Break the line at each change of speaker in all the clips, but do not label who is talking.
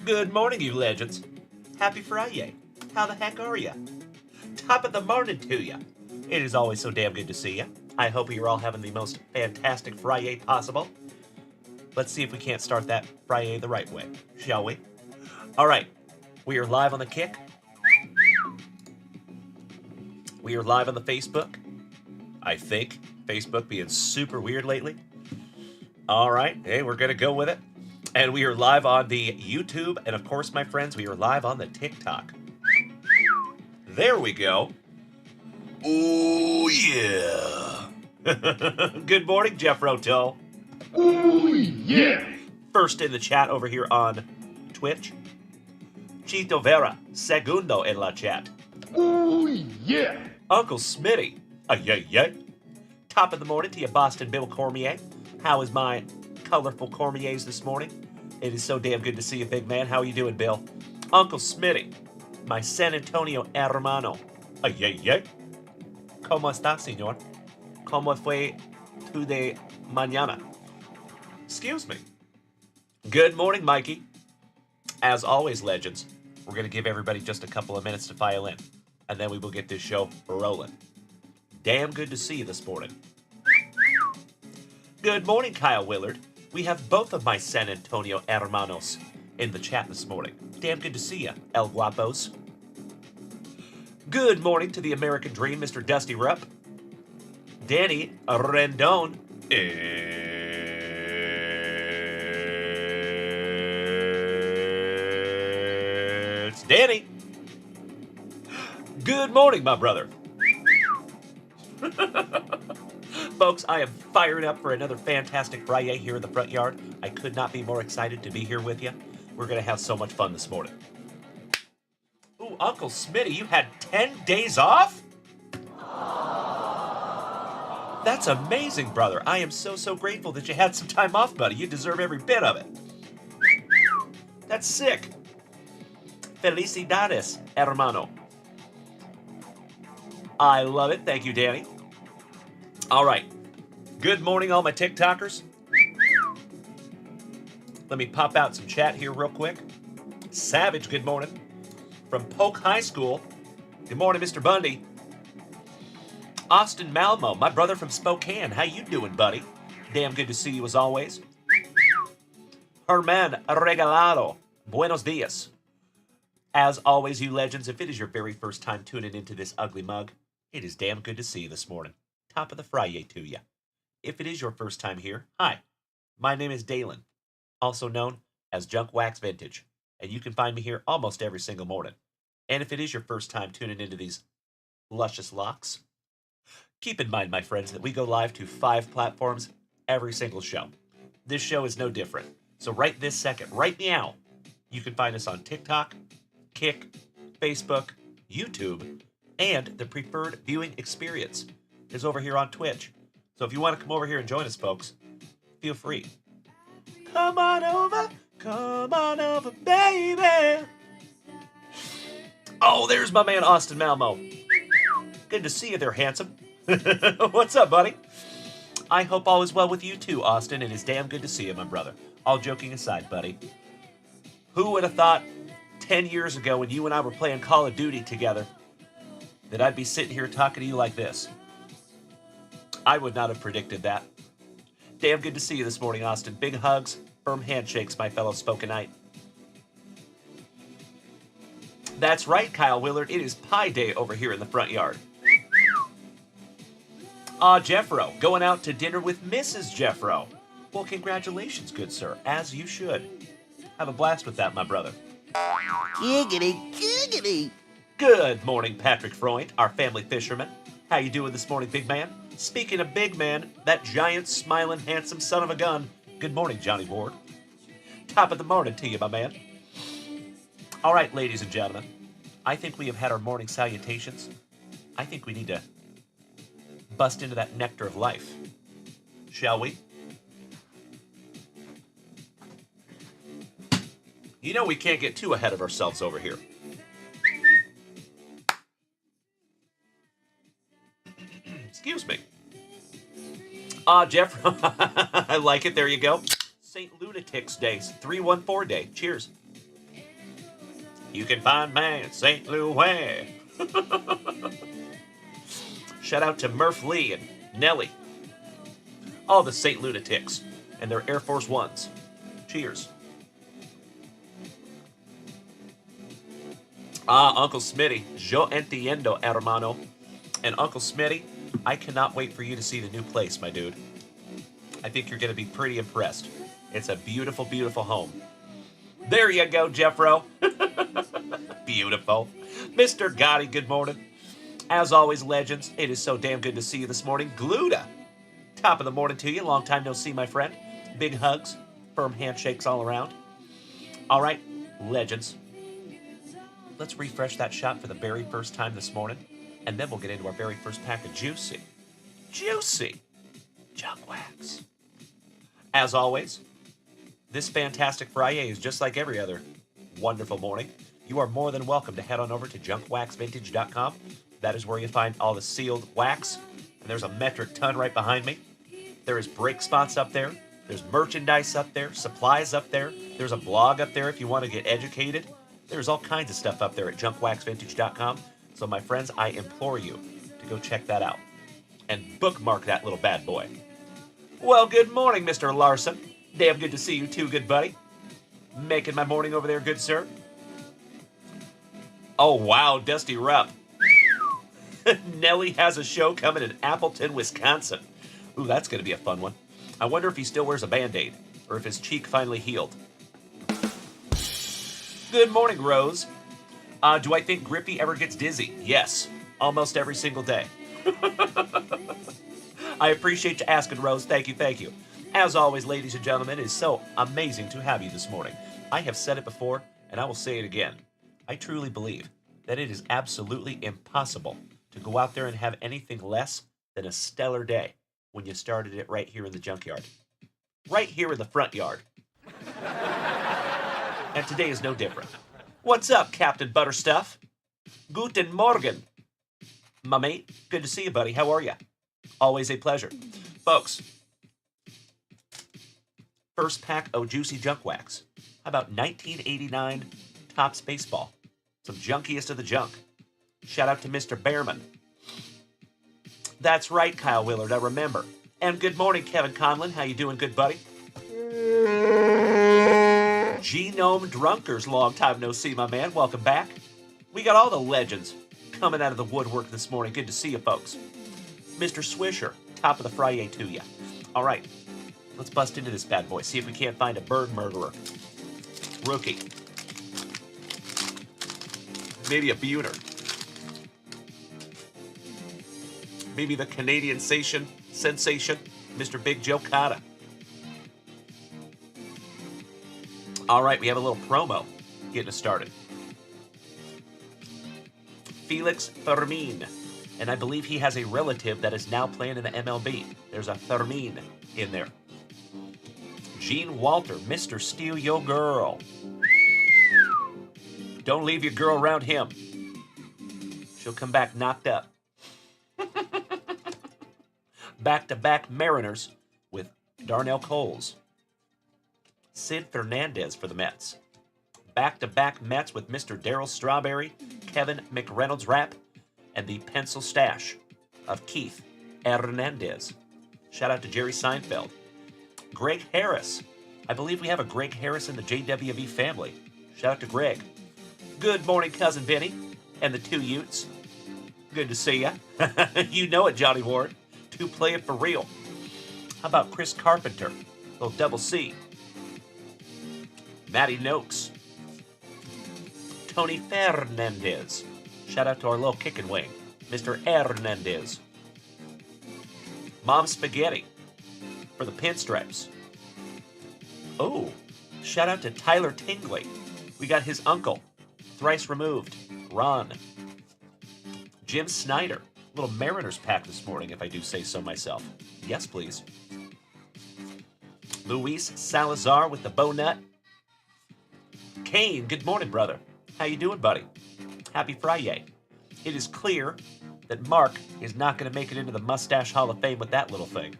Good morning, you legends. Happy FriYAY. How the heck are ya? Top of the morning to ya. It is always so damn good to see ya. I hope you're all having the most fantastic FriYAY possible. Let's see if we can't start that FriYAY the right way, shall we? All right, we are live on the Kick. We are live on the Facebook. I think Facebook being super weird lately. All right, hey, we're gonna go with it. And we are live on the YouTube, and of course, my friends, we are live on the TikTok. There we go. Oh, yeah. Good morning, Jeff Roto.
Oh, yeah.
First in the chat over here on Twitch. Chito Vera, segundo en la chat.
Oh, yeah.
Uncle Smitty, yay. Top of the morning to you, Boston Bill Cormier. How is my colorful Cormiers this morning? It is so damn good to see you, big man. How are you doing, Bill? Uncle Smitty, my San Antonio hermano. Yay. ¿Cómo está, señor? ¿Cómo fue tu de mañana? Excuse me. Good morning, Mikey. As always, legends, we're going to give everybody just a couple of minutes to file in, and then we will get this show rolling. Damn good to see you this morning. Good morning, Kyle Willard. We have both of my San Antonio hermanos in the chat this morning. Damn good to see you, El Guapos. Good morning to the American Dream, Mr. Dusty Rupp. Danny Rendon. It's Danny. Good morning, my brother. Folks, I am fired up for another fantastic FriYAY here in the front yard. I could not be more excited to be here with you. We're going to have so much fun this morning. Ooh, Uncle Smitty, you had 10 days off? That's amazing, brother. I am so grateful that you had some time off, buddy. You deserve every bit of it. That's sick. Felicidades, hermano. I love it. Thank you, Danny. All right. Good morning, all my TikTokers. Let me pop out some chat here real quick. Savage, good morning. From Polk High School. Good morning, Mr. Bundy. Austin Malmo, my brother from Spokane. How you doing, buddy? Damn good to see you as always. Herman Regalado. Buenos dias. As always, you legends, if it is your very first time tuning into this ugly mug, it is damn good to see you this morning. Top of the FriYAY to ya. If it is your first time here, hi. My name is Dalen, also known as Junkwax Vintage, and you can find me here almost every single morning. And if it is your first time tuning into these luscious locks, keep in mind, my friends, that we go live to 5 platforms every single show. This show is no different. So right this second, right now, you can find us on TikTok, Kick, Facebook, YouTube, and the preferred viewing experience is over here on Twitch. So if you want to come over here and join us, folks, feel free. Come on over, baby. Oh, there's my man Austin Malmo. Good to see you there, handsome. What's up, buddy? I hope all is well with you too, Austin. It is damn good to see you, my brother. All joking aside, buddy. Who would have thought 10 years ago when you and I were playing Call of Duty together that I'd be sitting here talking to you like this? I would not have predicted that. Damn good to see you this morning, Austin. Big hugs, firm handshakes, my fellow Spokenite. That's right, Kyle Willard. It is Pie Day over here in the front yard. Jeffro, going out to dinner with Mrs. Jeffro. Well, congratulations, good sir, as you should. Have a blast with that, my brother.
Giggity.
Good morning, Patrick Freund, our family fisherman. How you doing this morning, big man? Speaking of big man, that giant, smiling, handsome son of a gun. Good morning, Johnny Ward. Top of the morning to you, my man. All right, ladies and gentlemen, I think we have had our morning salutations. I think we need to bust into that nectar of life. Shall we? You know we can't get too ahead of ourselves over here. Excuse me. Jeff, I like it. There you go. St. Lunatics Day, 314 Day. Cheers. You can find me in St. Louis. Shout out to Murph Lee and Nelly. All the St. Lunatics and their Air Force Ones. Cheers. Ah, Uncle Smitty. Yo entiendo, hermano. And Uncle Smitty, I cannot wait for you to see the new place, my dude. I think you're going to be pretty impressed. It's a beautiful, beautiful home. There you go, Jeffro. Beautiful. Mr. Gotti, good morning. As always, legends, it is so damn good to see you this morning. Gluda, top of the morning to you. Long time no see, my friend. Big hugs, firm handshakes all around. All right, legends. Let's refresh that shot for the very first time this morning, and then we'll get into our very first pack of juicy junkwax. As always, this fantastic FriYAY is just like every other wonderful morning. You are more than welcome to head on over to junkwaxvintage.com. That is where you find all the sealed wax, and there's a metric ton right behind me. There is break spots up there. There's merchandise up there, supplies up there. There's a blog up there if you want to get educated. There's all kinds of stuff up there at junkwaxvintage.com. So my friends, I implore you to go check that out and bookmark that little bad boy. Well, good morning, Mr. Larson. Damn good to see you too, good buddy. Making my morning over there, good sir. Oh, wow, Dusty Rupp. Nelly has a show coming in Appleton, Wisconsin. Ooh, that's going to be a fun one. I wonder if he still wears a Band-Aid or if his cheek finally healed. Good morning, Rose. Do I think Grippy ever gets dizzy? Yes, almost every single day. I appreciate you asking, Rose. Thank you, thank you. As always, ladies and gentlemen, it is so amazing to have you this morning. I have said it before, and I will say it again. I truly believe that it is absolutely impossible to go out there and have anything less than a stellar day when you started it right here in the junkyard. Right here in the front yard. And today is no different. What's up, Captain Butterstuff? Guten Morgen. My mate, good to see you, buddy. How are you? Always a pleasure. Folks, first pack of juicy junk wax. How about 1989 Topps Baseball? Some junkiest of the junk. Shout out to Mr. Behrman. That's right, Kyle Willard, I remember. And good morning, Kevin Conlon. How you doing, good buddy? Genome Drunkers, long time no see, my man. Welcome back. We got all the legends coming out of the woodwork this morning. Good to see you, folks. Mr. Swisher, top of the FriYAY to you. All right, let's bust into this bad boy. See if we can't find a bird murderer. Rookie. Maybe a Buhner. Maybe the Canadian sensation, Mr. Big Joe Cotta. All right, we have a little promo getting us started. Felix Fermin, and I believe he has a relative that is now playing in the MLB. There's a Fermin in there. Gene Walter, Mr. Steal Your Girl. Don't leave your girl around him. She'll come back knocked up. Back-to-back Mariners with Darnell Coles. Sid Fernandez for the Mets. Back-to-back Mets with Mr. Darryl Strawberry, Kevin McReynolds-Rapp, and the pencil stash of Keith Hernandez. Shout out to Jerry Seinfeld. Greg Harris. I believe we have a Greg Harris in the JWV family. Shout out to Greg. Good morning, Cousin Benny and the two Utes. Good to see ya. You know it, Johnny Ward. To play it for real. How about Chris Carpenter? Little double C. Matty Noakes. Tony Fernandez. Shout out to our little kicking wing, Mr. Hernandez. Mom Spaghetti for the Pinstripes. Oh, shout out to Tyler Tingley. We got his uncle, thrice removed, Ron. Jim Snyder. Little Mariners pack this morning, if I do say so myself. Yes, please. Luis Salazar with the bow nut. Kane, good morning, brother. How you doing, buddy? Happy FriYAY. It is clear that Mark is not going to make it into the Mustache Hall of Fame with that little thing.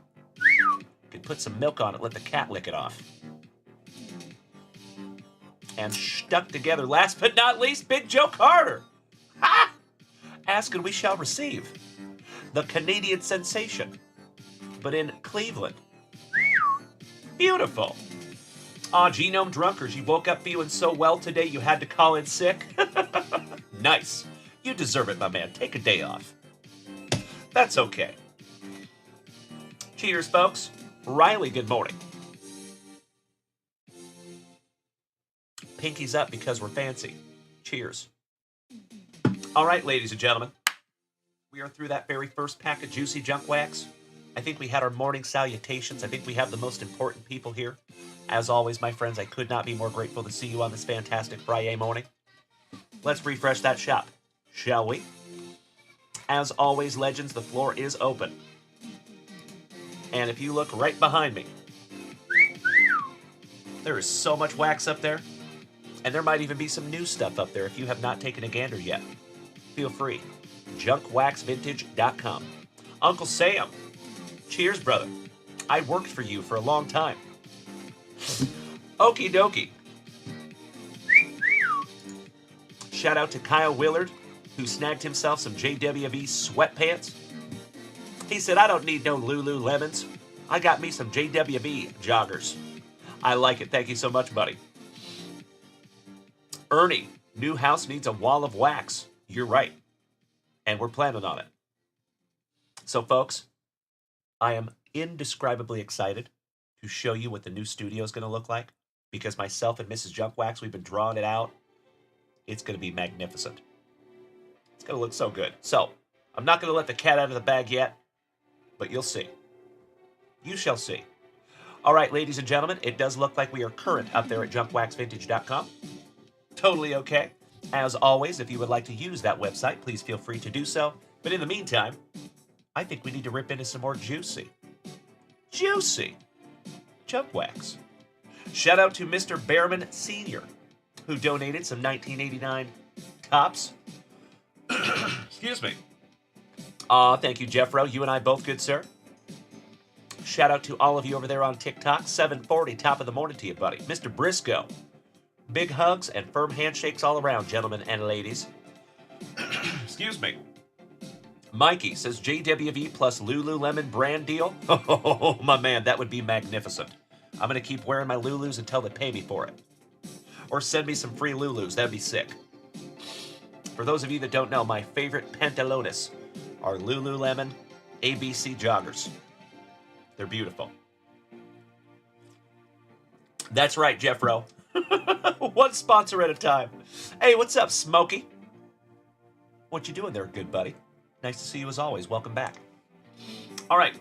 Could put some milk on it, let the cat lick it off. and stuck together. Last but not least, Big Joe Carter. Ha! Ask and we shall receive. The Canadian sensation, but in Cleveland. Beautiful. Aw, Genome Drunkers, you woke up feeling so well today you had to call in sick? Nice. You deserve it, my man. Take a day off. That's okay. Cheers, folks. Riley, good morning. Pinkies up because we're fancy. Cheers. All right, ladies and gentlemen. We are through that very first pack of juicy junk wax. I think we had our morning salutations. I think we have the most important people here. As always, my friends, I could not be more grateful to see you on this fantastic Friday morning. Let's refresh that shop, shall we? As always, legends, the floor is open. And if you look right behind me, there is so much wax up there. And there might even be some new stuff up there if you have not taken a gander yet. Feel free. junkwaxvintage.com. Uncle Sam, cheers, brother. I worked for you for a long time. Okie dokie. Shout out to Kyle Willard, who snagged himself some JWV sweatpants. He said, I don't need no Lululemons. I got me some JWV joggers. I like it. Thank you so much, buddy. Ernie, new house needs a wall of wax. You're right. And we're planning on it. So, folks, I am indescribably excited to show you what the new studio is going to look like, because myself and Mrs. Junkwax, we've been drawing it out. It's going to be magnificent. It's going to look so good. So, I'm not going to let the cat out of the bag yet, but you'll see. You shall see. All right, ladies and gentlemen, it does look like we are current up there at junkwaxvintage.com. Totally okay. As always, if you would like to use that website, please feel free to do so. But in the meantime, I think we need to rip into some more juicy junk wax. Shout out to Mr. Behrman Sr., who donated some 1989 tops. Excuse me. Thank you, Jeffro. You and I both good, sir. Shout out to all of you over there on TikTok. 740, top of the morning to you, buddy. Mr. Briscoe. Big hugs and firm handshakes all around, gentlemen and ladies. Excuse me. Mikey says JWV plus Lululemon brand deal. Oh, my man, that would be magnificent. I'm going to keep wearing my Lulus until they pay me for it. Or send me some free Lulus. That'd be sick. For those of you that don't know, my favorite pantalones are Lululemon ABC joggers. They're beautiful. That's right, Jeffro. One sponsor at a time. Hey, what's up, Smokey? What you doing there, good buddy? Nice to see you as always. Welcome back. All right.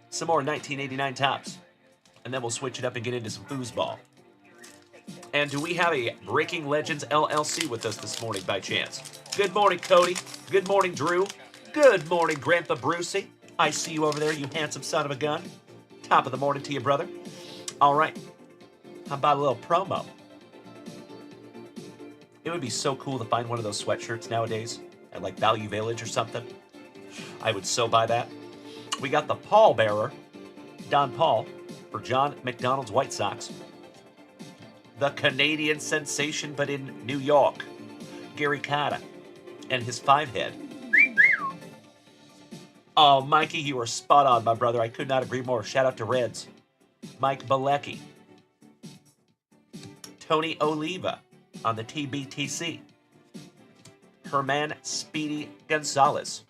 Some more 1989 tops. And then we'll switch it up and get into some foosball. And do we have a Breaking Legends LLC with us this morning by chance? Good morning, Cody. Good morning, Drew. Good morning, Grandpa Brucey. I see you over there, you handsome son of a gun. Top of the morning to you, brother. All right. How about a little promo? It would be so cool to find one of those sweatshirts nowadays at like Value Village or something. I would so buy that. We got the Paul Bearer, Don Paul, for John McDonald's White Sox. The Canadian sensation, but in New York, Gary Carter and his 5-head. Oh, Mikey, you are spot on, my brother. I could not agree more. Shout out to Reds. Mike Bilecki. Tony Oliva on the TBTC. Herman Speedy Gonzalez.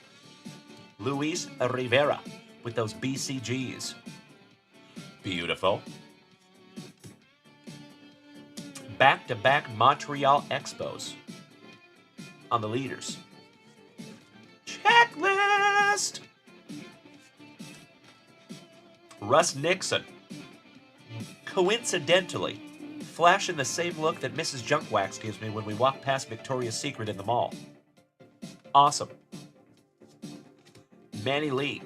Luis Rivera with those BCGs. Beautiful. Back-to-back Montreal Expos on the leaders. Checklist! Russ Nixon. Coincidentally, flashing the same look that Mrs. Junkwax gives me when we walk past Victoria's Secret in the mall. Awesome. Manny Lee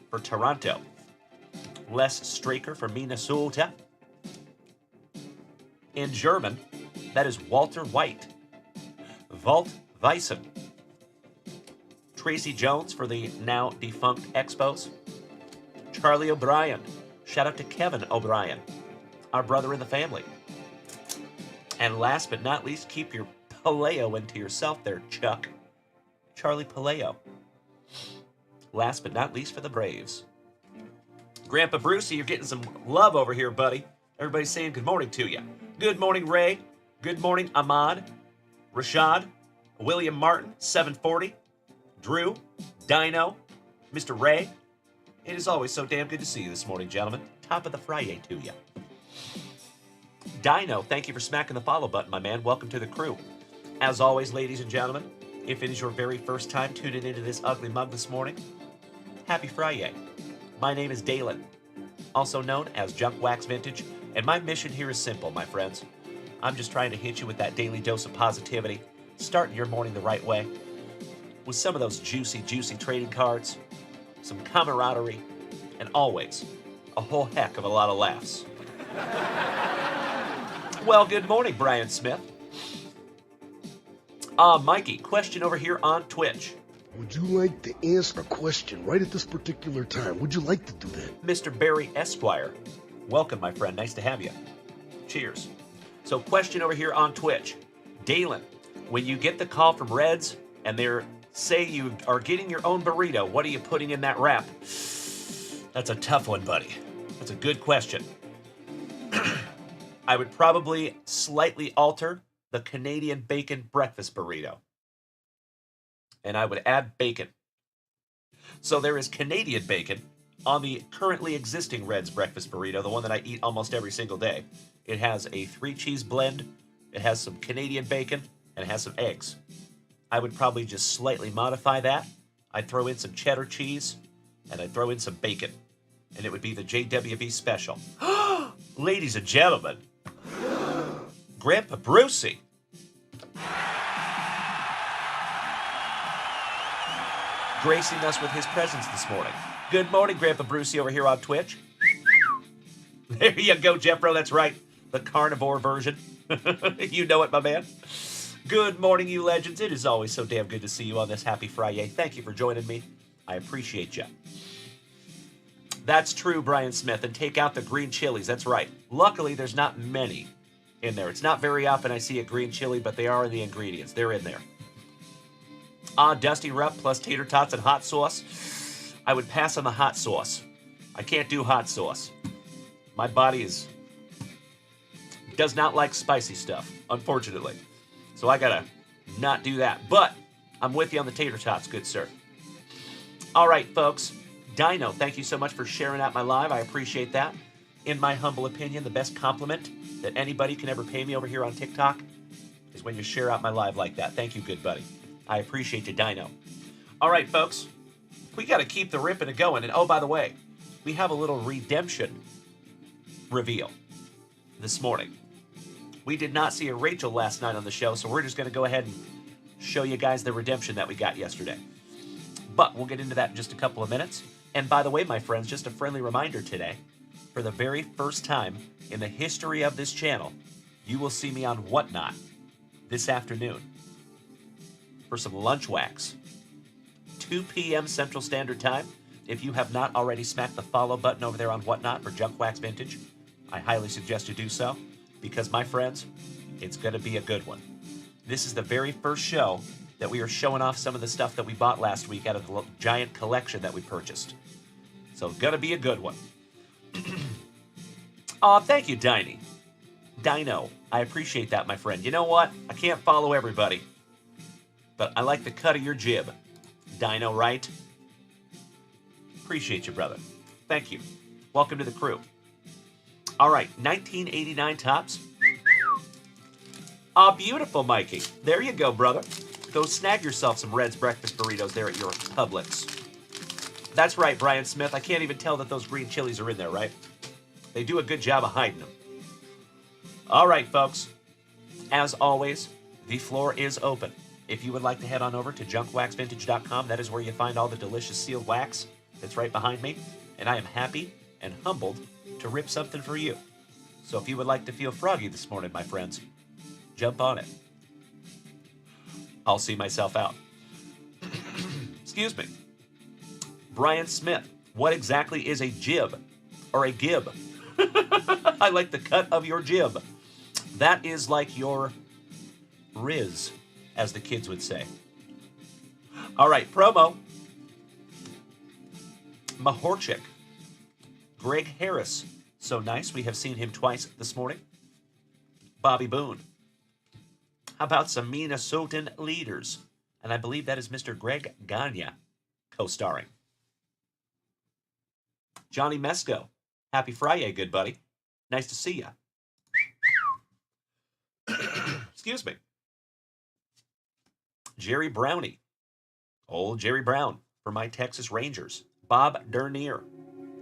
for Toronto. Les Straker for Minnesota. In German, that is Walter White. Walt Weissen. Tracy Jones for the now defunct Expos. Charlie O'Brien. Shout out to Kevin O'Brien. our brother in the family. And last but not least, keep your paleo into yourself there, Chuck. Charlie Paleo. Last but not least for the Braves. Grandpa Brucey, you're getting some love over here, buddy. Everybody's saying good morning to you. Good morning, Ray. Good morning, Ahmad. Rashad. William Martin, 740. Drew. Dino. Mr. Ray. It is always so damn good to see you this morning, gentlemen. Top of the FriYAY to you. Dino, thank you for smacking the follow button, my man. Welcome to the crew. As always, ladies and gentlemen, if it is your very first time tuning into this ugly mug this morning, happy FriYAY. My name is Dalen, also known as Junkwax Vintage, and my mission here is simple, my friends. I'm just trying to hit you with that daily dose of positivity, starting your morning the right way, with some of those juicy, juicy trading cards, some camaraderie, and always a whole heck of a lot of laughs. Well, good morning, Brian Smith. Mikey, question over here on Twitch.
Would you like to answer a question right at this particular time? Would you like to do that?
Mr. Barry Esquire, welcome, my friend. Nice to have you. Cheers. So, question over here on Twitch. Dalen, when you get the call from Reds and they're say you are getting your own burrito, what are you putting in that wrap? That's a tough one, buddy. That's a good question. I would probably slightly alter the Canadian bacon breakfast burrito. And I would add bacon. So there is Canadian bacon on the currently existing Reds breakfast burrito, the one that I eat almost every single day. It has a 3-cheese blend, it has some Canadian bacon, and it has some eggs. I would probably just slightly modify that. I'd throw in some cheddar cheese, and I'd throw in some bacon. And it would be the JWV special. Ladies and gentlemen, Grandpa Brucey. Gracing us with his presence this morning. Good morning, Grandpa Brucey over here on Twitch. There you go, Jeffro, that's right. The carnivore version. You know it, my man. Good morning, you legends. It is always so damn good to see you on this happy FriYAY. Thank you for joining me. I appreciate you. That's true, Brian Smith. And take out the green chilies. That's right. Luckily, there's not many in there. It's not very often I see a green chili, but they are in the ingredients. They're in there. Dusty Rupp plus tater tots and hot sauce. I would pass on the hot sauce. I can't do hot sauce. My body does not like spicy stuff, unfortunately. So I gotta not do that. But I'm with you on the tater tots, good sir. All right, folks. Dino, thank you so much for sharing out my live. I appreciate that. In my humble opinion, the best compliment that anybody can ever pay me over here on TikTok is when you share out my live like that. Thank you, good buddy. I appreciate you, Dino. All right, folks. We got to keep the ripping and going. And oh, by the way, we have a little redemption reveal this morning. We did not see a Rachel last night on the show, so we're just going to go ahead and show you guys the redemption that we got yesterday. But we'll get into that in just a couple of minutes. And by the way, my friends, just a friendly reminder today, for the very first time in the history of this channel, you will see me on Whatnot this afternoon for some lunch wax. 2 p.m. Central Standard Time. If you have not already smacked the follow button over there on Whatnot for Junkwax Vintage, I highly suggest you do so, because, my friends, it's going to be a good one. This is the very first show that we are showing off some of the stuff that we bought last week out of the giant collection that we purchased. So, going to be a good one. Aw, thank you, Dino. I appreciate that, my friend. You know what? I can't follow everybody, but I like the cut of your jib. Dino, right? Appreciate you, brother. Thank you. Welcome to the crew. All right, 1989 tops. Beautiful, Mikey. There you go, brother. Go snag yourself some Red's breakfast burritos there at your Publix. That's right, Brian Smith. I can't even tell that those green chilies are in there, right? They do a good job of hiding them. All right, folks. As always, the floor is open. If you would like to head on over to junkwaxvintage.com, that is where you find all the delicious sealed wax that's right behind me. And I am happy and humbled to rip something for you. So if you would like to feel froggy this morning, my friends, jump on it. I'll see myself out. Excuse me. Brian Smith, what exactly is a jib or a gib? I like the cut of your jib. That is like your riz, as the kids would say. All right, promo. Mahorchik. Greg Harris. So nice. We have seen him twice this morning. Bobby Boone. How about some Minnesotan leaders? And I believe that is Mr. Greg Gagne co-starring. Johnny Mesco. Happy FriYAY, good buddy. Nice to see ya. Excuse me. Jerry Brownie. Old Jerry Brown for my Texas Rangers. Bob Dernier.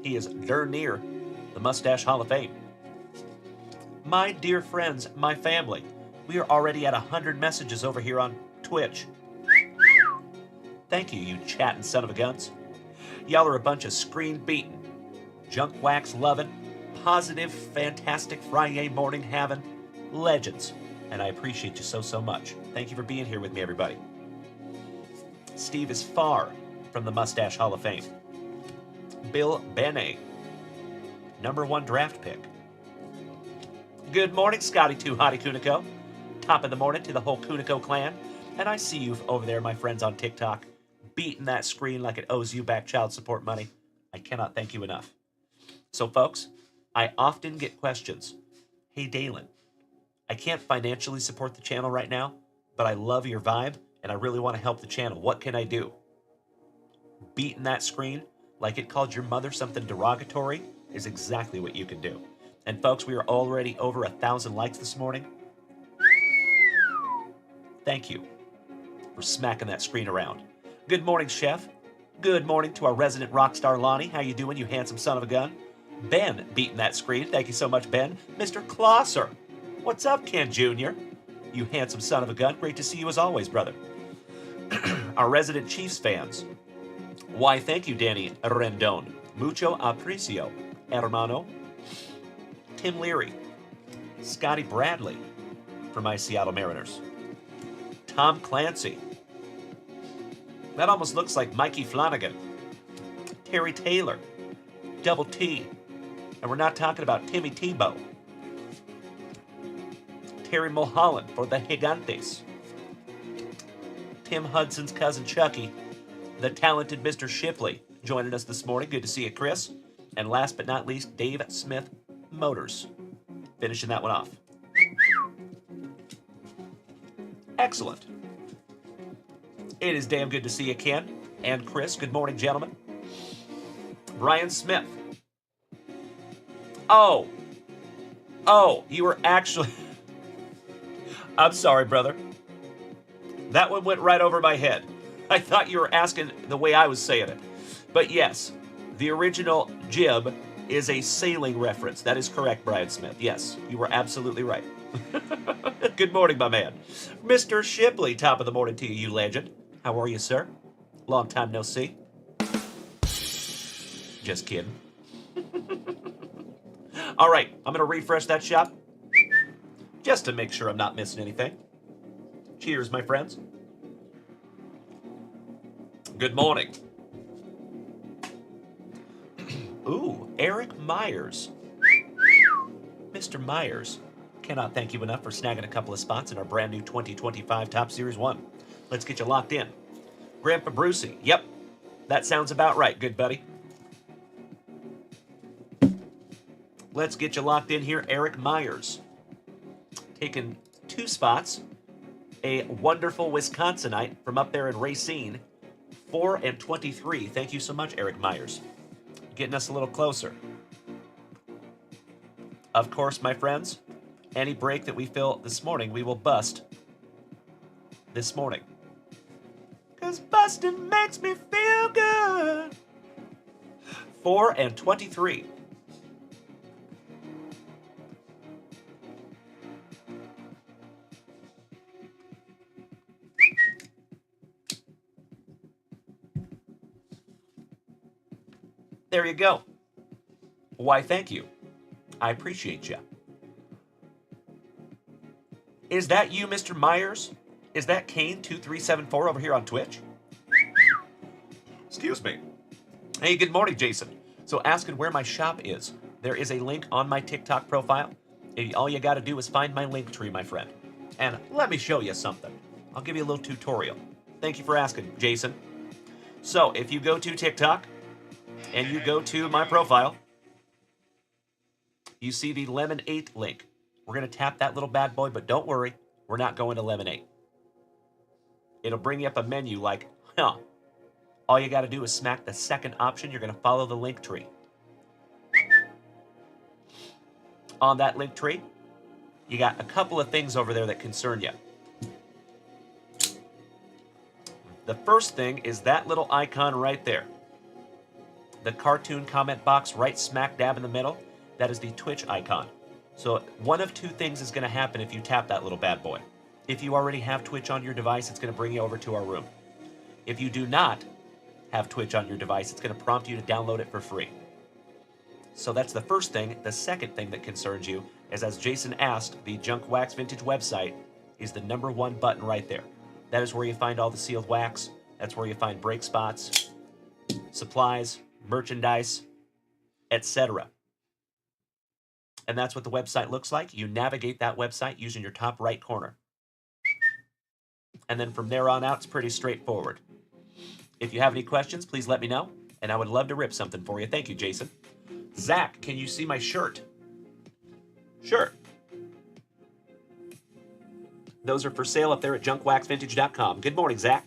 He is Dernier, the Mustache Hall of Fame. My dear friends, my family, we are already at 100 messages over here on Twitch. Thank you, you chatting son of a guns. Y'all are a bunch of screen-beaten, junk-wax loving, positive, fantastic FriYAY morning having legends. And I appreciate you so, so much. Thank you for being here with me, everybody. Steve is far from the Mustache Hall of Fame. Bill Benet, #1 draft pick. Good morning, Scotty 2 Hottie Kuniko. Top of the morning to the whole Kuniko clan. And I see you over there, my friends on TikTok, beating that screen like it owes you back child support money. I cannot thank you enough. So, folks, I often get questions. Hey, Dalen, I can't financially support the channel right now, but I love your vibe, and I really want to help the channel. What can I do? Beating that screen like it called your mother something derogatory is exactly what you can do. And folks, we are already over 1,000 likes this morning. Thank you for smacking that screen around. Good morning, Chef. Good morning to our resident rock star Lonnie. How you doing, you handsome son of a gun? Ben beating that screen. Thank you so much, Ben. Mr. Klosser. What's up, Ken Jr.? You handsome son of a gun. Great to see you as always, brother. Our resident Chiefs fans. Why, thank you, Danny Rendon. Mucho aprecio, hermano. Tim Leary. Scotty Bradley for my Seattle Mariners. Tom Clancy. That almost looks like Mikey Flanagan. Terry Taylor. Double T. And we're not talking about Timmy Tebow. Terry Mulholland for the Gigantes. Tim Hudson's cousin Chucky. The talented Mr. Shipley joining us this morning. Good to see you, Chris. And last but not least, Dave Smith Motors. Finishing that one off. Excellent. It is damn good to see you, Ken and Chris. Good morning, gentlemen. Brian Smith. Oh, you were actually... I'm sorry, brother. That one went right over my head. I thought you were asking the way I was saying it. But yes, the original jib is a sailing reference. That is correct, Brian Smith. Yes, you were absolutely right. Good morning, my man. Mr. Shipley, top of the morning to you, you legend. How are you, sir? Long time no see. Just kidding. All right, I'm going to refresh that shot just to make sure I'm not missing anything. Cheers, my friends. Good morning. Ooh, Eric Myers. Mr. Myers, cannot thank you enough for snagging a couple of spots in our brand new 2025 Top Series 1. Let's get you locked in. Grandpa Brucey, yep, that sounds about right, good buddy. Let's get you locked in here, Eric Myers. Taking 2 spots. A wonderful Wisconsinite from up there in Racine. 4 and 23. Thank you so much, Eric Myers. Getting us a little closer. Of course, my friends, any break that we fill this morning, we will bust this morning. 'Cause busting makes me feel good. 4 and 23. There you go. Why, thank you. I appreciate you. Is that you, Mr. Myers? Is that Kane2374 over here on Twitch? Excuse me. Hey, good morning, Jason. So asking where my shop is. there is a link on my TikTok profile. All you got to do is find my link tree, my friend. And let me show you something. I'll give you a little tutorial. Thank you for asking, Jason. So if you go to TikTok and you go to my profile, you see the Lemon 8 link. We're going to tap that little bad boy, but don't worry, we're not going to Lemon 8. It'll bring you up a menu like, all you got to do is smack the second option. You're going to follow the link tree. On that link tree, you got a couple of things over there that concern you. The first thing is that little icon right there. The cartoon comment box right smack dab in the middle, that is the Twitch icon. So one of two things is going to happen if you tap that little bad boy. If you already have Twitch on your device, it's going to bring you over to our room. If you do not have Twitch on your device, it's going to prompt you to download it for free. So that's the first thing. The second thing that concerns you is, as Jason asked, the Junkwax Vintage website is the #1 button right there. That is where you find all the sealed wax. That's where you find break spots, supplies, merchandise, etc. And that's what the website looks like. You navigate that website using your top right corner. And then from there on out, it's pretty straightforward. If you have any questions, please let me know, and I would love to rip something for you. Thank you, Jason. Zach, can you see my shirt? Sure. Those are for sale up there at junkwaxvintage.com. Good morning, Zach.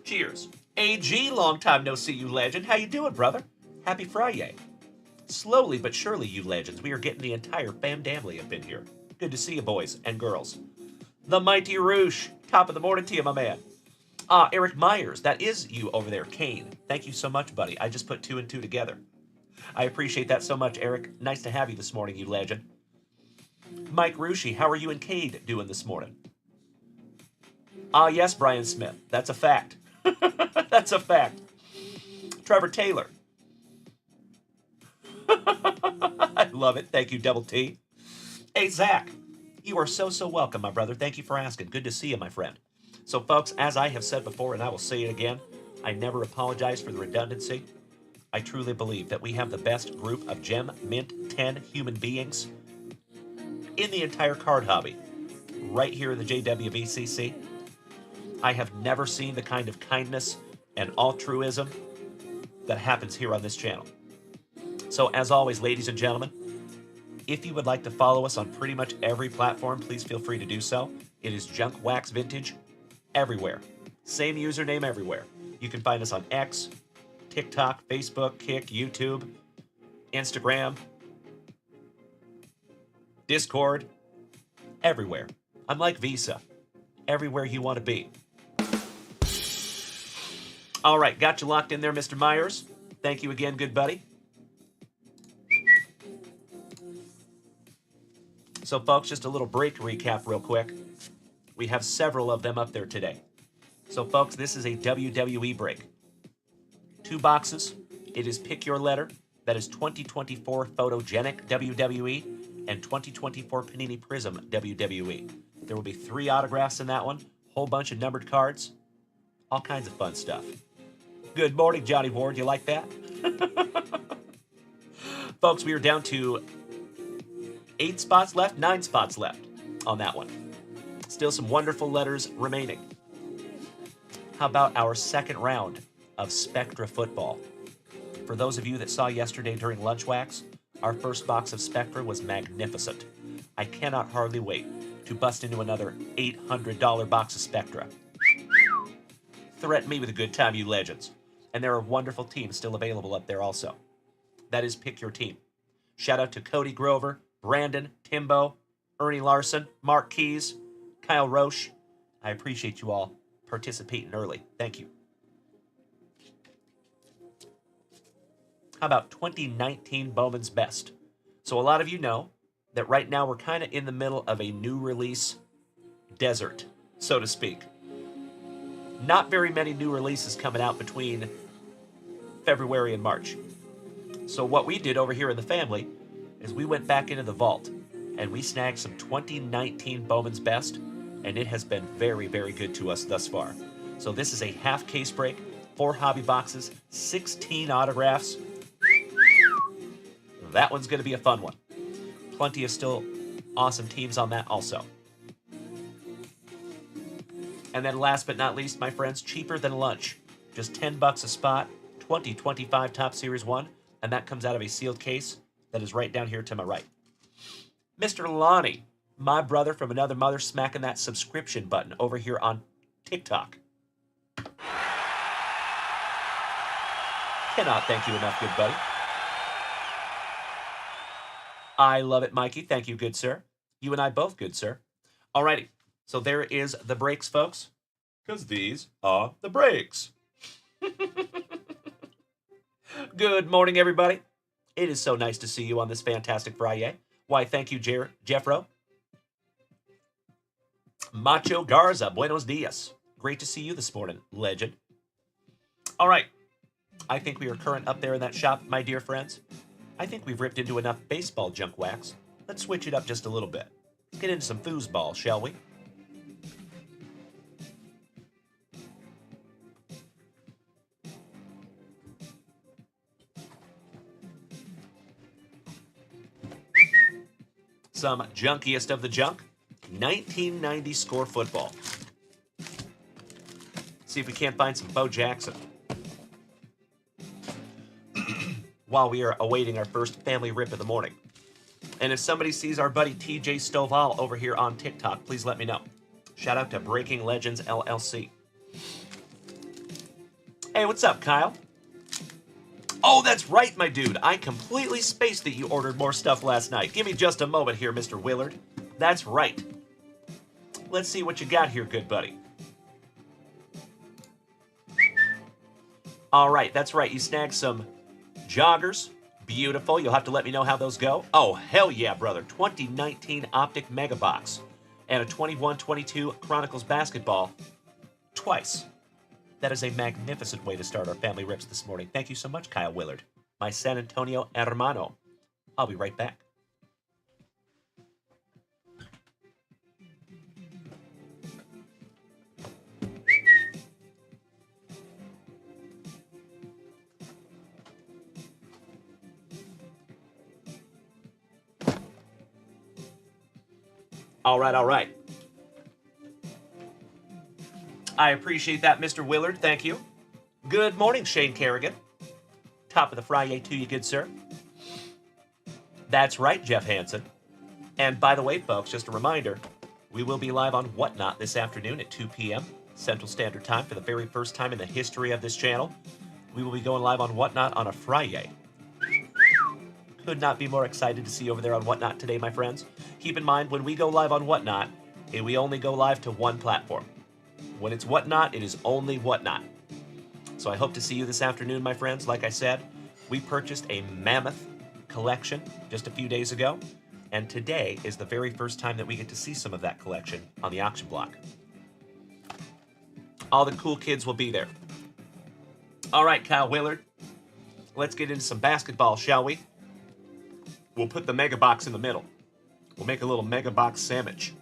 Cheers. AG, long time no see, you legend. How you doing, brother? Happy FriYAY. Slowly but surely, you legends, we are getting the entire family up in here. Good to see you, boys and girls. The Mighty Roosh. Top of the morning to you, my man. Eric Myers, that is you over there. Kane, thank you so much, buddy. I just put 2 and 2 together. I appreciate that so much, Eric. Nice to have you this morning, you legend. Mike Rushi, how are you and Cade doing this morning? Yes, Brian Smith. That's a fact. That's a fact. Trevor Taylor. I love it. Thank you, Double T. Hey, Zach. You are so welcome, my brother. Thank you for asking. Good to see you, my friend. So, folks, as I have said before, and I will say it again, I never apologize for the redundancy. I truly believe that we have the best group of Gem Mint 10 human beings in the entire card hobby, right here in the JWVCC. I have never seen the kind of kindness and altruism that happens here on this channel. So, as always, ladies and gentlemen, if you would like to follow us on pretty much every platform, please feel free to do so. It is Junkwax Vintage everywhere. Same username everywhere. You can find us on X, TikTok, Facebook, Kick, YouTube, Instagram, Discord, everywhere. I'm like Visa. Everywhere you want to be. All right, got you locked in there, Mr. Myers. Thank you again, good buddy. So, folks, just a little break recap real quick. We have several of them up there today. So, folks, this is a WWE break. 2 boxes. It is Pick Your Letter. That is 2024 Photogenic WWE and 2024 Panini Prism WWE. There will be 3 autographs in that one. Whole bunch of numbered cards. All kinds of fun stuff. Good morning, Johnny Ward. You like that? Folks, we are down to 8 spots left, 9 spots left on that one. Still some wonderful letters remaining. How about our second round of Spectra football? For those of you that saw yesterday during Lunch Wax, our first box of Spectra was magnificent. I cannot hardly wait to bust into another $800 box of Spectra. Threaten me with a good time, you legends. And there are wonderful teams still available up there also. That is Pick Your Team. Shout out to Cody Grover, Brandon, Timbo, Ernie Larson, Mark Keys, Kyle Roche. I appreciate you all participating early. Thank you. How about 2019 Bowman's Best? So a lot of you know that right now we're kind of in the middle of a new release desert, so to speak. Not very many new releases coming out between February and March. So what we did over here in the family is we went back into the vault and we snagged some 2019 Bowman's Best, and it has been very good to us thus far. So this is a half case break, 4 hobby boxes, 16 autographs. That one's going to be a fun one. Plenty of still awesome teams on that also. And then last but not least, my friends, cheaper than lunch. Just $10 a spot, 2025 Top Series 1, and that comes out of a sealed case that is right down here to my right. Mr. Lonnie, my brother from another mother, smacking that subscription button over here on TikTok. Cannot thank you enough, good buddy. I love it, Mikey. Thank you, good sir. You and I both, good sir. Alrighty, so there is the breaks, folks. Because these are the breaks. Good morning, everybody. It is so nice to see you on this fantastic FriYAY. Why, thank you, Jeffro. Macho Garza, buenos dias. Great to see you this morning, legend. All right. I think we are current up there in that shop, my dear friends. I think we've ripped into enough baseball junk wax. Let's switch it up just a little bit. Let's get into some foosball, shall we? Some junkiest of the junk, 1990 score football. See if we can't find some Bo Jackson. While we are awaiting our first family rip of the morning. And if somebody sees our buddy TJ Stovall over here on TikTok, please let me know. Shout out to Breaking Legends LLC. Hey, what's up, Kyle? Oh, that's right, my dude. I completely spaced that you ordered more stuff last night. Give me just a moment here, Mr. Willard. That's right. Let's see what you got here, good buddy. All right, that's right. You snagged some joggers. Beautiful. You'll have to let me know how those go. Oh, hell yeah, brother. 2019 Optic Mega Box and a 21-22 Chronicles basketball twice. That is a magnificent way to start our family rips this morning. Thank you so much, Kyle Willard, my San Antonio hermano. I'll be right back. All right, all right. I appreciate that, Mr. Willard. Thank you. Good morning, Shane Kerrigan. Top of the FriYAY to you, good sir. That's right, Jeff Hansen. And by the way, folks, just a reminder, we will be live on Whatnot this afternoon at 2 p.m. Central Standard Time for the very first time in the history of this channel. We will be going live on Whatnot on a FriYAY. Could not be more excited to see you over there on Whatnot today, my friends. Keep in mind, when we go live on Whatnot, we only go live to one platform. When it's Whatnot, it is only Whatnot. So I hope to see you this afternoon, my friends. Like I said, we purchased a mammoth collection just a few days ago, and today is the very first time that we get to see some of that collection on the auction block. All the cool kids will be there. All right, Kyle Willard, let's get into some basketball, shall we? We'll put the mega box in the middle. We'll make a little mega box sandwich.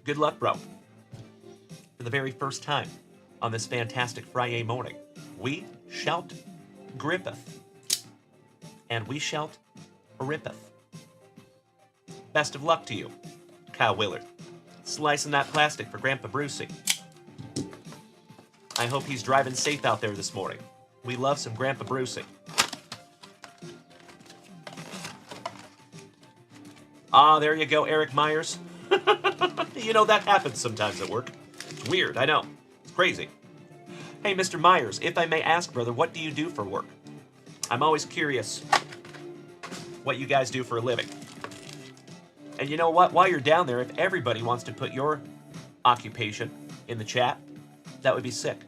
Good luck, bro. For the very first time on this fantastic FriYAY morning, we shout grippeth. And we shout rippeth. Best of luck to you, Kyle Willard. Slicing that plastic for Grandpa Brucey. I hope he's driving safe out there this morning. We love some Grandpa Brucey. Ah, there you go, Eric Myers. You know, that happens sometimes at work. It's weird, I know. It's crazy. Hey, Mr. Myers, if I may ask, brother, what do you do for work? I'm always curious what you guys do for a living. And you know what? While you're down there, if everybody wants to put your occupation in the chat, that would be sick.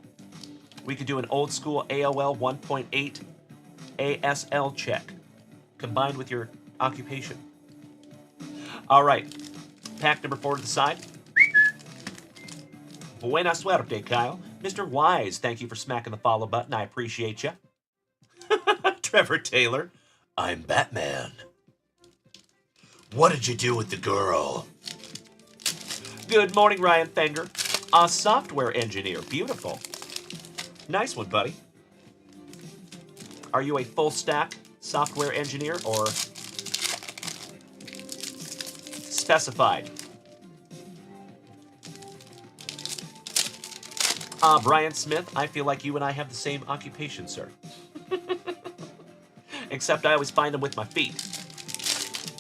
We could do an old school AOL 1.8 ASL check combined with your occupation. All right, pack number 4 to the side. Buena suerte, Kyle. Mr. Wise, thank you for smacking the follow button. I appreciate you. Trevor Taylor, I'm Batman. What did you do with the girl? Good morning, Ryan Fenger. A software engineer. Beautiful. Nice one, buddy. Are you a full stack software engineer, or specified? Brian Smith, I feel like you and I have the same occupation, sir. Except I always find them with my feet.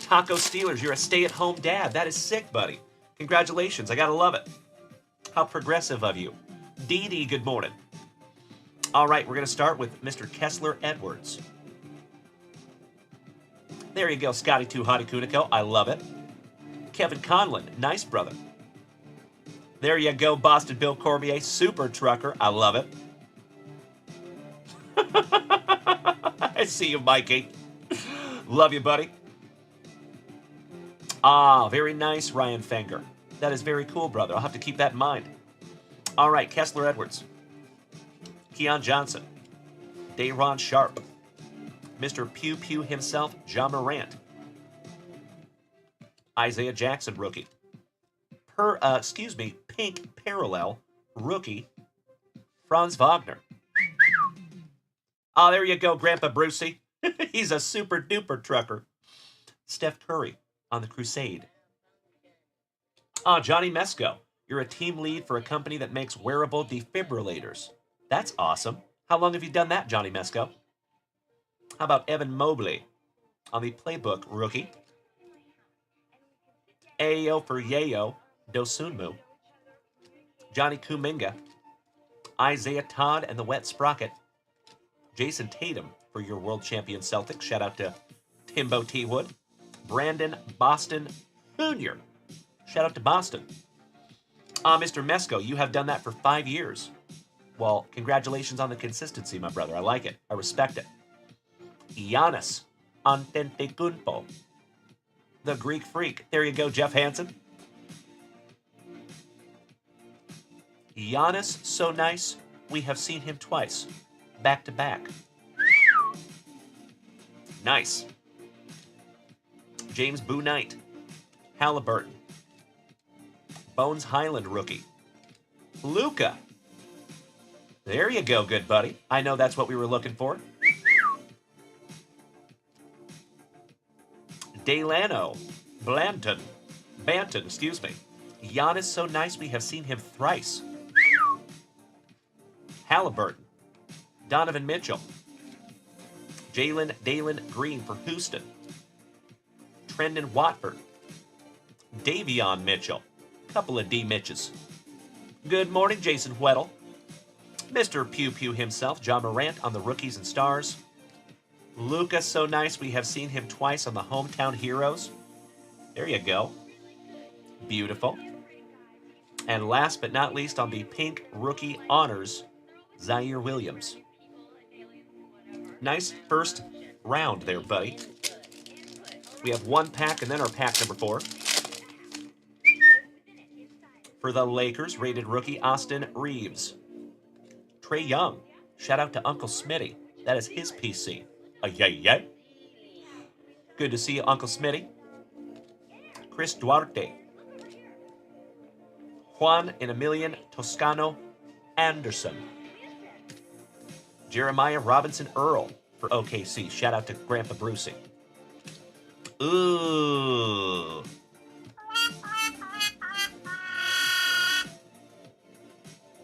Taco Steelers, you're a stay-at-home dad. That is sick, buddy. Congratulations, I gotta love it. How progressive of you. Dee Dee, good morning. All right, we're gonna start with Mr. Kessler Edwards. There you go, Scotty 2 Hottie Kuniko, I love it. Kevin Conlon, nice brother. There you go, Boston Bill Cormier, super trucker, I love it. I see you, Mikey. Love you, buddy. Very nice, Ryan Fenger. That is very cool, brother. I'll have to keep that in mind. All right, Kessler Edwards. Keon Johnson. Dayron Sharp. Mr. Pew Pew himself, John Morant. Isaiah Jackson, rookie. Pink Parallel, rookie, Franz Wagner. There you go, Grandpa Brucey. He's a super duper trucker. Steph Curry on the Crusade. Johnny Mesco. You're a team lead for a company that makes wearable defibrillators. That's awesome. How long have you done that, Johnny Mesco? How about Evan Mobley on the Playbook, rookie? Ayo for Yayo, Dosunmu. Johnny Kuminga. Isaiah Todd and the Wet Sprocket. Jason Tatum for your world champion Celtics. Shout out to Timbo T. Wood. Brandon Boston Jr. Shout out to Boston. Mr. Mesco, you have done that for 5 years. Well, congratulations on the consistency, my brother. I like it. I respect it. Giannis Antetokounmpo. The Greek Freak. There you go, Jeff Hansen. Giannis, so nice, we have seen him twice. Back to back. Nice. James Boo Knight. Halliburton. Bones Highland rookie. Luca. There you go, good buddy. I know that's what we were looking for. Delano. Banton, excuse me. Giannis, so nice, we have seen him thrice. Halliburton. Donovan Mitchell. Dalen Green for Houston. Trendon Watford. Davion Mitchell. Couple of D Mitches. Good morning, Jason Weddle. Mr. Pew Pew himself, John Morant on the Rookies and Stars. Luca, so nice, we have seen him twice on the Hometown Heroes. There you go. Beautiful. And last but not least on the Pink Rookie Honors, Zaire Williams. Nice first round there, buddy. We have one pack and then our pack number 4. For the Lakers, rated rookie Austin Reeves. Trae Young. Shout out to Uncle Smitty. That is his PC. Yay. Good to see you, Uncle Smitty. Chris Duarte. Juan and Emilian Toscano Anderson. Jeremiah Robinson Earl for OKC. Shout out to Grandpa Brucey. Ooh.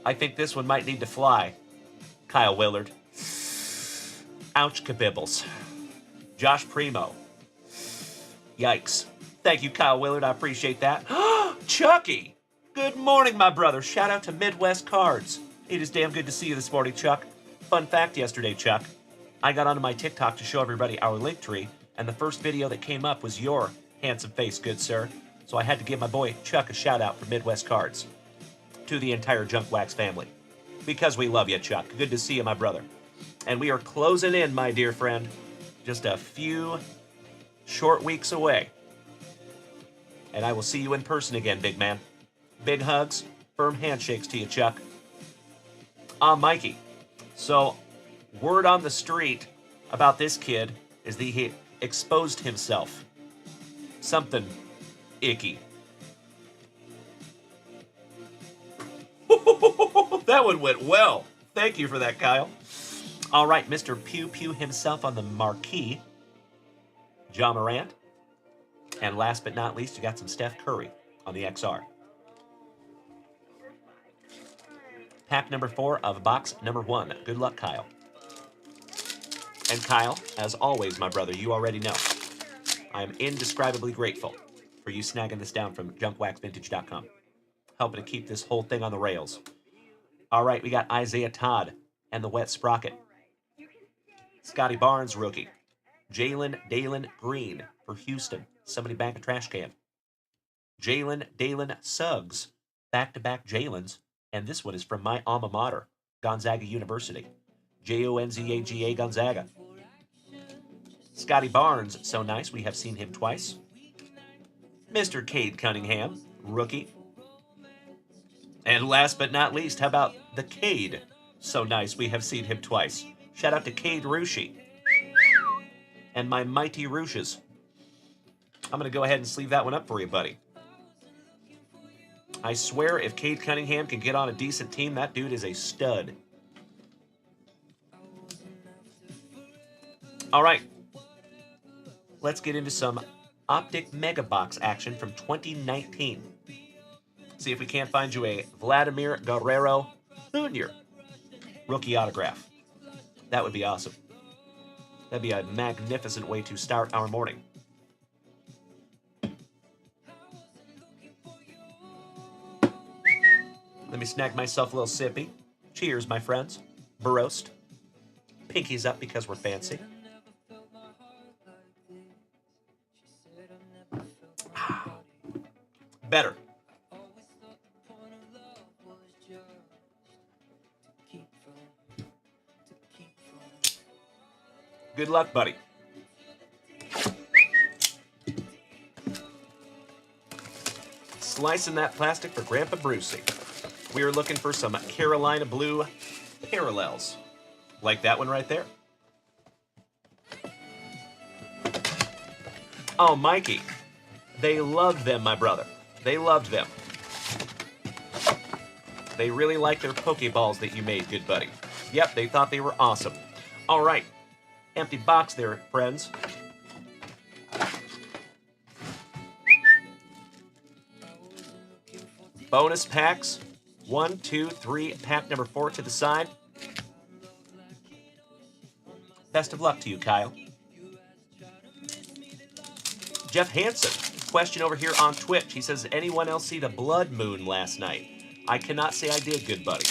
I think this one might need to fly. Kyle Willard. Ouch kabibbles. Josh Primo. Yikes. Thank you, Kyle Willard. I appreciate that. Chucky. Good morning, my brother. Shout out to Midwest Cards. It is damn good to see you this morning, Chuck. Fun fact yesterday, Chuck. I got onto my TikTok to show everybody our link tree, and the first video that came up was your handsome face, good sir. So I had to give my boy Chuck a shout out for Midwest Cards. To the entire Junkwax family. Because we love you, Chuck. Good to see you, my brother. And we are closing in, my dear friend. Just a few short weeks away. And I will see you in person again, big man. Big hugs, firm handshakes to you, Chuck. Mikey. So, word on the street about this kid is that he exposed himself. Something icky. That one went well. Thank you for that, Kyle. All right, Mr. Pew Pew himself on the marquee. John Morant. And last but not least, you got some Steph Curry on the XR. Pack number 4 of box number 1. Good luck, Kyle. And Kyle, as always, my brother, you already know, I am indescribably grateful for you snagging this down from junkwaxvintage.com, helping to keep this whole thing on the rails. All right, we got Isaiah Todd and the Wet Sprocket. Scotty Barnes, rookie. Dalen Green for Houston. Somebody back a trash can. Dalen Suggs. Back-to-back Jalen's. And this one is from my alma mater, Gonzaga University. Gonzaga Gonzaga. Scotty Barnes, so nice. We have seen him twice. Mr. Cade Cunningham, rookie. And last but not least, how about the Cade? So nice. We have seen him twice. Shout out to Cade Rushi. And my mighty Rooshes. I'm going to go ahead and sleeve that one up for you, buddy. I swear, if Cade Cunningham can get on a decent team, that dude is a stud. All right. Let's get into some Optic Mega Box action from 2019. See if we can't find you a Vladimir Guerrero Jr. rookie autograph. That would be awesome. That'd be a magnificent way to start our morning. Let me snag myself a little sippy. Cheers, my friends. Baroast. Pinkies up because we're fancy. Better. Good luck, buddy. Slicing that plastic for Grandpa Brucey. We are looking for some Carolina Blue parallels. Like that one right there. Oh, Mikey. They loved them, my brother. They loved them. They really liked their Pokeballs that you made, good buddy. Yep, they thought they were awesome. All right. Empty box there, friends. Bonus packs. 1, 2, 3. Pack number 4 to the side. Best of luck to you, Kyle. Jeff Hansen. Question over here on Twitch. He says, anyone else see the blood moon last night? I cannot say I did, good buddy.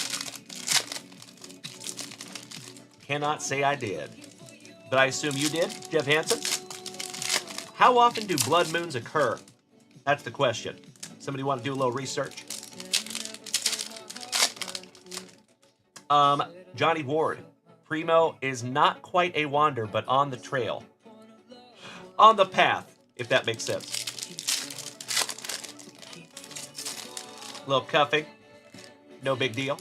Cannot say I did. But I assume you did, Jeff Hansen? How often do blood moons occur? That's the question. Somebody want to do a little research? Johnny Ward. Primo is not quite a wander, but on the trail. On the path, if that makes sense. Little cuffing. No big deal.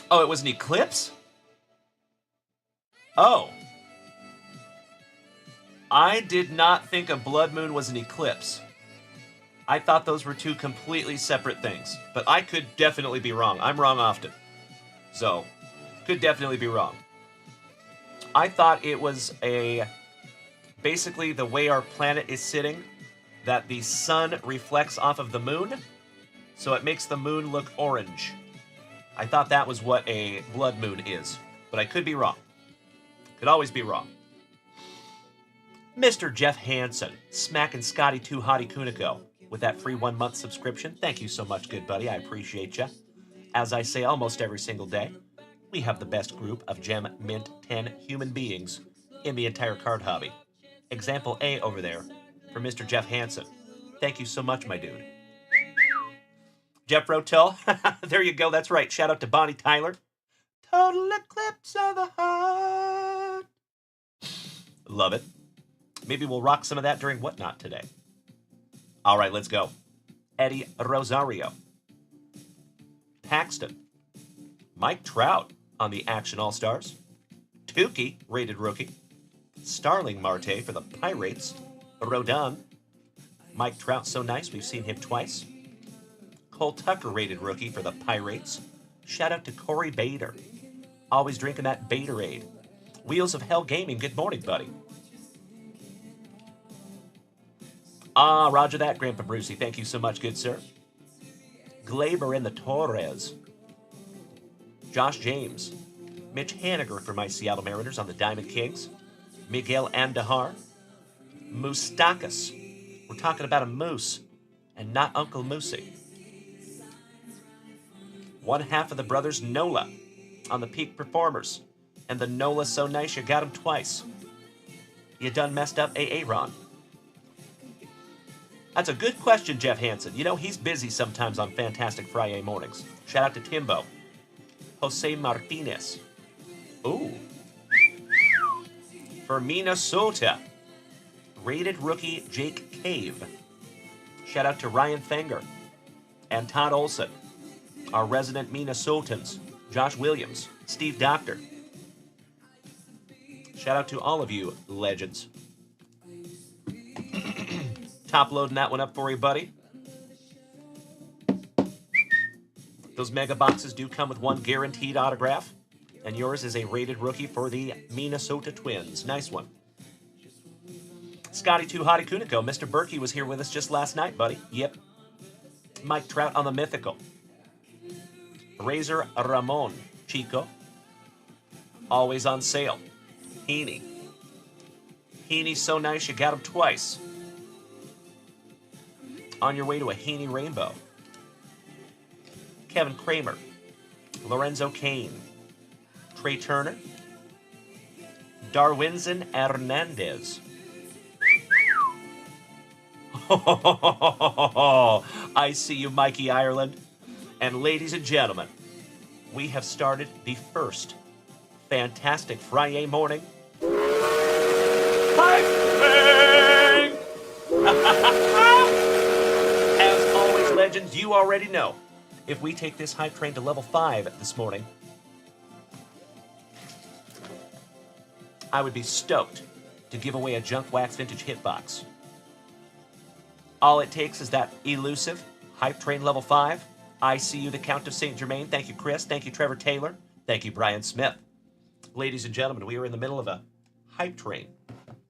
Oh, it was an eclipse? Oh. I did not think a blood moon was an eclipse. I thought those were two completely separate things. But I could definitely be wrong. I'm wrong often. So, could definitely be wrong. I thought it was basically the way our planet is sitting, that the sun reflects off of the moon, so it makes the moon look orange. I thought that was what a blood moon is, but I could be wrong. Could always be wrong. Mr. Jeff Hansen, smacking Scotty 2 Hottie Kuniko with that free 1-month subscription. Thank you so much, good buddy. I appreciate you. As I say almost every single day, we have the best group of Gem Mint 10 human beings in the entire card hobby. Example A over there for Mr. Jeff Hansen. Thank you so much, my dude. Jeff Rotel, there you go, that's right. Shout out to Bonnie Tyler. Total eclipse of the heart. Love it. Maybe we'll rock some of that during Whatnot today. All right, let's go. Eddie Rosario. Paxton. Mike Trout on the Action All-Stars. Tukey, rated rookie. Starling Marte for the Pirates. Rodon. Mike Trout, so nice, we've seen him twice. Cole Tucker rated rookie for the Pirates. Shout out to Corey Bader. Always drinking that Baderade. Wheels of Hell Gaming, good morning, buddy. Ah, roger that, Grandpa Brucey. Thank you so much, good sir. Glaber in the Torres. Josh James. Mitch Haniger for my Seattle Mariners on the Diamond Kings. Miguel Andahar. Moustakis. We're talking about a moose and not Uncle Moosey. One half of the brothers Nola on the Peak Performers. And the Nola so nice you got him twice. You done messed up Ron. That's a good question, Jeff Hansen. You know, he's busy sometimes on fantastic FriYAY mornings. Shout out to Timbo. Jose Martinez. Ooh. For Minnesota. Rated rookie Jake Cave. Shout out to Ryan Fenger and Todd Olson. Our resident Minnesotans. Josh Williams. Steve Doctor. Shout out to all of you legends. Top loading that one up for you, buddy. Those mega boxes do come with one guaranteed autograph. And yours is a rated rookie for the Minnesota Twins. Nice one. Scotty 2 Hottie Kuniko. Mr. Berkey was here with us just last night, buddy. Yep. Mike Trout on the Mythical. Razor Ramon. Chico. Always on sale. Heaney. Heaney's so nice you got him twice. On your way to a Heaney Rainbow. Kevin Kramer. Lorenzo Kane. Trey Turner. Darwinson Hernandez. I see you, Mikey Ireland. And ladies and gentlemen, we have started the first fantastic FriYAY morning. Hype train! As always, legends, you already know. If we take this hype train to level 5 this morning, I would be stoked to give away a junkwax vintage hitbox. All it takes is that elusive hype train level 5. I see you, the Count of St. Germain. Thank you, Chris. Thank you, Trevor Taylor. Thank you, Brian Smith. Ladies and gentlemen, we are in the middle of a hype train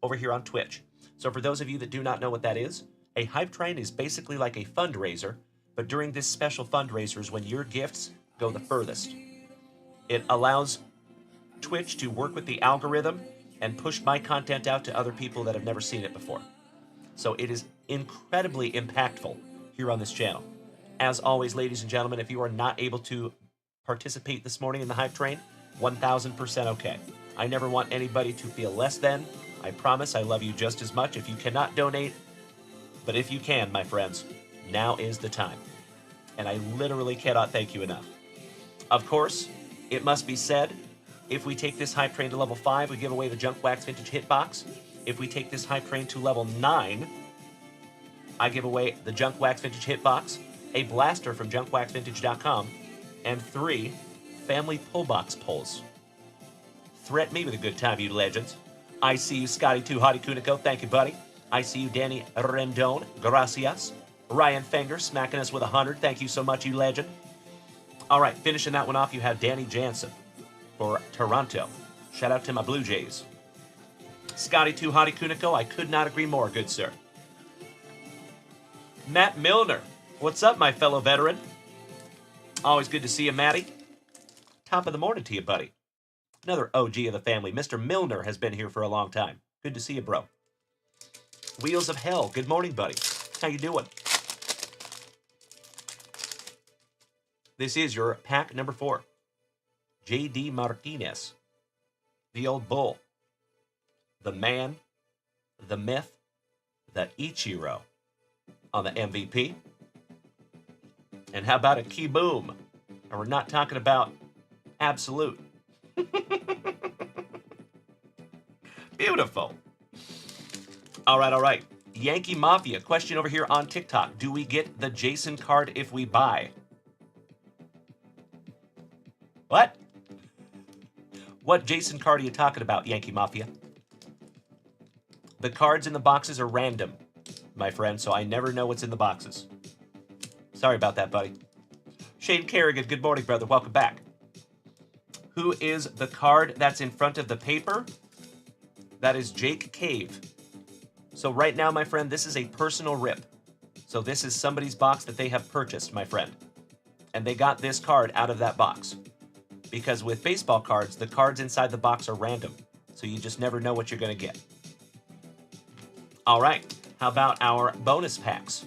over here on Twitch. So for those of you that do not know what that is, a hype train is basically like a fundraiser, but during this special fundraiser is when your gifts go the furthest. It allows Twitch to work with the algorithm and push my content out to other people that have never seen it before. So it is incredibly impactful here on this channel. As always, ladies and gentlemen, if you are not able to participate this morning in the hype train, 1000% okay. I never want anybody to feel less than. I promise I love you just as much if you cannot donate. But if you can, my friends, now is the time. And I literally cannot thank you enough. Of course, it must be said, if we take this hype train to level 5, we give away the Junkwax Vintage Hitbox. If we take this hype train to level 9, I give away the Junkwax Vintage Hitbox, a blaster from junkwaxvintage.com, and 3 family pull box pulls. Threat me with a good time, you legends. I see you, Scotty 2 Hottie Kuniko. Thank you, buddy. I see you, Danny Rendon. Gracias. Ryan Fenger smacking us with 100. Thank you so much, you legend. All right, finishing that one off, you have Danny Jansen for Toronto. Shout out to my Blue Jays. Scotty 2 Hottie Kuniko, I could not agree more, good sir. Matt Milner. What's up, my fellow veteran? Always good to see you, Matty. Top of the morning to you, buddy. Another OG of the family. Mr. Milner has been here for a long time. Good to see you, bro. Wheels of Hell. Good morning, buddy. How you doing? This is your pack number 4. J.D. Martinez. The old bull. The man. The myth. The Ichiro. On the MVP. And how about a key boom? And we're not talking about absolute. Beautiful. All right. Yankee Mafia. Question over here on TikTok. Do we get the Jason card if we buy? What? What Jason card are you talking about, Yankee Mafia? The cards in the boxes are random, my friend, so I never know what's in the boxes. Sorry about that, buddy. Shane Kerrigan, good morning, brother. Welcome back. Who is the card that's in front of the paper? That is Jake Cave. So right now, my friend, this is a personal rip. So this is somebody's box that they have purchased, my friend. And they got this card out of that box. Because with baseball cards, the cards inside the box are random. So you just never know what you're going to get. All right. How about our bonus packs?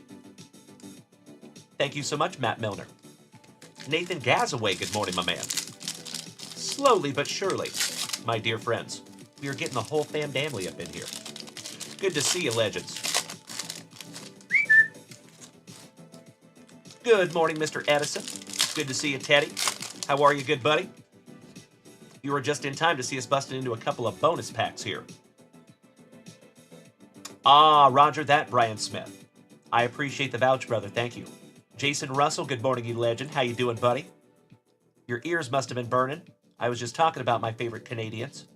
Thank you so much, Matt Milner. Nathan Gazaway, good morning, my man. Slowly but surely, my dear friends, we are getting the whole family up in here. Good to see you, legends. Good morning, Mr. Edison. Good to see you, Teddy. How are you, good buddy? You were just in time to see us busting into a couple of bonus packs here. Ah, roger that, Brian Smith. I appreciate the vouch, brother. Thank you. Jason Russell, good morning, you legend. How you doing, buddy? Your ears must have been burning. I was just talking about my favorite Canadians.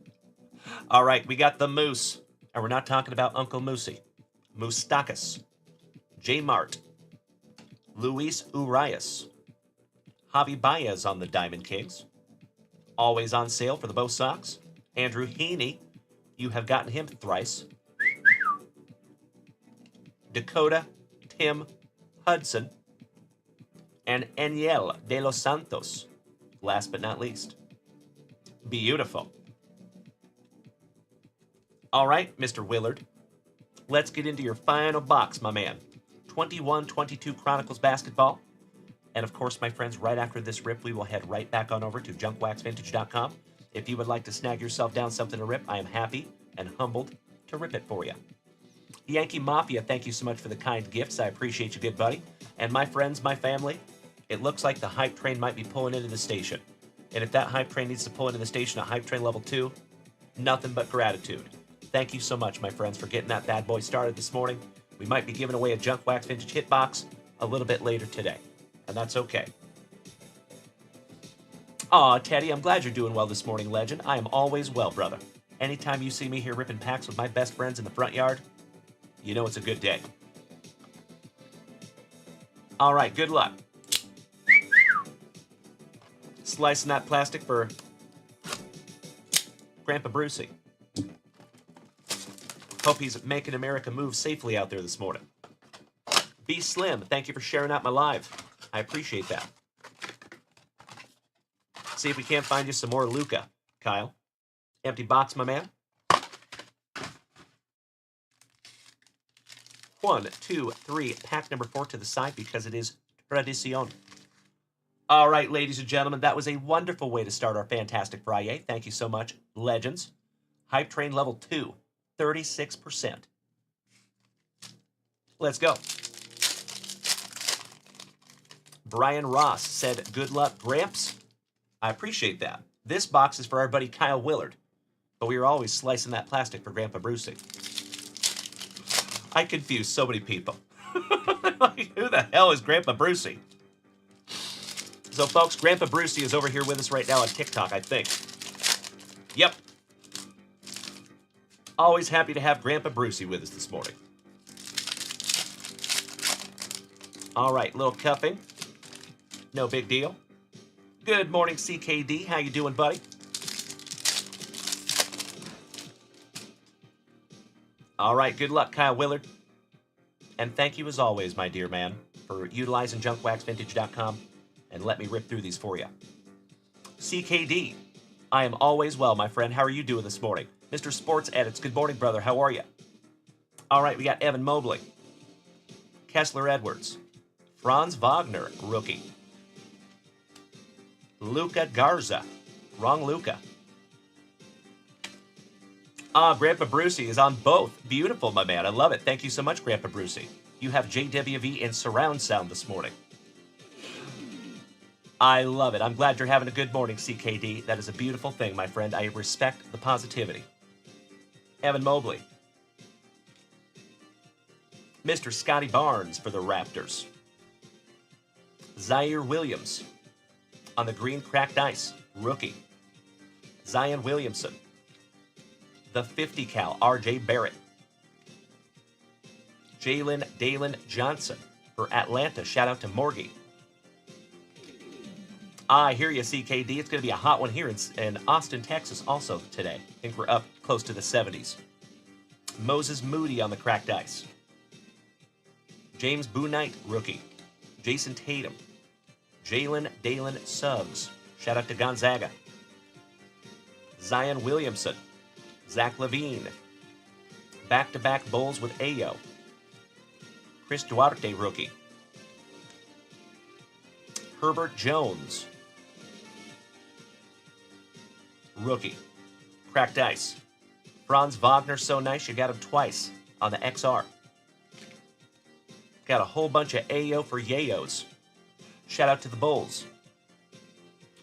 All right, we got the Moose. And we're not talking about Uncle Moosey. Moustakis. J. Mart. Luis Urias. Javi Baez on the Diamond Kings. Always on sale for the Bo Sox. Andrew Heaney. You have gotten him thrice. Dakota, Tim, Hudson, and Eniel de los Santos. Last but not least. Beautiful. All right, Mr. Willard. Let's get into your final box, my man. 21-22 Chronicles basketball. And of course, my friends, right after this rip, we will head right back on over to junkwaxvintage.com. If you would like to snag yourself down something to rip, I am happy and humbled to rip it for you. Yankee Mafia, thank you so much for the kind gifts. I appreciate you, good buddy. And my friends, my family, it looks like the hype train might be pulling into the station. And if that hype train needs to pull into the station at hype train level 2, nothing but gratitude. Thank you so much, my friends, for getting that bad boy started this morning. We might be giving away a Junk Wax Vintage Hitbox a little bit later today. And that's okay. Aw, Teddy, I'm glad you're doing well this morning, legend. I am always well, brother. Anytime you see me here ripping packs with my best friends in the front yard, you know it's a good day. All right, good luck. Slicing that plastic for Grandpa Brucey. Hope he's making America move safely out there this morning. Be Slim, thank you for sharing out my live. I appreciate that. See if we can't find you some more Luca, Kyle. Empty box, my man. 1, 2, 3, pack number 4 to the side because it is tradición. All right, ladies and gentlemen, that was a wonderful way to start our fantastic FriYAY. Thank you so much, legends. Hype train level 2, 36%. Let's go. Brian Ross said, good luck, Gramps. I appreciate that. This box is for our buddy Kyle Willard, but we are always slicing that plastic for Grandpa Brucey. I confuse so many people. Like, who the hell is Grandpa Brucey? So, folks, Grandpa Brucey is over here with us right now on TikTok, I think. Yep. Always happy to have Grandpa Brucey with us this morning. All right, little cuffing. No big deal. Good morning, CKD. How you doing, buddy? All right, good luck, Kyle Willard. And thank you, as always, my dear man, for utilizing junkwaxvintage.com and let me rip through these for you. CKD, I am always well, my friend. How are you doing this morning? Mr. Sports Edits, good morning, brother. How are you? All right, we got Evan Mobley. Kessler Edwards. Franz Wagner, rookie. Luca Garza. Wrong Luca. Grandpa Brucey is on both. Beautiful, my man. I love it. Thank you so much, Grandpa Brucey. You have JWV in surround sound this morning. I love it. I'm glad you're having a good morning, CKD. That is a beautiful thing, my friend. I respect the positivity. Evan Mobley. Mr. Scotty Barnes for the Raptors. Zaire Williams on the green cracked ice, rookie. Zion Williamson. The 50 cal, RJ Barrett. Jalen Dalen Johnson For Atlanta, shout out to Morgie. I hear you, CKD. It's going to be a hot one here in Austin, Texas also today. I think we're up close to the 70s. Moses Moody on the cracked ice. James Bouknight, rookie. Jason Tatum. Jalen Dalen Suggs. Shout out to Gonzaga. Zion Williamson. Zach LaVine. Back-to-back Bulls with Ayo. Chris Duarte, rookie. Herbert Jones. Rookie. Cracked ice. Franz Wagner, so nice you got him twice on the XR. Got a whole bunch of Ayo for Yayos. Shout out to the Bulls.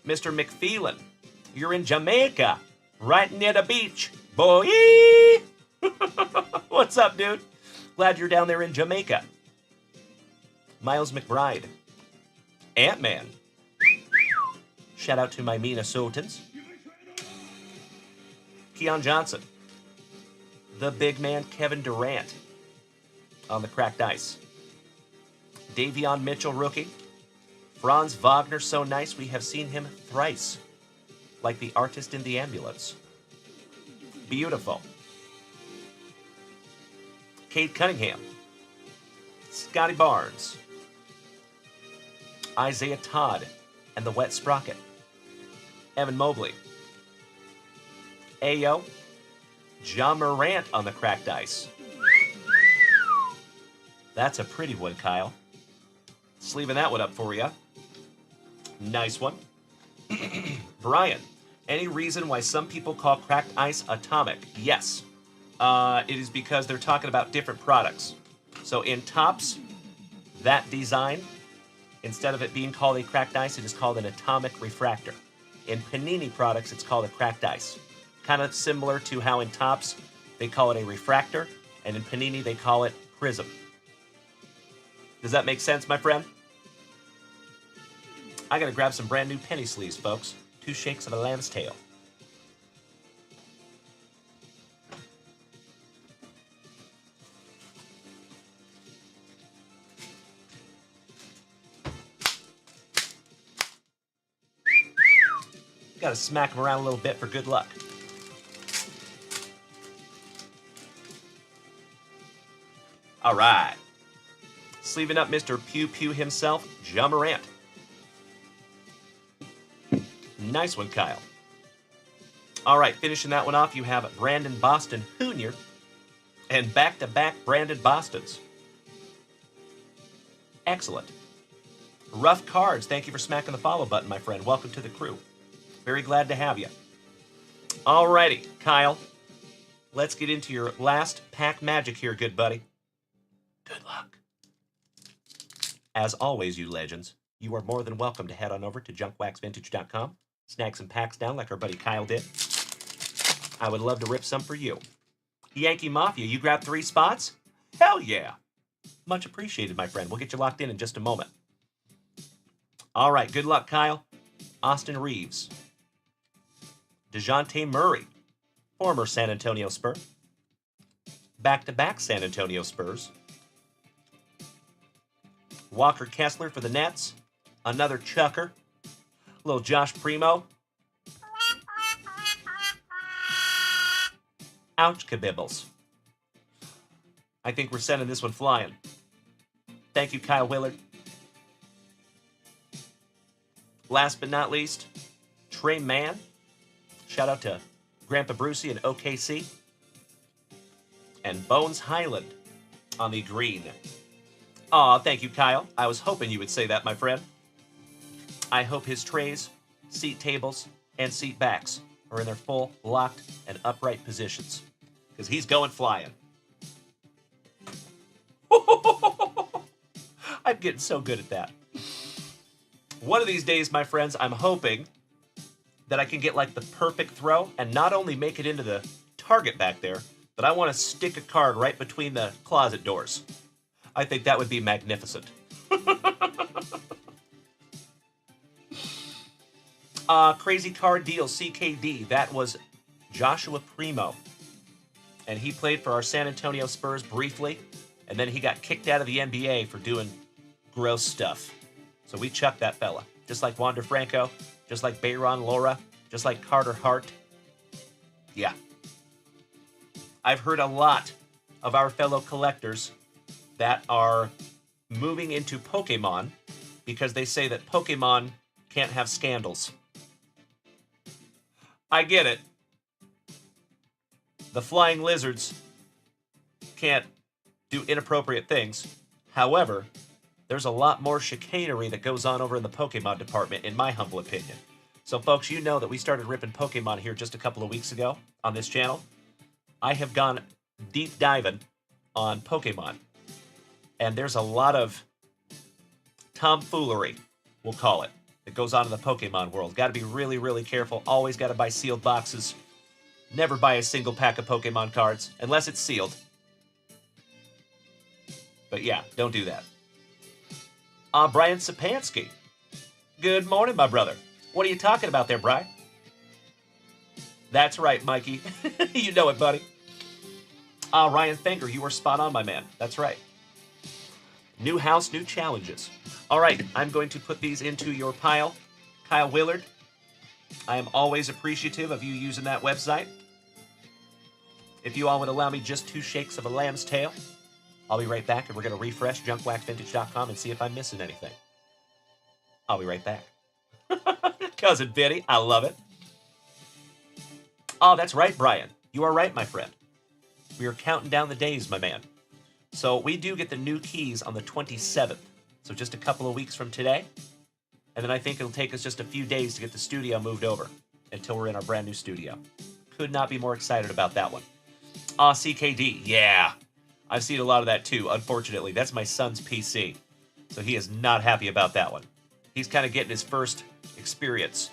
Mr. McPhelan, you're in Jamaica, right near the beach. Boy! What's up, dude? Glad you're down there in Jamaica. Miles McBride. Ant-Man. Shout out to my Minnesotans. Keon Johnson. The big man Kevin Durant on the cracked ice. Davion Mitchell, rookie. Franz Wagner, so nice we have seen him thrice, like the artist in the ambulance. Beautiful. Cade Cunningham. Scotty Barnes. Isaiah Todd and the Wet Sprocket. Evan Mobley. Ayo. John Morant on the cracked ice. That's a pretty one, Kyle. Sleeving that one up for you. Nice one. Brian, any reason why some people call cracked ice atomic? Yes. It is because they're talking about different products. So in Topps, that design, instead of it being called a cracked ice, it is called an atomic refractor. In Panini products, it's called a cracked ice. Kind of similar to how in Topps, they call it a refractor, and in Panini, they call it prism. Does that make sense, my friend? I gotta grab some brand new penny sleeves, folks. 2 shakes of a lamb's tail. Gotta smack them around a little bit for good luck. All right. Sleeving up Mr. Pew Pew himself, John Morant. Nice one, Kyle. All right, finishing that one off, you have Brandon Boston Jr. and back-to-back Brandon Bostons. Excellent. Rough Cards, thank you for smacking the follow button, my friend. Welcome to the crew. Very glad to have you. All righty, Kyle. Let's get into your last pack magic here, good buddy. Good luck. As always, you legends, you are more than welcome to head on over to junkwaxvintage.com, snag some packs down like our buddy Kyle did. I would love to rip some for you. Yankee Mafia, you grabbed 3 spots? Hell yeah. Much appreciated, my friend. We'll get you locked in just a moment. All right, good luck, Kyle. Austin Reeves. DeJounte Murray, former San Antonio Spur. Back-to-back San Antonio Spurs. Walker Kessler for the Nets. Another chucker. Little Josh Primo. Ouch, kabibbles. I think we're sending this one flying. Thank you, Kyle Willard. Last but not least, Trey Mann. Shout out to Grandpa Brucey and OKC. And Bones Highland on the green. Aw, thank you, Kyle. I was hoping you would say that, my friend. I hope his trays, seat tables, and seat backs are in their full, locked, and upright positions. Because he's going flying. I'm getting so good at that. One of these days, my friends, I'm hoping that I can get like the perfect throw and not only make it into the target back there, but I want to stick a card right between the closet doors. I think that would be magnificent. Crazy card deal, CKD. That was Joshua Primo. And he played for our San Antonio Spurs briefly, and then he got kicked out of the NBA for doing Gross stuff. So we chuck that fella. Just like Wander Franco, just like Bayron Laura, just like Carter Hart. Yeah. I've heard a lot of our fellow collectors that are moving into Pokemon because they say that Pokemon can't have scandals. I get it. The flying lizards can't do inappropriate things. However, there's a lot more chicanery that goes on over in the Pokemon department, in my humble opinion. So, folks, you know that we started ripping Pokemon here just a couple of weeks ago on this channel. I have gone deep diving on Pokemon, and there's a lot of tomfoolery, we'll call it, that goes on in the Pokemon world. Got to be really, really careful. Always got to buy sealed boxes. Never buy a single pack of Pokemon cards, unless it's sealed. But yeah, don't do that. Brian Sapansky. Good morning, my brother. What are you talking about there, Brian? That's right, Mikey. You know it, buddy. Ryan Finger, you were spot on, my man. That's right. New house, new challenges. All right, I'm going to put these into your pile. Kyle Willard, I am always appreciative of you using that website. If you all would allow me just 2 shakes of a lamb's tail, I'll be right back, and we're going to refresh junkwaxvintage.com and see if I'm missing anything. I'll be right back. Cousin Vinny, I love it. Oh, that's right, Brian. You are right, my friend. We are counting down the days, my man. So we do get the new keys on the 27th. So just a couple of weeks from today. And then I think it'll take us just a few days to get the studio moved over until we're in our brand new studio. Could not be more excited about that one. CKD, yeah. I've seen a lot of that too, unfortunately. That's my son's PC. So he is not happy about that one. He's kind of getting his first experience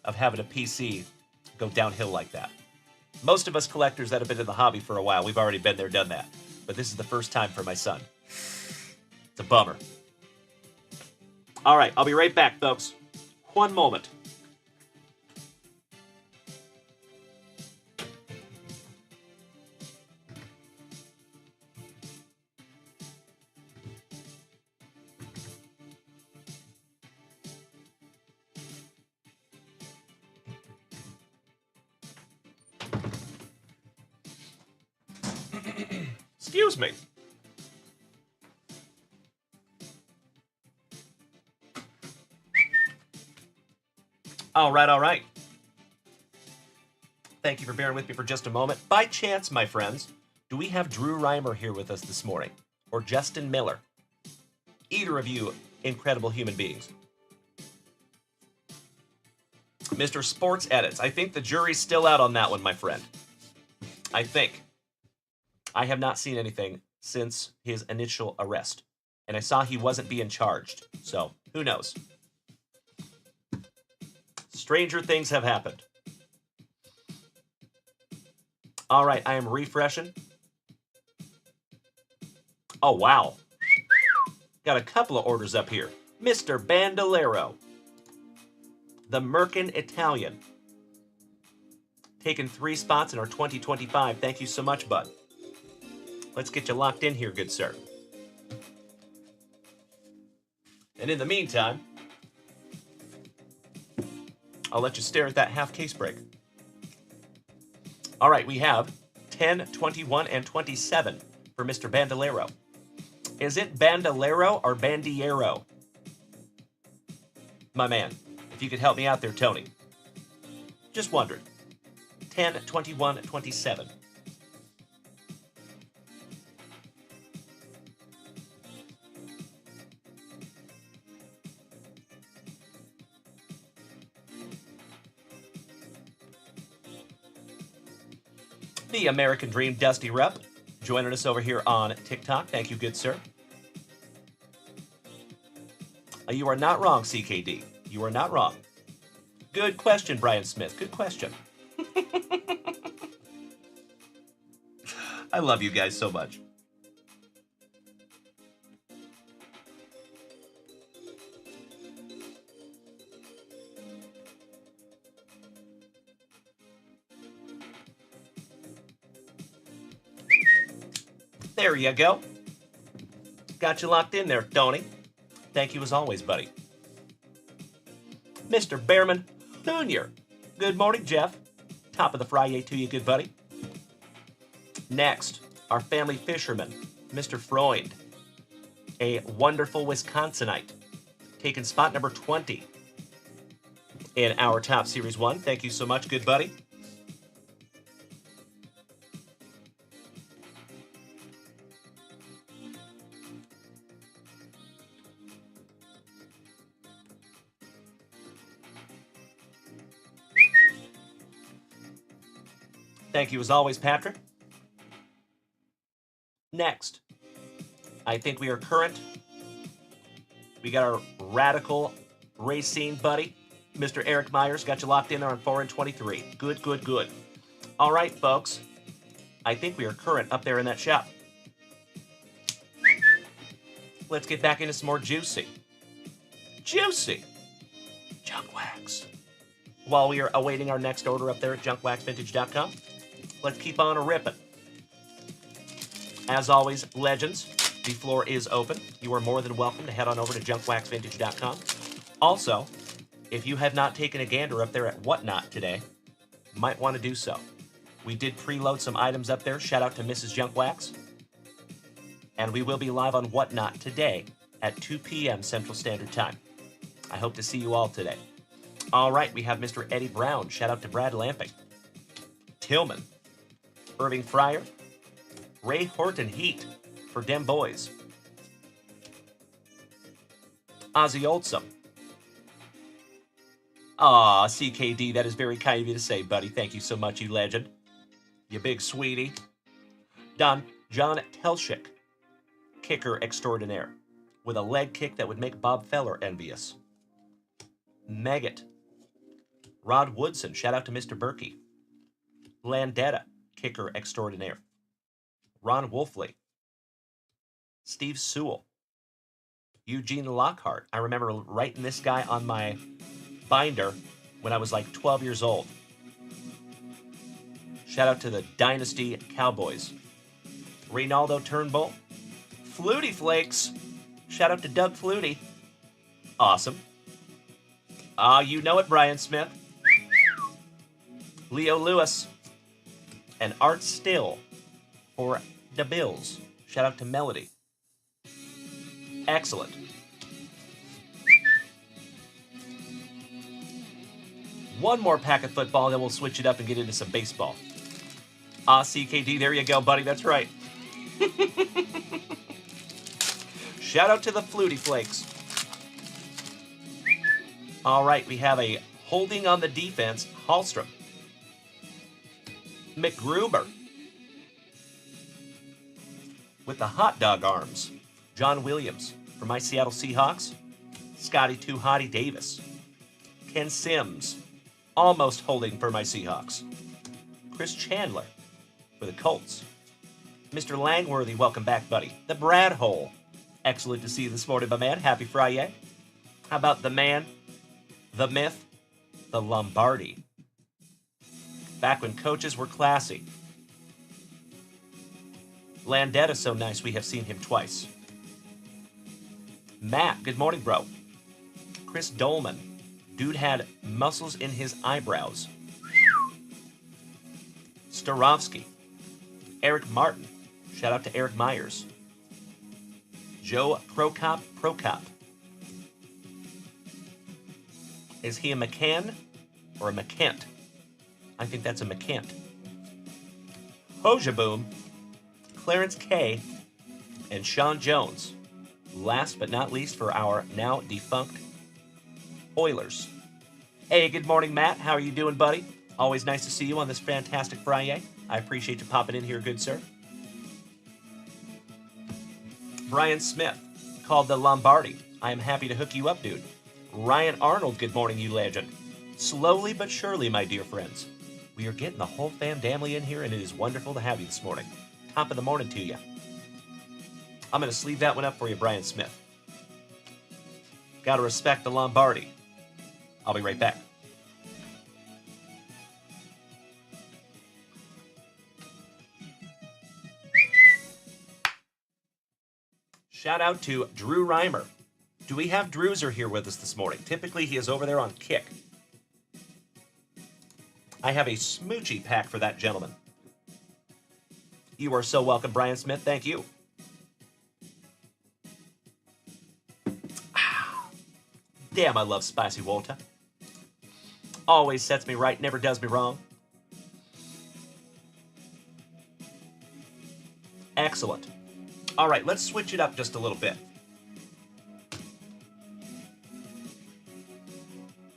of having a PC go downhill like that. Most of us collectors that have been in the hobby for a while, we've already been there, done that. But this is the first time for my son. It's a bummer. All right, I'll be right back, folks. One moment. Excuse me. All right. Thank you for bearing with me for just a moment. By chance, my friends, do we have Drew Reimer here with us this morning? Or Justin Miller? Either of you incredible human beings. Mr. Sports Edits, I think the jury's still out on that one, my friend. I think. I have not seen anything since his initial arrest. And I saw he wasn't being charged. So, who knows? Stranger things have happened. All right, I am refreshing. Oh, wow. Got a couple of orders up here. Mr. Bandolero. The Merkin Italian. Taking 3 spots in our 2025. Thank you so much, bud. Let's get you locked in here, good sir. And in the meantime, I'll let you stare at that half case break. All right, we have 10, 21, and 27 for Mr. Bandolero. Is it Bandolero or Bandiero? My man, if you could help me out there, Tony. Just wondered. 10, 21, 27. The American Dream Dusty Rep joining us over here on TikTok. Thank you, good sir. You are not wrong, CKD. You are not wrong. Good question, Brian Smith. Good question. I love you guys so much. There you go. Got you locked in there, Tony. Thank you as always, buddy. Mr. Behrman Jr. Good morning, Jeff. Top of the FriYAY to you, good buddy. Next, our family fisherman, Mr. Freund, a wonderful Wisconsinite, taking spot number 20 in our top Series 1. Thank you so much, good buddy. Thank you as always, Patrick. Next, I think we are current. We got our radical racing buddy, Mr. Eric Myers, got you locked in there on 4 and 23. Good, good, good. All right, folks. I think we are current up there in that shop. Let's get back into some more juicy junkwax. While we are awaiting our next order up there at junkwaxvintage.com, let's keep on a-ripping. As always, legends, the floor is open. You are more than welcome to head on over to junkwaxvintage.com. Also, if you have not taken a gander up there at Whatnot today, might want to do so. We did preload some items up there. Shout out to Mrs. Junkwax. And we will be live on Whatnot today at 2 p.m. Central Standard Time. I hope to see you all today. All right, we have Mr. Eddie Brown. Shout out to Brad Lamping. Tillman. Irving Fryer. Ray Horton Heat for Dem Boys. Ozzy Oldsome. Aw, CKD, that is very kind of you to say, buddy. Thank you so much, you legend. You big sweetie. John Telschik, kicker extraordinaire, with a leg kick that would make Bob Feller envious. Maggot. Rod Woodson, shout out to Mr. Berkey. Landetta, kicker extraordinaire. Ron Wolfley. Steve Sewell. Eugene Lockhart. I remember writing this guy on my binder when I was like 12 years old. Shout out to the Dynasty Cowboys. Reynaldo Turnbull. Flutie Flakes. Shout out to Doug Flutie. Awesome. You know it, Brian Smith. Leo Lewis. And Art Still for the Bills. Shout out to Melody. Excellent. One more pack of football, then we'll switch it up and get into some baseball. CKD, there you go, buddy. That's right. Shout out to the Flutie Flakes. All right, we have a holding on the defense, Hallstrom. McGruber. With the hot dog arms, John Williams. For my Seattle Seahawks, Scotty Too Hottie Davis. Ken Sims. Almost holding for my Seahawks. Chris Chandler for the Colts. Mr. Langworthy, welcome back, buddy. The Brad Hole. Excellent to see you this morning, my man. Happy Friday. How about the man, the myth, the Lombardi? Back when coaches were classy. Landetta, so nice we have seen him twice. Matt, good morning, bro. Chris Dolman. Dude had muscles in his eyebrows. Starovsky. Eric Martin. Shout out to Eric Myers. Joe Prokop. Is he a McCann or a McKent? I think that's a McKent. Hojaboom. Clarence K. and Sean Jones. Last but not least for our now defunct Oilers. Hey, good morning, Matt. How are you doing, buddy? Always nice to see you on this fantastic Friday. I appreciate you popping in here, good sir. Brian Smith, called the Lombardi. I am happy to hook you up, dude. Ryan Arnold, good morning, you legend. Slowly but surely, my dear friends. We are getting the whole family in here, and it is wonderful to have you this morning. Top of the morning to you. I'm going to sleeve that one up for you, Brian Smith. Got to respect the Lombardi. I'll be right back. Shout out to Drew Reimer. Do we have Druser here with us this morning? Typically, he is over there on kick. I have a smoochy pack for that gentleman. You are so welcome, Brian Smith. Thank you. Damn, I love spicy water. Always sets me right, never does me wrong. Excellent. All right, let's switch it up just a little bit.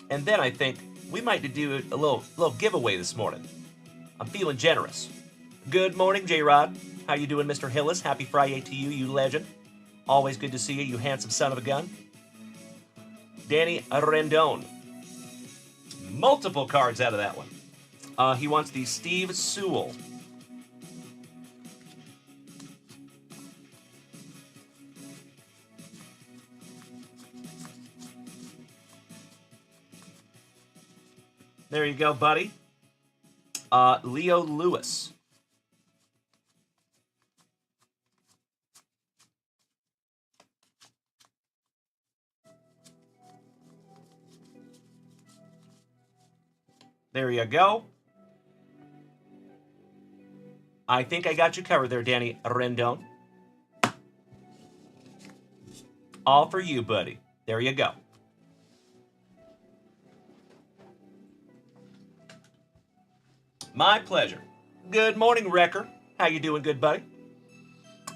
And then I think we might do a little giveaway this morning. I'm feeling generous. Good morning, J-Rod. How you doing, Mr. Hillis? Happy Friday to you, you legend. Always good to see you, you handsome son of a gun. Danny Rendon. Multiple cards out of that one. He wants the Steve Sewell. There you go, buddy. Leo Lewis. There you go. I think I got you covered there, Danny Rendon. All for you, buddy. There you go. My pleasure. Good morning, Wrecker. How you doing, good buddy?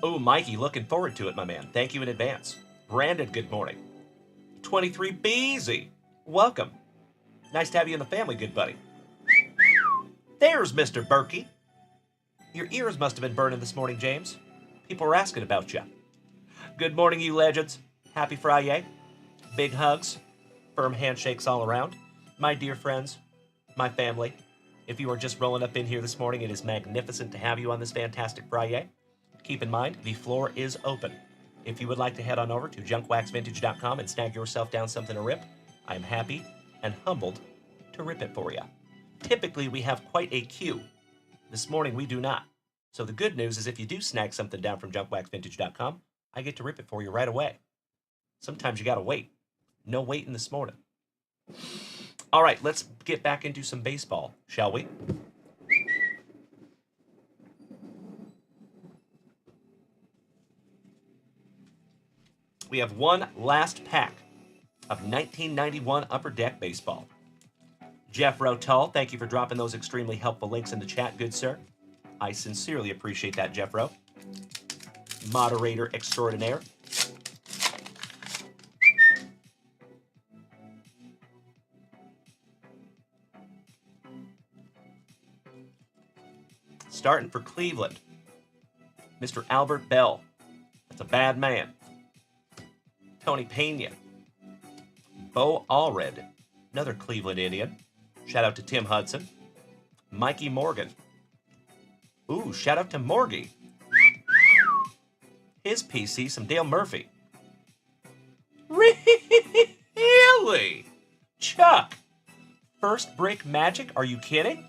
Oh, Mikey, looking forward to it, my man. Thank you in advance. Brandon, good morning. 23 Beezy, welcome. Nice to have you in the family, good buddy. There's Mr. Berkey. Your ears must have been burning this morning, James. People were asking about you. Good morning, you legends. Happy Friday. Big hugs. Firm handshakes all around. My dear friends, my family, if you are just rolling up in here this morning, it is magnificent to have you on this fantastic Friday. Keep in mind, the floor is open. If you would like to head on over to junkwaxvintage.com and snag yourself down something to rip, I am happy and humbled to rip it for you. Typically, we have quite a queue. This morning, we do not. So the good news is if you do snag something down from junkwaxvintage.com, I get to rip it for you right away. Sometimes you gotta wait. No waiting this morning. All right, let's get back into some baseball, shall we? We have one last pack of 1991 Upper Deck Baseball. Jeff Rotull, thank you for dropping those extremely helpful links in the chat, good sir. I sincerely appreciate that, Jeff Rowe. Moderator extraordinaire. Starting for Cleveland, Mr. Albert Bell. That's a bad man. Tony Pena. Bo Allred, another Cleveland Indian. Shout out to Tim Hudson. Mikey Morgan. Ooh, shout out to Morgie. His PC, some Dale Murphy. Really? Chuck. First break magic? Are you kidding?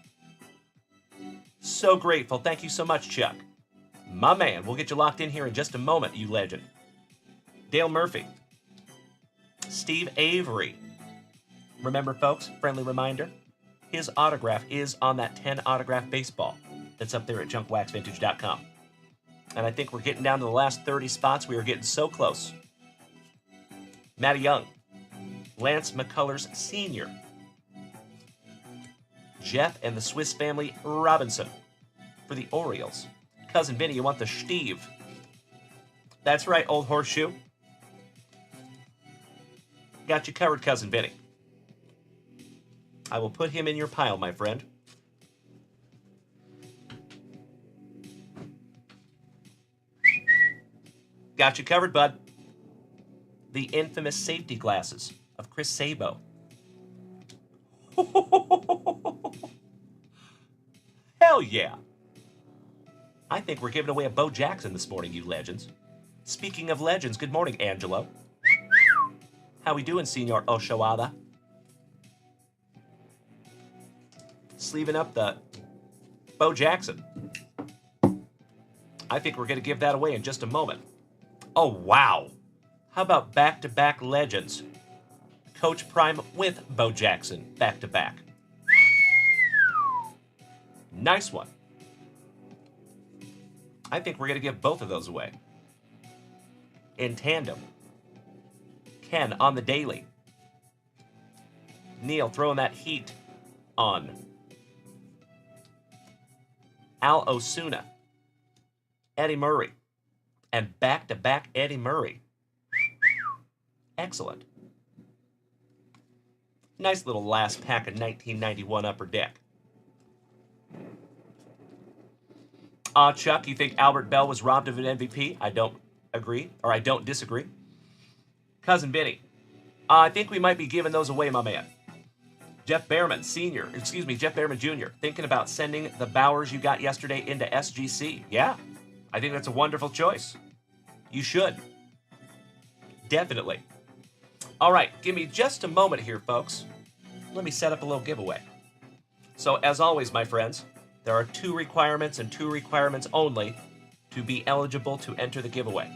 So grateful. Thank you so much, Chuck. My man, we'll get you locked in here in just a moment, you legend. Dale Murphy. Steve Avery. Remember, folks, friendly reminder, his autograph is on that 10 autograph baseball that's up there at junkwaxvintage.com. And I think we're getting down to the last 30 spots. We are getting so close. Matty Young. Lance McCullers Sr. Jeff and the Swiss Family Robinson for the Orioles. Cousin Vinny, you want the Steve. That's right, old horseshoe. Got you covered, Cousin Vinny. I will put him in your pile, my friend. Got you covered, bud. The infamous safety glasses of Chris Sabo. Hell yeah. I think we're giving away a Bo Jackson this morning, you legends. Speaking of legends, good morning, Angelo. How we doing, Senor Oshawada? Sleeving up the Bo Jackson. I think we're going to give that away in just a moment. Oh, wow. How about back-to-back legends? Coach Prime with Bo Jackson, back-to-back. Nice one. I think we're going to give both of those away. In tandem. Ken on the daily. Neil throwing that heat on. Al Osuna. Eddie Murray. And back-to-back Eddie Murray. Excellent. Nice little last pack of 1991 Upper Deck. Chuck, you think Albert Bell was robbed of an MVP? I don't agree, or I don't disagree. Cousin Benny, I think we might be giving those away, my man. Jeff Behrman Jr., thinking about sending the Bowers you got yesterday into SGC. Yeah, I think that's a wonderful choice. You should. Definitely. All right, give me just a moment here, folks. Let me set up a little giveaway. So, as always, my friends, there are 2 requirements and 2 requirements only to be eligible to enter the giveaway.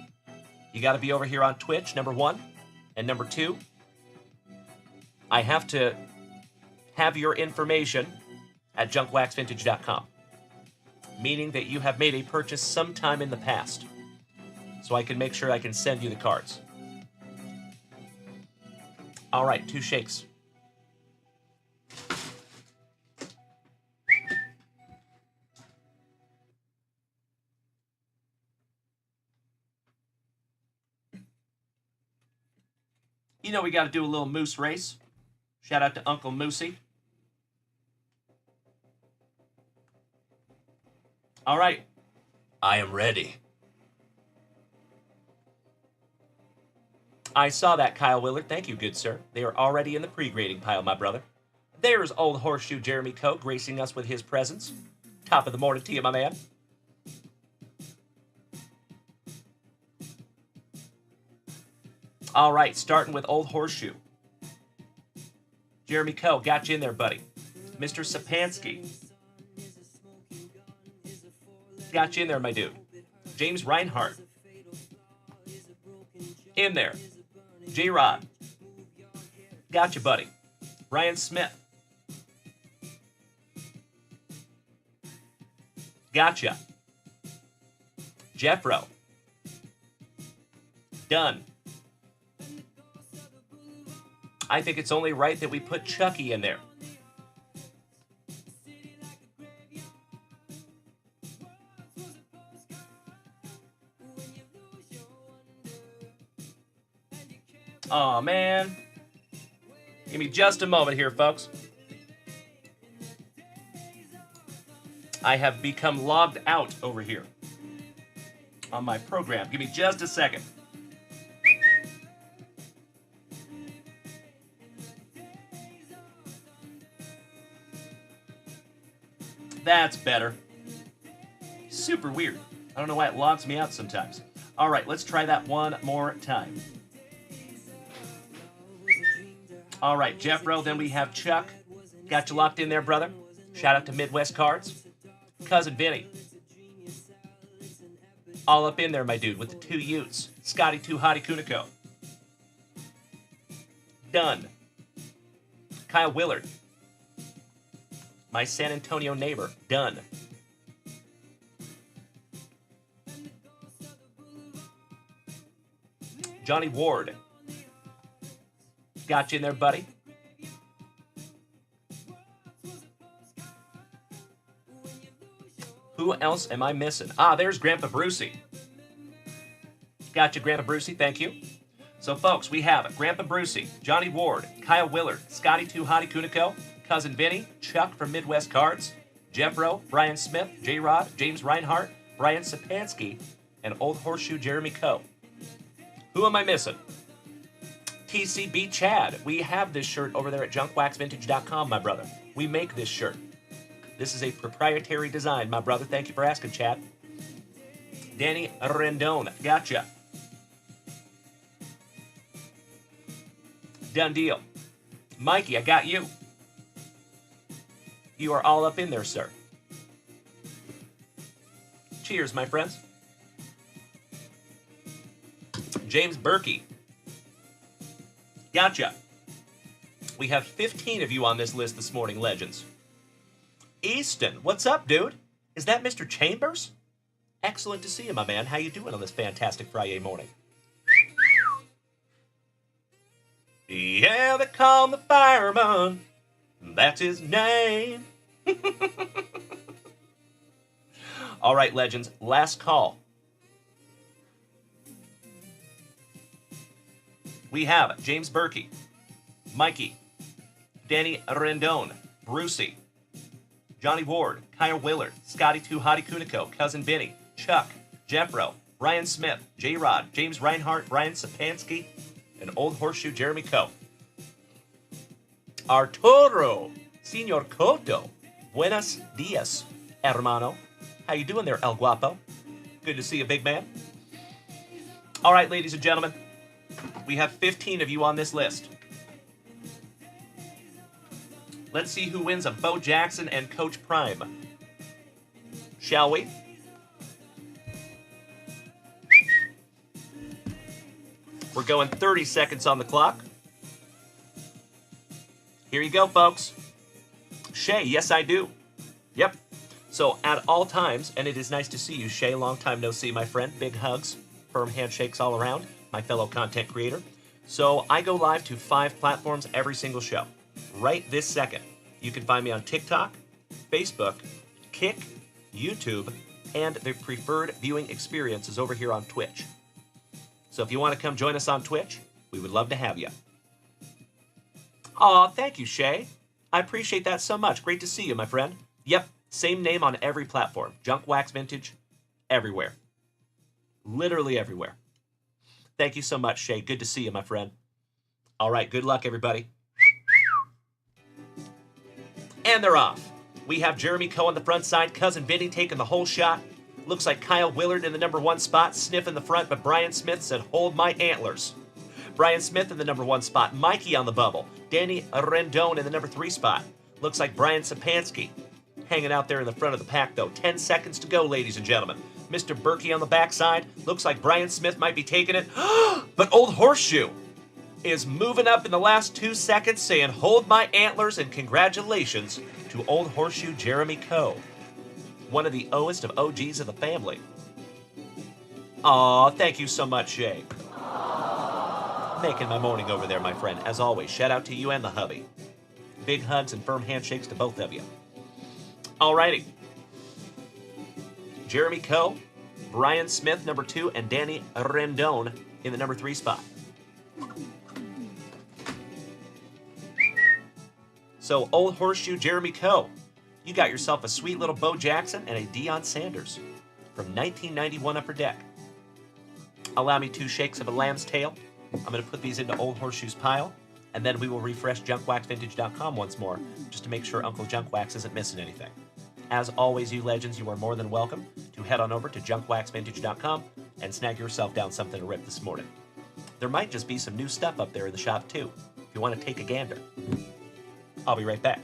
You got to be over here on Twitch, number 1. And number 2, I have to have your information at junkwaxvintage.com, meaning that you have made a purchase sometime in the past, so I can make sure I can send you the cards. All right, 2 shakes. You know we got to do a little moose race. Shout out to Uncle Moosey. All right. I am ready. I saw that, Kyle Willard. Thank you, good sir. They are already in the pre-grading pile, my brother. There's old horseshoe Jeremy Coe gracing us with his presence. Top of the morning to you, my man. All right, starting with old horseshoe. Jeremy Coe, got you in there, buddy. Mr. Sapansky. Got you in there, my dude. James Reinhart. In there. J-Rod. Got you, buddy. Brian Smith. Gotcha. Jeffro. Done. I think it's only right that we put Chucky in there. Aw, man. Give me just a moment here, folks. I have become logged out over here on my program. Give me just a second. That's better. Super weird. I don't know why it logs me out sometimes. All right, let's try that one more time. All right, Jeffro, then we have Chuck. Got you locked in there, brother. Shout out to Midwest Cards. Cousin Vinny. All up in there, my dude, with the 2 Utes. Scotty 2 Hottie Kuniko. Done. Kyle Willard. My San Antonio neighbor. Done. Johnny Ward. Got you in there, buddy. Who else am I missing? Ah, there's Grandpa Brucey. Got you, Grandpa Brucey. Thank you. So, folks, we have Grandpa Brucey, Johnny Ward, Kyle Willard, Scotty 2 Hottie Kuniko, Cousin Vinny, Chuck from Midwest Cards, Jeffro, Brian Smith, J-Rod, James Reinhart, Brian Sapansky, and Old Horseshoe Jeremy Coe. Who am I missing? TCB Chad. We have this shirt over there at junkwaxvintage.com, my brother. We make this shirt. This is a proprietary design, my brother. Thank you for asking, Chad. Danny Rendon. Gotcha. Done deal. Mikey, I got you. You are all up in there, sir. Cheers, my friends. James Berkey. Gotcha. We have 15 of you on this list this morning, legends. Easton, what's up, dude? Is that Mr. Chambers? Excellent to see you, my man. How you doing on this fantastic FriYAY morning? Yeah, they call him the fireman. That's his name. All right, legends, last call. We have James Berkey, Mikey, Danny Rendon, Brucey, Johnny Ward, Kyle Willard, Scotty 2 Hottie Kuniko, Cousin Benny, Chuck, Jeffro, Ryan Smith, J-Rod, James Reinhardt, Brian Sapansky, and Old Horseshoe Jeremy Coe. Arturo, Senor Cotto, buenos dias, hermano. How you doing there, El Guapo? Good to see you, big man. All right, ladies and gentlemen, we have 15 of you on this list. Let's see who wins a Bo Jackson and Coach Prime. Shall we? We're going 30 seconds on the clock. Here you go, folks. Shay, yes, I do. Yep. So at all times, and it is nice to see you, Shay. Long time no see, my friend. Big hugs, firm handshakes all around, my fellow content creator. So I go live to 5 platforms every single show. Right this second. You can find me on TikTok, Facebook, Kick, YouTube, and the preferred viewing experience is over here on Twitch. So if you want to come join us on Twitch, we would love to have you. Aw, thank you, Shay. I appreciate that so much. Great to see you, my friend. Yep, same name on every platform. Junkwax Vintage, everywhere. Literally everywhere. Thank you so much, Shay. Good to see you, my friend. All right, good luck, everybody. And they're off. We have Jeremy Coe on the front side, Cousin Benny taking the whole shot. Looks like Kyle Willard in the number 1 spot, sniffing the front, but Brian Smith said, hold my antlers. Brian Smith in the number 1 spot, Mikey on the bubble, Danny Rendon in the number 3 spot. Looks like Brian Sapansky hanging out there in the front of the pack, though. 10 seconds to go, ladies and gentlemen. Mr. Berkey on the backside. Looks like Brian Smith might be taking it. But Old Horseshoe is moving up in the last 2 seconds, saying, hold my antlers, and congratulations to Old Horseshoe Jeremy Coe, one of the oldest of OGs of the family. Aw, thank you so much, Shay. Making my morning over there, my friend. As always, shout out to you and the hubby. Big hugs and firm handshakes to both of you. Alrighty. Jeremy Coe, Brian Smith, number 2, and Danny Rendon in the number 3 spot. So, Old Horseshoe Jeremy Coe, you got yourself a sweet little Bo Jackson and a Deion Sanders from 1991 Upper Deck. Allow me 2 shakes of a lamb's tail. I'm going to put these into Old Horseshoe's pile, and then we will refresh junkwaxvintage.com once more, just to make sure Uncle Junkwax isn't missing anything. As always, you legends, you are more than welcome to head on over to junkwaxvintage.com and snag yourself down something to rip this morning. There might just be some new stuff up there in the shop, too, if you want to take a gander. I'll be right back.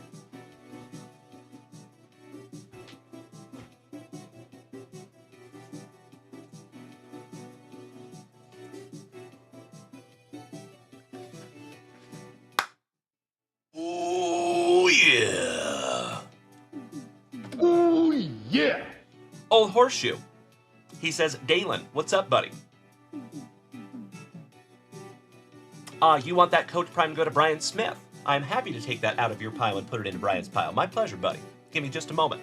Oh, yeah.
Oh, yeah.
Old Horseshoe. He says, Dalen, what's up, buddy? You want that Coach Prime to go to Brian Smith? I'm happy to take that out of your pile and put it into Brian's pile. My pleasure, buddy. Give me just a moment.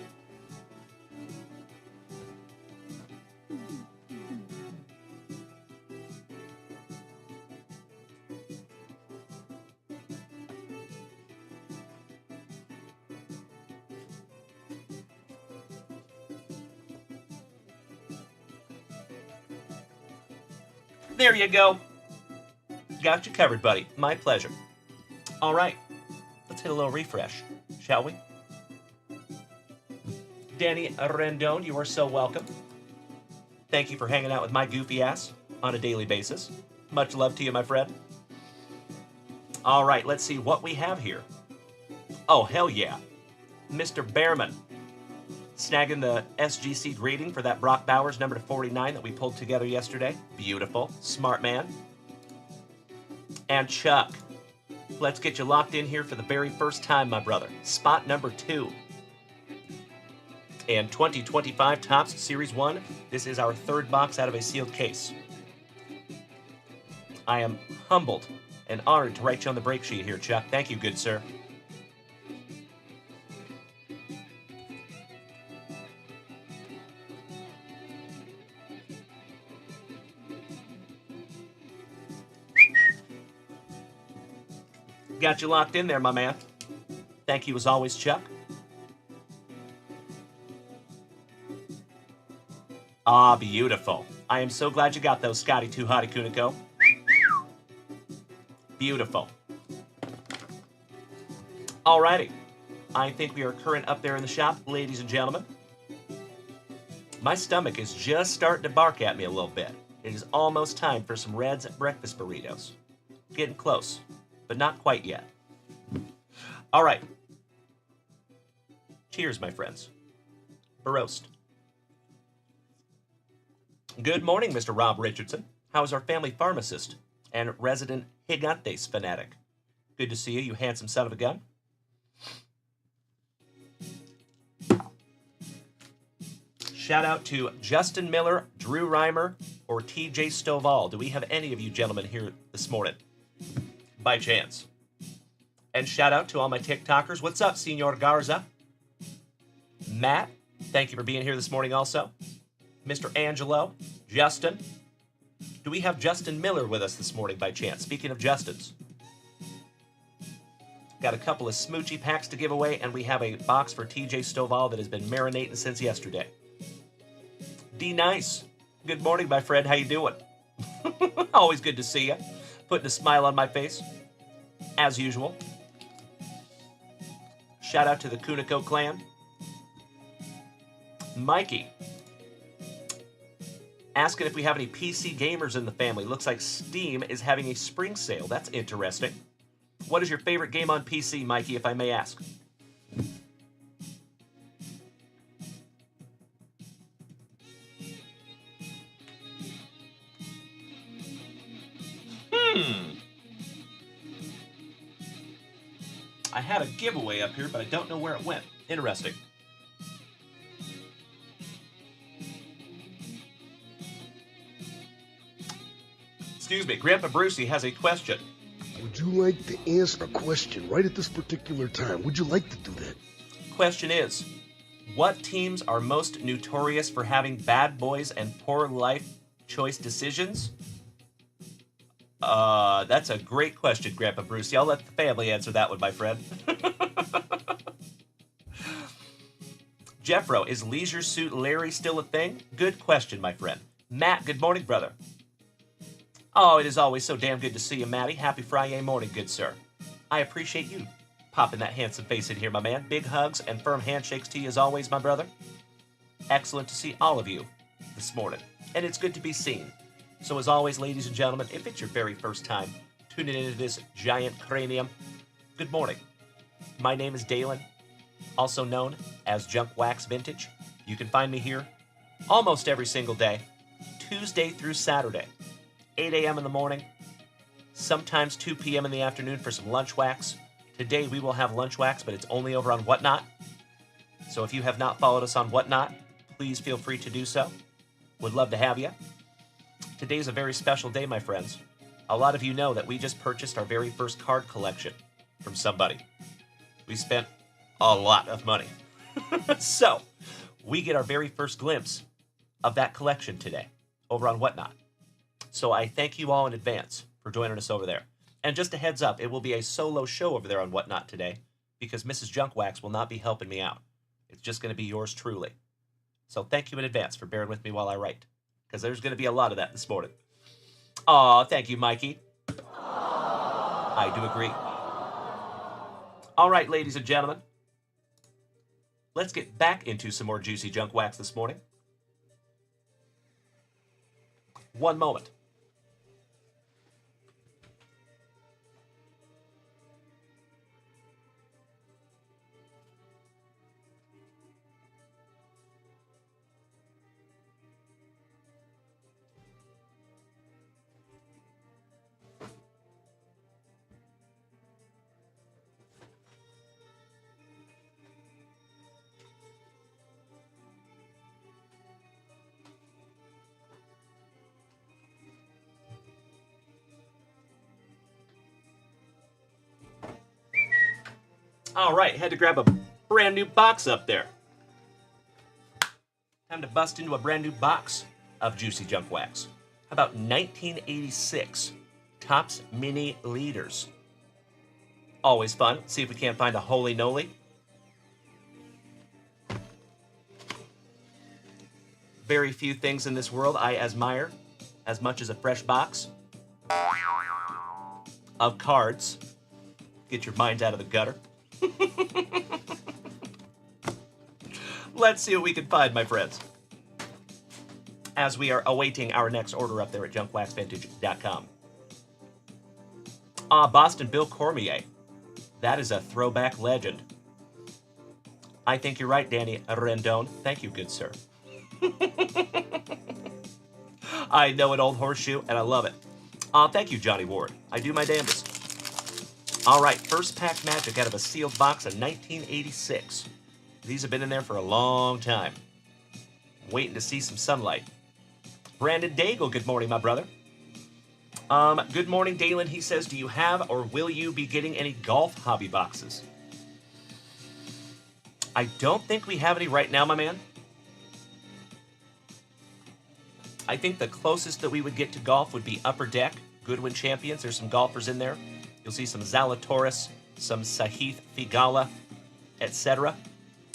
There you go. Got you covered, buddy. My pleasure. All right. Let's hit a little refresh, shall we? Danny Rendon, you are so welcome. Thank you for hanging out with my goofy ass on a daily basis. Much love to you, my friend. All right, let's see what we have here. Oh, hell yeah. Mr. Behrman, snagging the SGC rating for that Brock Bowers number 49 that we pulled together yesterday. Beautiful. Smart man. And Chuck, Let's get you locked in here for the very first time, my brother. Spot number 2. And 2025 Topps Series 1, this is our 3rd box out of a sealed case. I am humbled and honored to write you on the break sheet here, Chuck. Thank you, good sir. Got you locked in there, my man. Thank you as always, Chuck. Ah, beautiful. I am so glad you got those, Scotty Too Hotty Kuniko. Beautiful. Alrighty. I think we are current up there in the shop, ladies and gentlemen. My stomach is just starting to bark at me a little bit. It is almost time for some Red's breakfast burritos. Getting close, but not quite yet. All right. Cheers, my friends. Barost. Good morning, Mr. Rob Richardson. How is our family pharmacist and resident Gigantes fanatic? Good to see you, you handsome son of a gun. Shout out to Justin Miller, Drew Reimer, or TJ Stovall. Do we have any of you gentlemen here this morning? By chance. And shout out to all my TikTokers. What's up, Senor Garza? Matt, thank you for being here this morning also. Mr. Angelo, Justin. Do we have Justin Miller with us this morning by chance? Speaking of Justins. Got a couple of smoochie packs to give away, and we have a box for TJ Stovall that has been marinating since yesterday. D Nice. Good morning, my friend. How you doing? Always good to see you. Putting a smile on my face, as usual. Shout out to the Kuniko clan. Mikey. Asking if we have any PC gamers in the family. Looks like Steam is having a spring sale. That's interesting. What is your favorite game on PC, Mikey, if I may ask? I had a giveaway up here, but I don't know where it went. Interesting. Excuse me, Grandpa Brucey has a question.
Would you like to answer a question right at this particular time? Would you like to do that?
Question is, what teams are most notorious for having bad boys and poor life choice decisions? That's a great question, Grandpa Brucey. I'll let the family answer that one, my friend. Jeffro, is Leisure Suit Larry still a thing? Good question, my friend. Matt, good morning, brother. Oh, it is always so damn good to see you, Matty. Happy FriYAY morning, good sir. I appreciate you popping that handsome face in here, my man. Big hugs and firm handshakes to you as always, my brother. Excellent to see all of you this morning. And it's good to be seen. So as always, ladies and gentlemen, if it's your very first time tuning into this giant cranium, good morning. My name is Dalen, also known as Junkwax Vintage. You can find me here almost every single day, Tuesday through Saturday, 8 a.m. in the morning, sometimes 2 p.m. in the afternoon for some lunch wax. Today we will have lunch wax, but it's only over on Whatnot. So if you have not followed us on Whatnot, please feel free to do so. Would love to have you. Today's a very special day, my friends. A lot of you know that we just purchased our very first card collection from somebody. We spent a lot of money. So, we get our very first glimpse of that collection today over on Whatnot. So I thank you all in advance for joining us over there. And just a heads up, it will be a solo show over there on Whatnot today because Mrs. Junkwax will not be helping me out. It's just going to be yours truly. So thank you in advance for bearing with me while I write, because there's going to be a lot of that this morning. Aw, thank you, Mikey. I do agree. All right, ladies and gentlemen, let's get back into some more juicy junk wax this morning. One moment. All right, had to grab a brand new box up there. Time to bust into a brand new box of juicy junk wax. How about 1986 Topps Mini Leaders? Always fun. See if we can't find a holy noly. Very few things in this world I admire as much as a fresh box of cards. Get your minds out of the gutter. Let's see what we can find, my friends, as we are awaiting our next order up there at junkwaxvintage.com. Boston Bill Cormier. That is a throwback legend. I think you're right, Danny Rendon. Thank you, good sir. I know an old horseshoe, and I love it. Thank you, Johnny Ward. I do my damnedest. All right, first pack magic out of a sealed box of 1986. These have been in there for a long time. Waiting to see some sunlight. Brandon Daigle, good morning, my brother. Good morning, Dalen. He says, do you have or will you be getting any golf hobby boxes? I don't think we have any right now, my man. I think the closest that we would get to golf would be Upper Deck, Goodwin Champions. There's some golfers in there. You'll see some Zalatoris, some Sahith Figala, etc.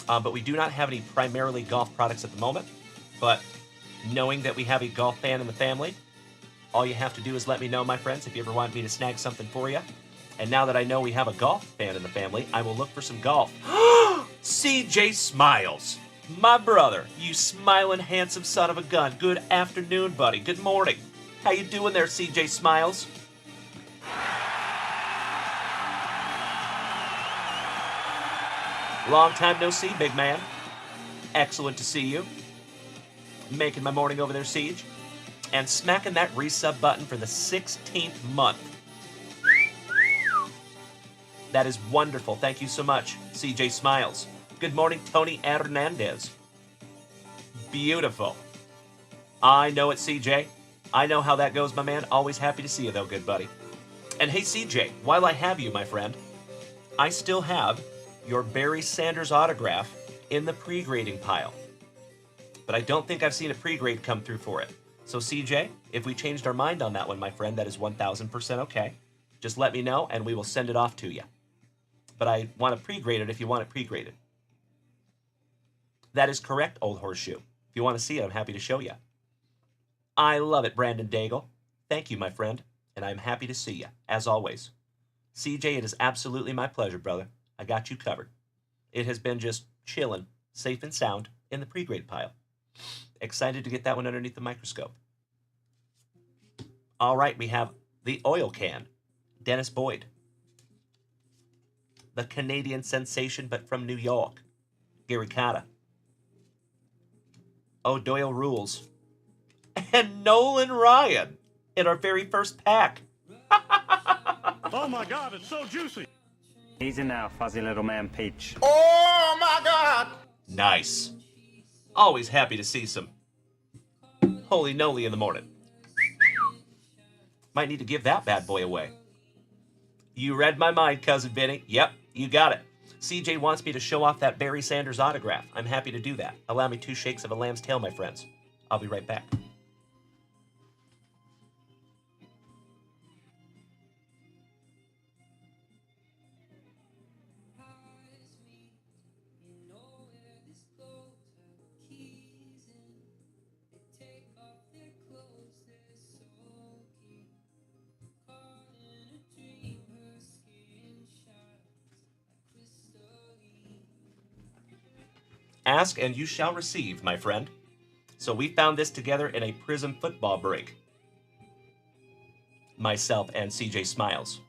But we do not have any primarily golf products at the moment. But knowing that we have a golf fan in the family, all you have to do is let me know, my friends, if you ever want me to snag something for you. And now that I know we have a golf fan in the family, I will look for some golf. CJ Smiles. My brother, you smiling handsome son of a gun. Good afternoon, buddy. Good morning. How you doing there, CJ Smiles? Long time no see, big man. Excellent to see you. Making my morning over there, Siege. And smacking that resub button for the 16th month. That is wonderful. Thank you so much, CJ Smiles. Good morning, Tony Hernandez. Beautiful. I know it, CJ. I know how that goes, my man. Always happy to see you, though, good buddy. And hey, CJ, while I have you, my friend, I still have your Barry Sanders autograph in the pre-grading pile. But I don't think I've seen a pre-grade come through for it. So, CJ, if we changed our mind on that one, my friend, that is 1,000% okay. Just let me know, and we will send it off to you. But I want to pre-grade it if you want it pre-graded. That is correct, Old Horseshoe. If you want to see it, I'm happy to show you. I love it, Brandon Daigle. Thank you, my friend, and I'm happy to see you, as always. CJ, it is absolutely my pleasure, brother. I got you covered. It has been just chilling, safe and sound, in the pre-grade pile. Excited to get that one underneath the microscope. All right, we have the oil can. Dennis Boyd. The Canadian sensation, but from New York. Gary Carter. O'Doyle Rules. And Nolan Ryan in our very first pack.
Oh my God, it's so juicy. Easy now, fuzzy little man Peach.
Oh my God!
Nice. Always happy to see some holy noly in the morning. Might need to give that bad boy away. You read my mind, Cousin Vinny. Yep, you got it. CJ wants me to show off that Barry Sanders autograph. I'm happy to do that. Allow me 2 shakes of a lamb's tail, my friends. I'll be right back. Ask and you shall receive, my friend. So we found this together in a Prism football break. Myself and CJ Smiles.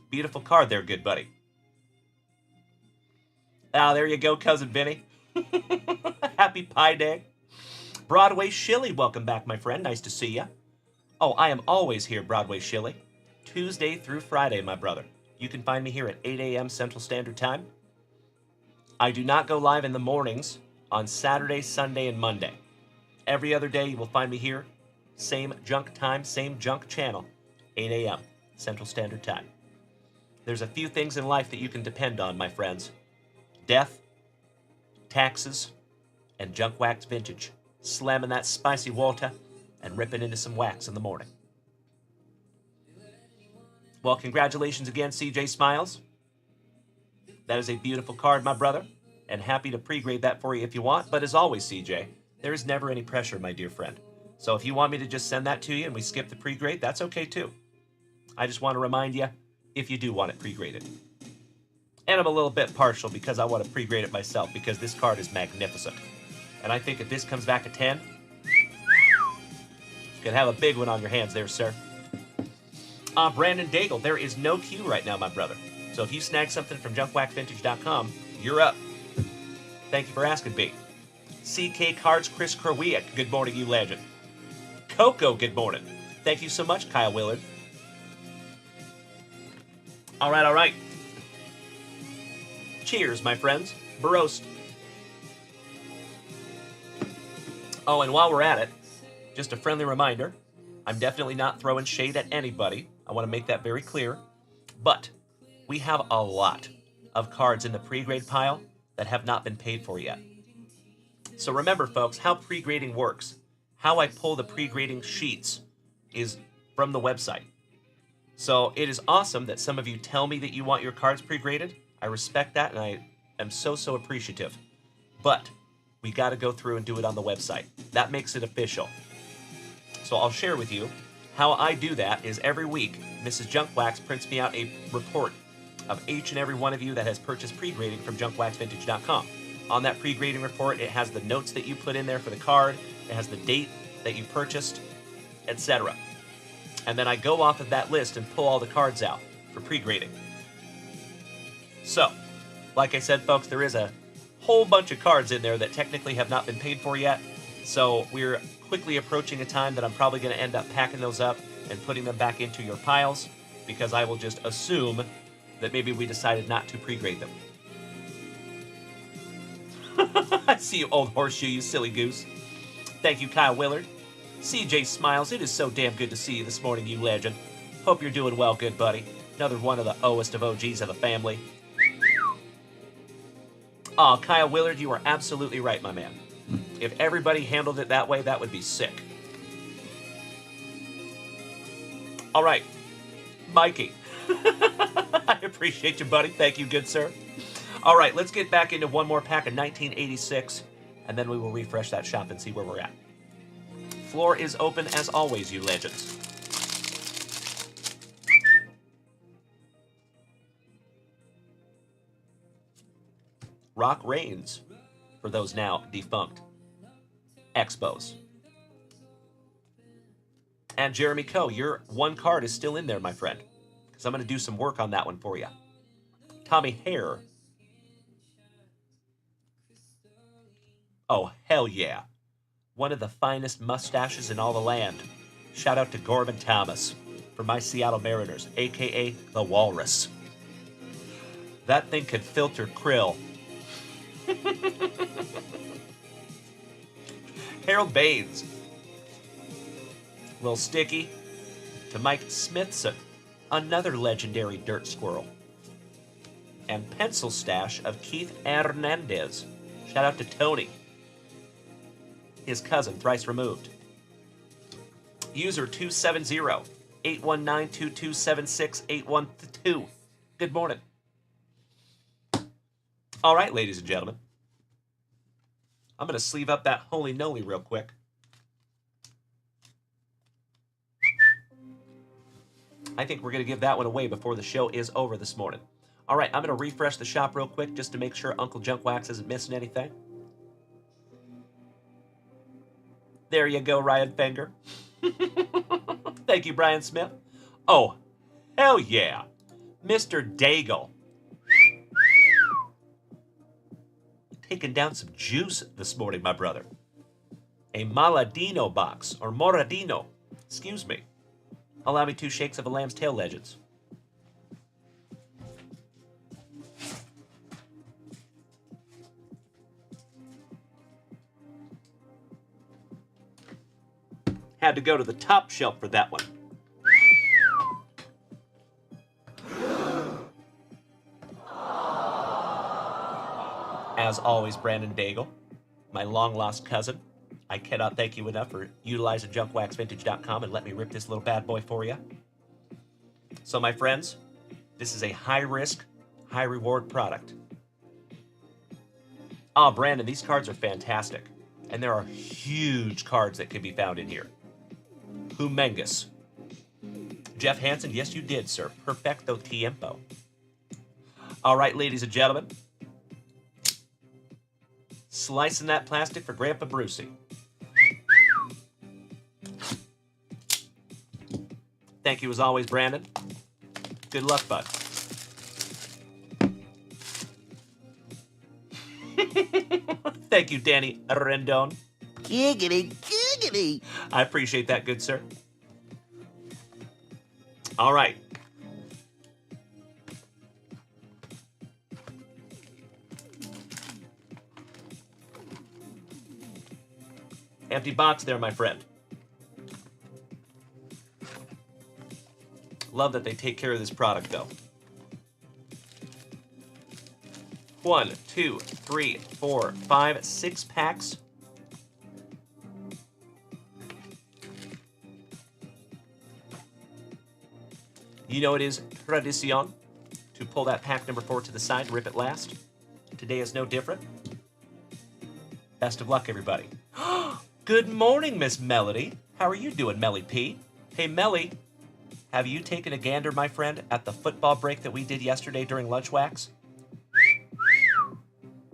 Beautiful card there, good buddy. Ah, there you go, Cousin Vinny. Happy Pie Day. Broadway Shilly, welcome back, my friend. Nice to see ya. Oh, I am always here, Broadway Shilly. Tuesday through Friday, my brother. You can find me here at 8 a.m. Central Standard Time. I do not go live in the mornings on Saturday, Sunday, and Monday. Every other day you will find me here. Same junk time, same junk channel. 8 a.m. Central Standard Time. There's a few things in life that you can depend on, my friends. Death, taxes, and junk wax vintage. Slamming that spicy water and ripping into some wax in the morning. Well, congratulations again, CJ Smiles. That is a beautiful card, my brother, and happy to pre-grade that for you if you want. But as always, CJ, there is never any pressure, my dear friend. So if you want me to just send that to you and we skip the pre-grade, that's okay too. I just want to remind you, if you do want it pre-graded. And I'm a little bit partial because I want to pre-grade it myself because this card is magnificent. And I think if this comes back a 10, you could have a big one on your hands there, sir. Brandon Daigle, there is no queue right now, my brother. So if you snag something from junkwaxvintage.com, you're up. Thank you for asking, B. CK Cards, Chris Kerwiak, good morning, you legend. Coco, good morning. Thank you so much, Kyle Willard. All right. Cheers, my friends. Barost. Oh, and while we're at it, just a friendly reminder, I'm definitely not throwing shade at anybody. I want to make that very clear. But we have a lot of cards in the pre-grade pile that have not been paid for yet. So remember, folks, how pre-grading works. How I pull the pre-grading sheets is from the website. So it is awesome that some of you tell me that you want your cards pre-graded. I respect that, and I am so appreciative. But we got to go through and do it on the website. That makes it official. So I'll share with you how I do that is every week, Mrs. Junkwax prints me out a report of each and every one of you that has purchased pre-grading from junkwaxvintage.com. On that pre-grading report, it has the notes that you put in there for the card, it has the date that you purchased, etc. And then I go off of that list and pull all the cards out for pre-grading. So, like I said, folks, there is a whole bunch of cards in there that technically have not been paid for yet. So we're quickly approaching a time that I'm probably going to end up packing those up and putting them back into your piles because I will just assume that maybe we decided not to pre-grade them. I see you, old horseshoe, you silly goose. Thank you, Kyle Willard. CJ Smiles, it is so damn good to see you this morning, you legend. Hope you're doing well, good buddy. Another one of the oest of OGs of the family. Aw, Kyle Willard, you are absolutely right, my man. If everybody handled it that way, that would be sick. All right, Mikey. I appreciate you, buddy. Thank you, good sir. All right, let's get back into one more pack of 1986, and then we will refresh that shop and see where we're at. Floor is open as always, you legends. Rock reigns for those now defunct Expos. And Jeremy Coe, your one card is still in there, my friend, because I'm going to do some work on that one for you. Tommy Hare. Oh, hell yeah. One of the finest mustaches in all the land. Shout out to Gorman Thomas for my Seattle Mariners, a.k.a. the Walrus. That thing could filter krill. Harold Baines. Will Sticky to Mike Smithson, another legendary dirt squirrel. And pencil stash of Keith Hernandez. Shout out to Tony. His cousin, thrice removed. User 270-819-2276-812. Good morning. All right, ladies and gentlemen. I'm going to sleeve up that Holy Noly real quick. I think we're going to give that one away before the show is over this morning. All right, I'm going to refresh the shop real quick just to make sure Uncle Junkwax isn't missing anything. There you go, Ryan Fenger. Thank you, Brian Smith. Oh, hell yeah. Mr. Daigle. Taking down some juice this morning, my brother. A Maladino box, or Moradino. Excuse me. Allow me 2 shakes of a lamb's tail, legends. Had to go to the top shelf for that one. As always, Brandon Daigle, my long-lost cousin. I cannot thank you enough for utilizing junkwaxvintage.com and let me rip this little bad boy for you. So, my friends, this is a high-risk, high-reward product. Oh, Brandon, these cards are fantastic. And there are huge cards that can be found in here. Humongous. Jeff Hansen, yes, you did, sir. Perfecto tiempo. All right, ladies and gentlemen. Slicing that plastic for Grandpa Brucey. Thank you as always, Brandon. Good luck, bud. Thank you, Danny Rendon.
Giggity, giggity.
I appreciate that, good sir. All right. Empty box there, my friend. Love that they take care of this product, though. 1, 2, 3, 4, 5, 6 packs. You know it is tradition to pull that pack number 4 to the side, rip it last. Today is no different. Best of luck, everybody. Good morning, Miss Melody. How are you doing, Melly P? Hey, Melly, have you taken a gander, my friend, at the football break that we did yesterday during Lunch Wax?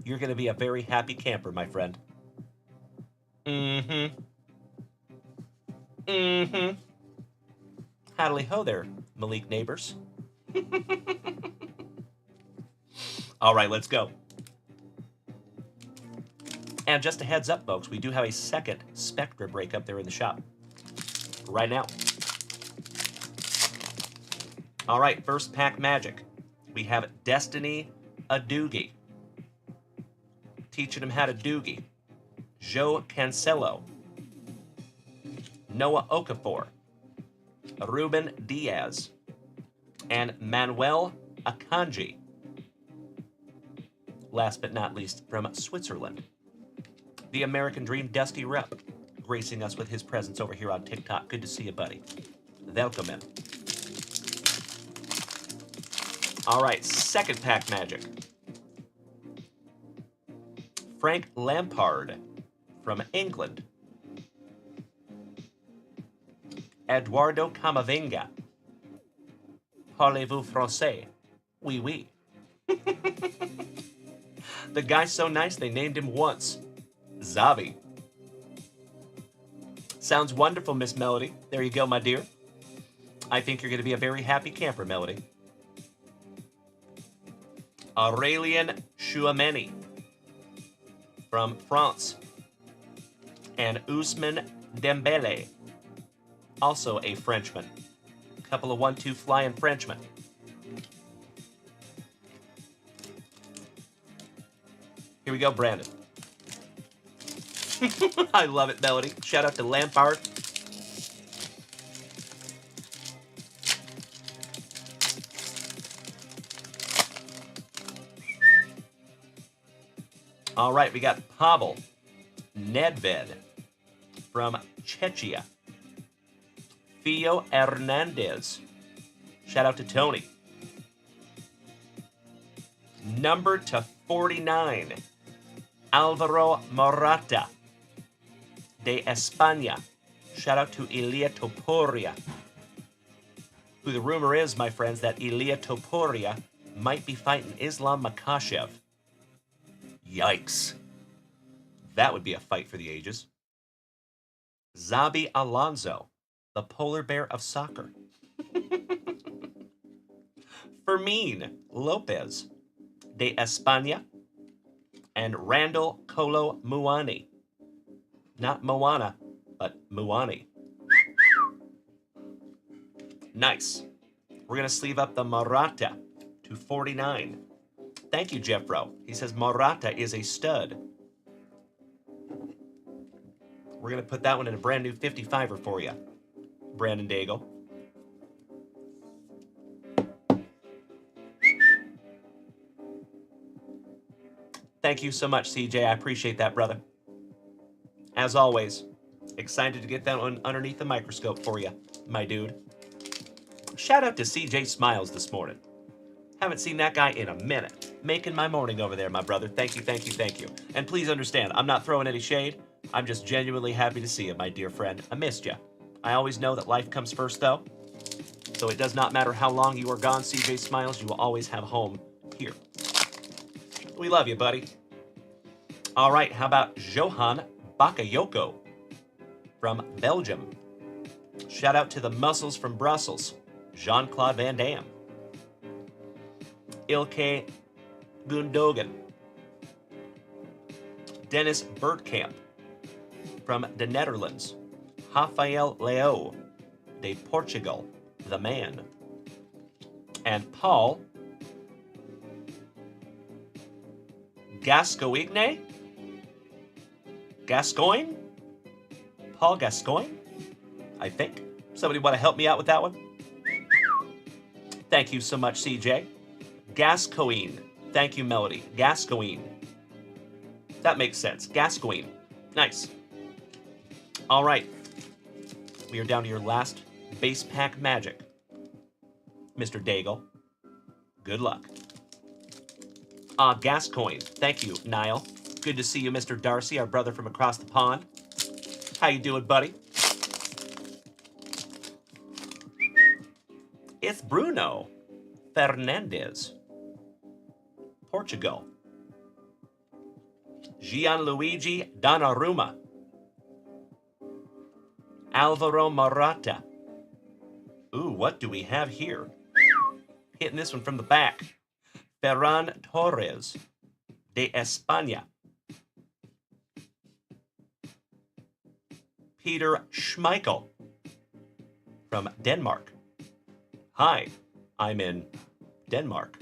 You're going to be a very happy camper, my friend. Mm-hmm. Howdy ho there, Malik neighbors. All right, let's go. And just a heads up, folks, we do have a second Spectra break up there in the shop right now. All right, first pack magic. We have Destiny Adoogie. Teaching him how to doogie. Joe Cancelo. Noah Okafor. Ruben Diaz. And Manuel Akanji. Last but not least, from Switzerland. The American Dream Dusty Rep, gracing us with his presence over here on TikTok. Good to see you, buddy. Welcome in. All right, second pack magic. Frank Lampard from England. Eduardo Camavinga. Parlez-vous français? Oui, oui. The guy's so nice they named him once. Zavi. Sounds wonderful, Miss Melody. There you go, my dear. I think you're going to be a very happy camper, Melody. Aurélien Chouameni from France. And Ousmane Dembele, also a Frenchman. Couple of 1-2 flying Frenchmen. Here we go, Brandon. I love it, Melody. Shout out to Lampard. All right, we got Pavel Nedved from Czechia. Theo Hernandez. Shout out to Tony. Number to 49. Alvaro Morata de España. Shout out to Ilia Topuria. Who the rumor is, my friends, that Ilia Topuria might be fighting Islam Makhachev. Yikes. That would be a fight for the ages. Xabi Alonso, the polar bear of soccer. Fermin Lopez de España. And Randall Kolo Muani. Not Moana, but Muani. Nice. We're going to sleeve up the Morata to 49. Thank you, Jeffro. He says Morata is a stud. We're going to put that one in a brand new 55er for you, Brandon Daigle. Thank you so much, CJ. I appreciate that, brother. As always, excited to get that one underneath the microscope for you, my dude. Shout out to CJ Smiles this morning. Haven't seen that guy in a minute. Making my morning over there, my brother. Thank you, thank you, thank you. And please understand, I'm not throwing any shade. I'm just genuinely happy to see you, my dear friend. I missed you. I always know that life comes first, though. So it does not matter how long you are gone, CJ Smiles. You will always have home here. We love you, buddy. All right, how about Johan Bakayoko from Belgium? Shout out to the muscles from Brussels. Jean-Claude Van Damme. Ilke Gundogan. Dennis Bergkamp from the Netherlands. Rafael Leo de Portugal, the man. And Paul Gascoigne? Gascoigne? Paul Gascoigne? I think. Somebody want to help me out with that one? Thank you so much, CJ. Gascoigne. Thank you, Melody. Gascoigne. That makes sense. Gascoigne. Nice. All right. We are down to your last base pack magic. Mr. Daigle. Good luck. Gascoigne. Thank you, Niall. Good to see you, Mr. Darcy, our brother from across the pond. How you doing, buddy? It's Bruno Fernandes. Portugal. Gianluigi Donnarumma. Alvaro Morata. Ooh, what do we have here? Hitting this one from the back. Ferran Torres de España. Peter Schmeichel from Denmark. Hi, I'm in Denmark.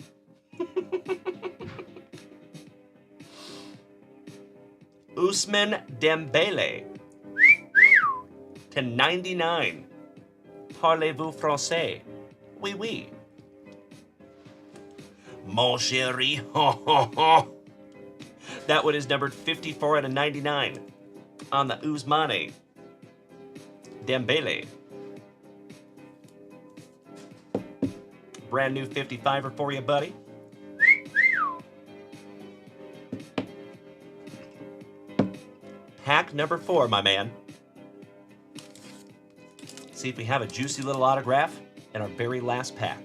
Ousmane Dembele to 99. Parlez-vous français? Oui, oui. Mon chéri, ho, ho, ho. That one is numbered 54 out of 99 on the Ousmane Dembele. Brand new 55er for you, buddy. Pack number 4, my man. See if we have a juicy little autograph in our very last pack.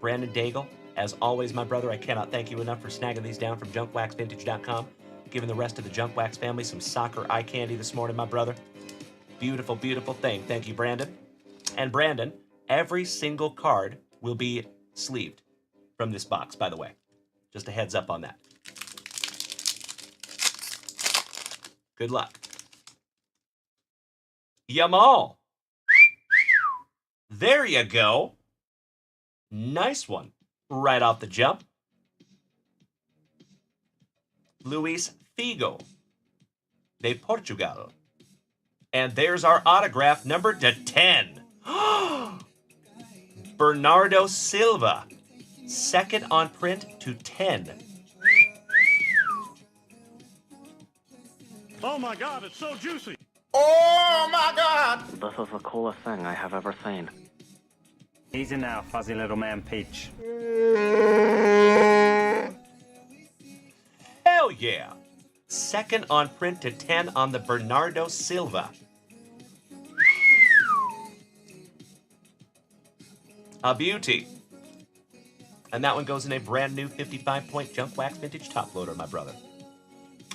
Brandon Daigle, as always, my brother, I cannot thank you enough for snagging these down from junkwaxvintage.com, giving the rest of the Junkwax family some soccer eye candy this morning, my brother. Beautiful, beautiful thing. Thank you, Brandon. And Brandon, every single card will be sleeved from this box, by the way. Just a heads up on that. Good luck. Yamal. There you go. Nice one. Right off the jump. Luis Figo de Portugal. And there's our autograph number to 10. Bernardo Silva. Second on print to 10.
Oh my God, it's so juicy.
Oh my God!
This is the coolest thing I have ever seen.
Easy now, fuzzy little man Peach.
Hell yeah. Second on print to 10 on the Bernardo Silva. A beauty. And that one goes in a brand new 55-point Junkwax Vintage top loader, my brother.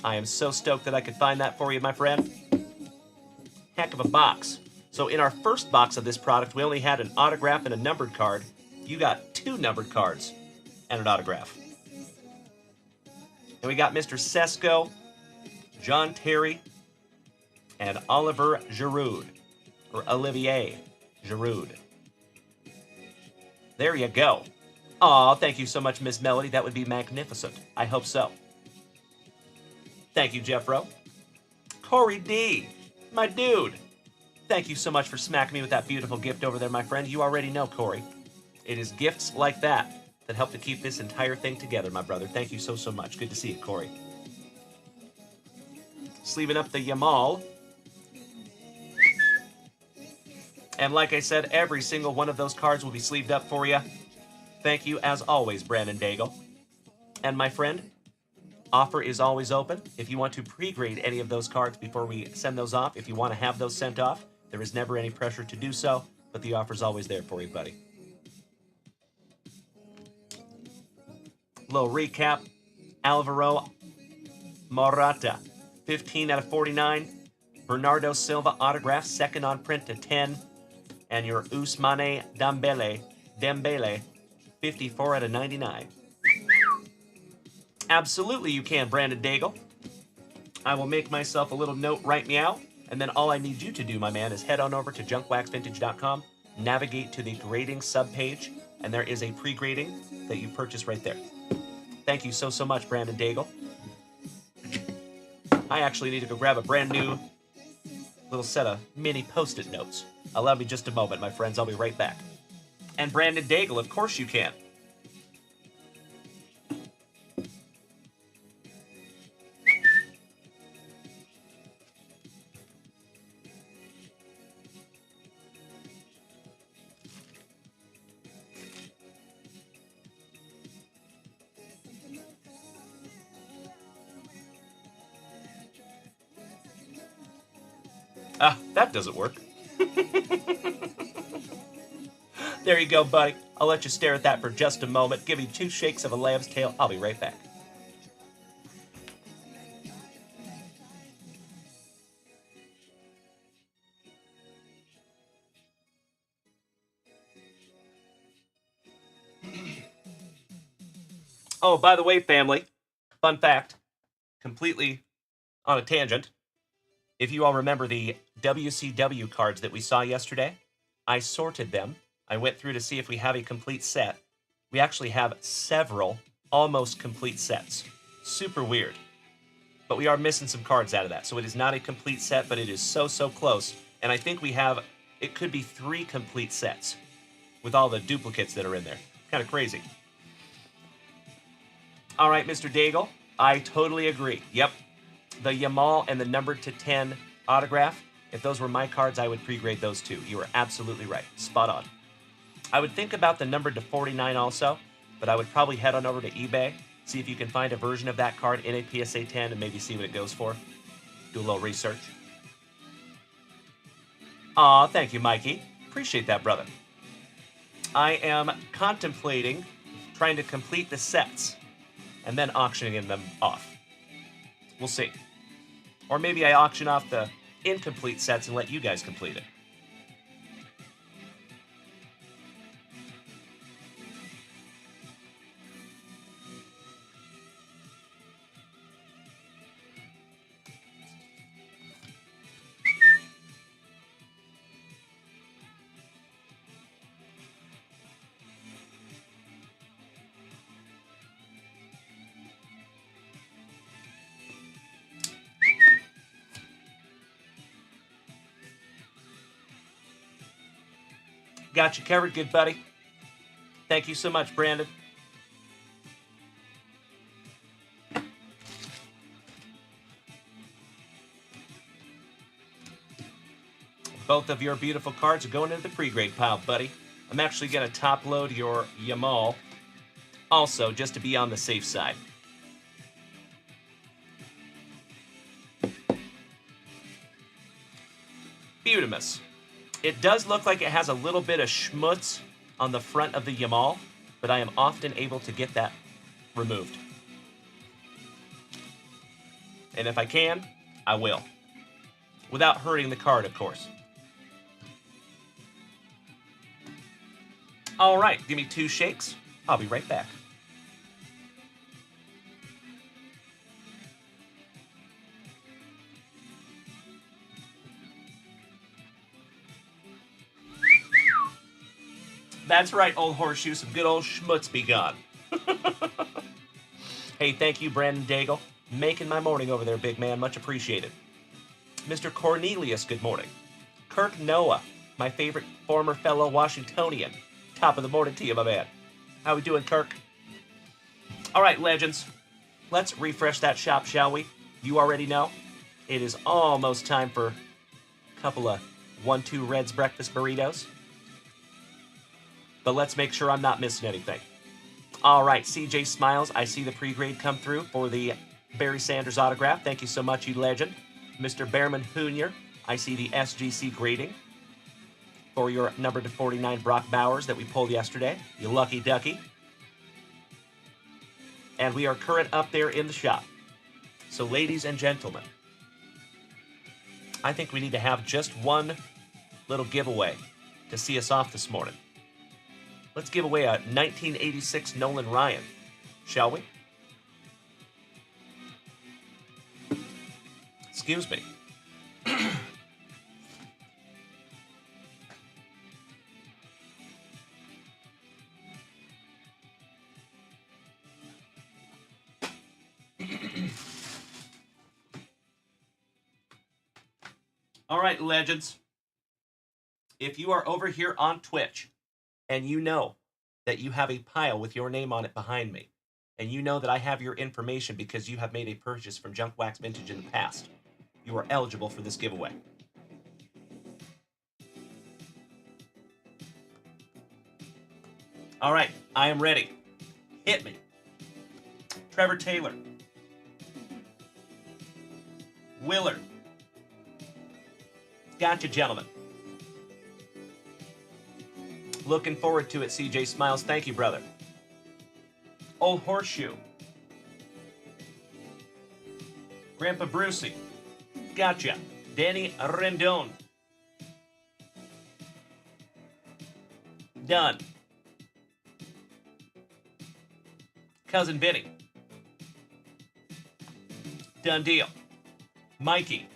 I am so stoked that I could find that for you, my friend. Heck of a box. So in our first box of this product, we only had an autograph and a numbered card. You got 2 numbered cards and an autograph. And we got Mr. Sesko, John Terry, and Oliver Giroud, or Olivier Giroud. There you go. Aw, thank you so much, Miss Melody. That would be magnificent. I hope so. Thank you, Jeffro. Corey D, my dude. Thank you so much for smacking me with that beautiful gift over there, my friend. You already know, Corey. It is gifts like that that help to keep this entire thing together, my brother. Thank you so, so much. Good to see you, Corey. sleeving up the Yamal. And like I said, every single one of those cards will be sleeved up for you. Thank you, as always, Brandon Daigle. And my friend, offer is always open. If you want to pre-grade any of those cards before we send those off, if you want to have those sent off, there is never any pressure to do so, but the offer's always there for you, buddy. Little recap. Alvaro Morata, 15 out of 49. Bernardo Silva autograph, second on print to 10. And your Ousmane Dembele, 54 out of 99. Absolutely you can, Brandon Daigle. I will make myself a little note right meow, and then all I need you to do, my man, is head on over to junkwaxvintage.com, navigate to the grading subpage, and there is a pre-grading that you purchase right there. Thank you so much, Brandon Daigle. I actually need to go grab a brand new little set of mini Post-it notes. Allow me just a moment, my friends. I'll be right back. And Brandon Daigle, of course you can. Ah, that doesn't work. There you go, buddy. I'll let you stare at that for just a moment. Give me 2 shakes of a lamb's tail. I'll be right back. Oh, by the way, family, fun fact, completely on a tangent. If you all remember the WCW cards that we saw yesterday, I sorted them. I went through to see if we have a complete set. We actually have several almost complete sets. Super weird. But we are missing some cards out of that. So it is not a complete set, but it is so close. And I think we have, it could be 3 complete sets with all the duplicates that are in there. Kind of crazy. All right, Mr. Daigle, I totally agree. Yep. The Yamal and the numbered to 10 autograph, if those were my cards, I would pre-grade those too. You are absolutely right. Spot on. I would think about the numbered to 49 also, but I would probably head on over to eBay, see if you can find a version of that card in a PSA 10 and maybe see what it goes for. Do a little research. Aw, thank you, Mikey. Appreciate that, brother. I am contemplating trying to complete the sets and then auctioning them off. We'll see. Or maybe I auction off the incomplete sets and let you guys complete it. Got you covered, good buddy. Thank you so much, Brandon. Both of your beautiful cards are going into the pre-grade pile, buddy. I'm actually going to top load your Yamal also, just to be on the safe side. Beautimus. It does look like it has a little bit of schmutz on the front of the Yamal, but I am often able to get that removed. And if I can, I will. Without hurting the card, of course. All right, give me 2 shakes. I'll be right back. That's right, old horseshoe. Some good old schmutz be gone. Hey, thank you, Brandon Daigle. Making my morning over there, big man. Much appreciated. Mr. Cornelius, good morning. Kirk Noah, my favorite former fellow Washingtonian. Top of the morning to you, my man. How we doing, Kirk? All right, legends. Let's refresh that shop, shall we? You already know. It is almost time for a couple of 1-2 Reds breakfast burritos. But let's make sure I'm not missing anything. All right, CJ Smiles, I see the pre-grade come through for the Barry Sanders autograph. Thank you so much, you legend. Mr. Behrman Jr., I see the SGC grading for your number to 49 Brock Bowers that we pulled yesterday. You lucky ducky. And we are current up there in the shop. So ladies and gentlemen, I think we need to have just one little giveaway to see us off this morning. Let's give away a 1986 Nolan Ryan, shall we? Excuse me. All right, legends. If you are over here on Twitch and you know that you have a pile with your name on it behind me, and you know that I have your information because you have made a purchase from Junkwax Vintage in the past, you are eligible for this giveaway. All right, I am ready. Hit me. Trevor Taylor. Willard. Gotcha, gentlemen. Looking forward to it, CJ Smiles. Thank you, brother. Old Horseshoe. Grandpa Brucey. Gotcha. Danny Rendon. Done. Cousin Vinny. Done deal. Mikey.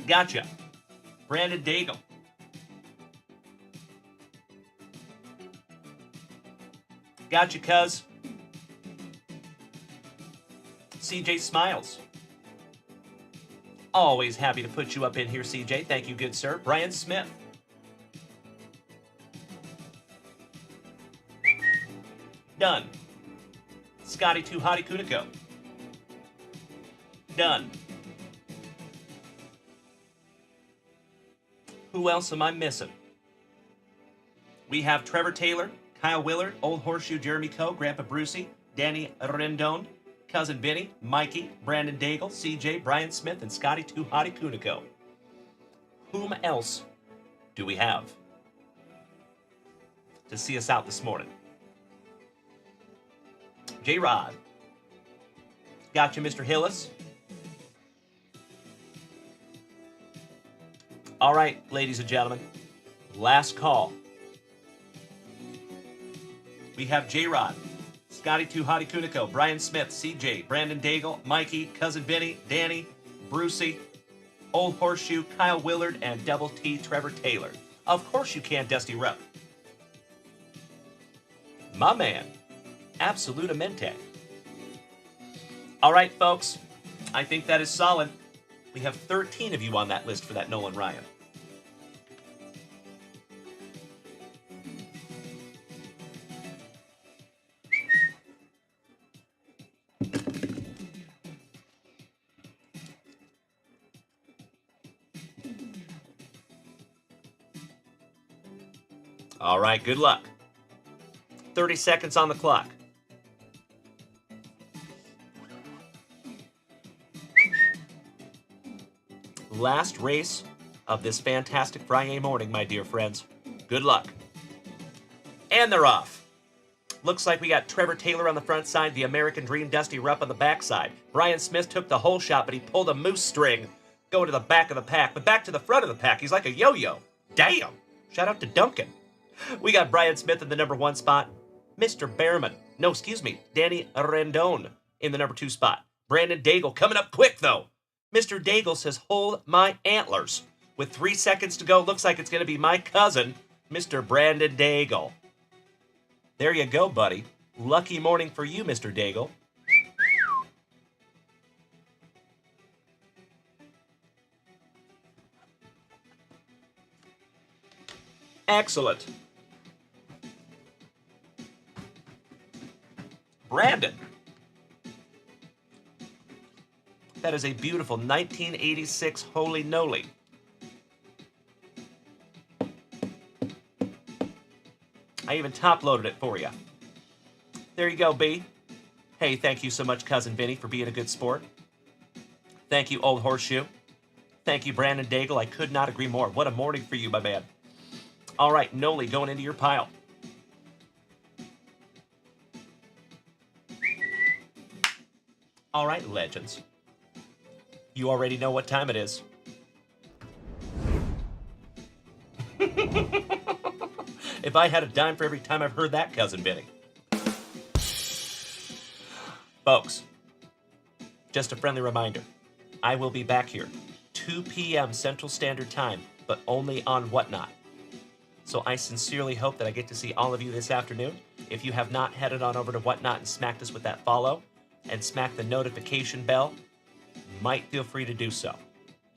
Gotcha. Brandon Daigle. Gotcha, cuz. CJ Smiles. Always happy to put you up in here, CJ. Thank you, good sir. Brian Smith. Done. Scotty Too Hottie Kuniko. Done. Who else am I missing? We have Trevor Taylor, Kyle Willard, Old Horseshoe, Jeremy Coe, Grandpa Brucey, Danny Rendon, Cousin Vinny, Mikey, Brandon Daigle, CJ, Brian Smith, and Scotty Too Hottie Kuniko. Whom else do we have to see us out this morning? J-Rod. Gotcha, Mr. Hillis. All right, ladies and gentlemen, last call. We have J-Rod, Scotty Too Hottie Kuniko, Brian Smith, CJ, Brandon Daigle, Mikey, Cousin Vinny, Danny, Brucey, Old Horseshoe, Kyle Willard, and Double T Trevor Taylor. Of course you can, Dusty Rupp. My man, Absolutamente. All right, folks, I think that is solid. We have 13 of you on that list for that Nolan Ryan. All right, good luck. 30 seconds on the clock. Last race of this fantastic FriYAY morning, my dear friends. Good luck. And they're off. Looks like we got Trevor Taylor on the front side, the American Dream Dusty Rupp on the back side. Brian Smith took the whole shot, but he pulled a moose string going to the back of the pack. But back to the front of the pack, he's like a yo-yo. Damn. Shout out to Duncan. We got Brian Smith in the number 1 spot. Mr. Behrman. No, excuse me. Danny Rendon in the number 2 spot. Brandon Daigle coming up quick, though. Mr. Daigle says, hold my antlers. With 3 seconds to go, looks like it's going to be my cousin, Mr. Brandon Daigle. There you go, buddy. Lucky morning for you, Mr. Daigle. Excellent. Brandon. That is a beautiful 1986 Holy Noli. I even top-loaded it for you. There you go, B. Hey, thank you so much, Cousin Vinny, for being a good sport. Thank you, Old Horseshoe. Thank you, Brandon Daigle. I could not agree more. What a morning for you, my man. All right, Noli, going into your pile. All right, legends. You already know what time it is. If I had a dime for every time I've heard that, Cousin Vinny. Folks, just a friendly reminder. I will be back here, 2 p.m. Central Standard Time, but only on Whatnot. So I sincerely hope that I get to see all of you this afternoon. If you have not headed on over to Whatnot and smacked us with that follow, and smack the notification bell, might feel free to do so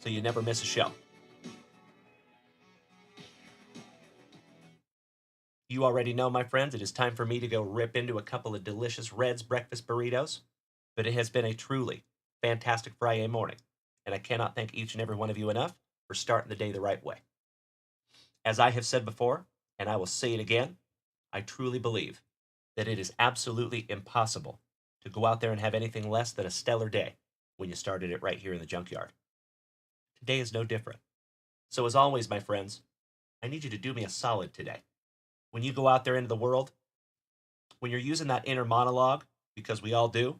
you never miss a show. You already know, my friends, it is time for me to go rip into a couple of delicious Red's breakfast burritos, but it has been a truly fantastic FriYAY morning, and I cannot thank each and every one of you enough for starting the day the right way. As I have said before, and I will say it again, I truly believe that it is absolutely impossible to go out there and have anything less than a stellar day when you started it right here in the junkyard. Today is no different. So as always, my friends, I need you to do me a solid today. When you go out there into the world, when you're using that inner monologue, because we all do,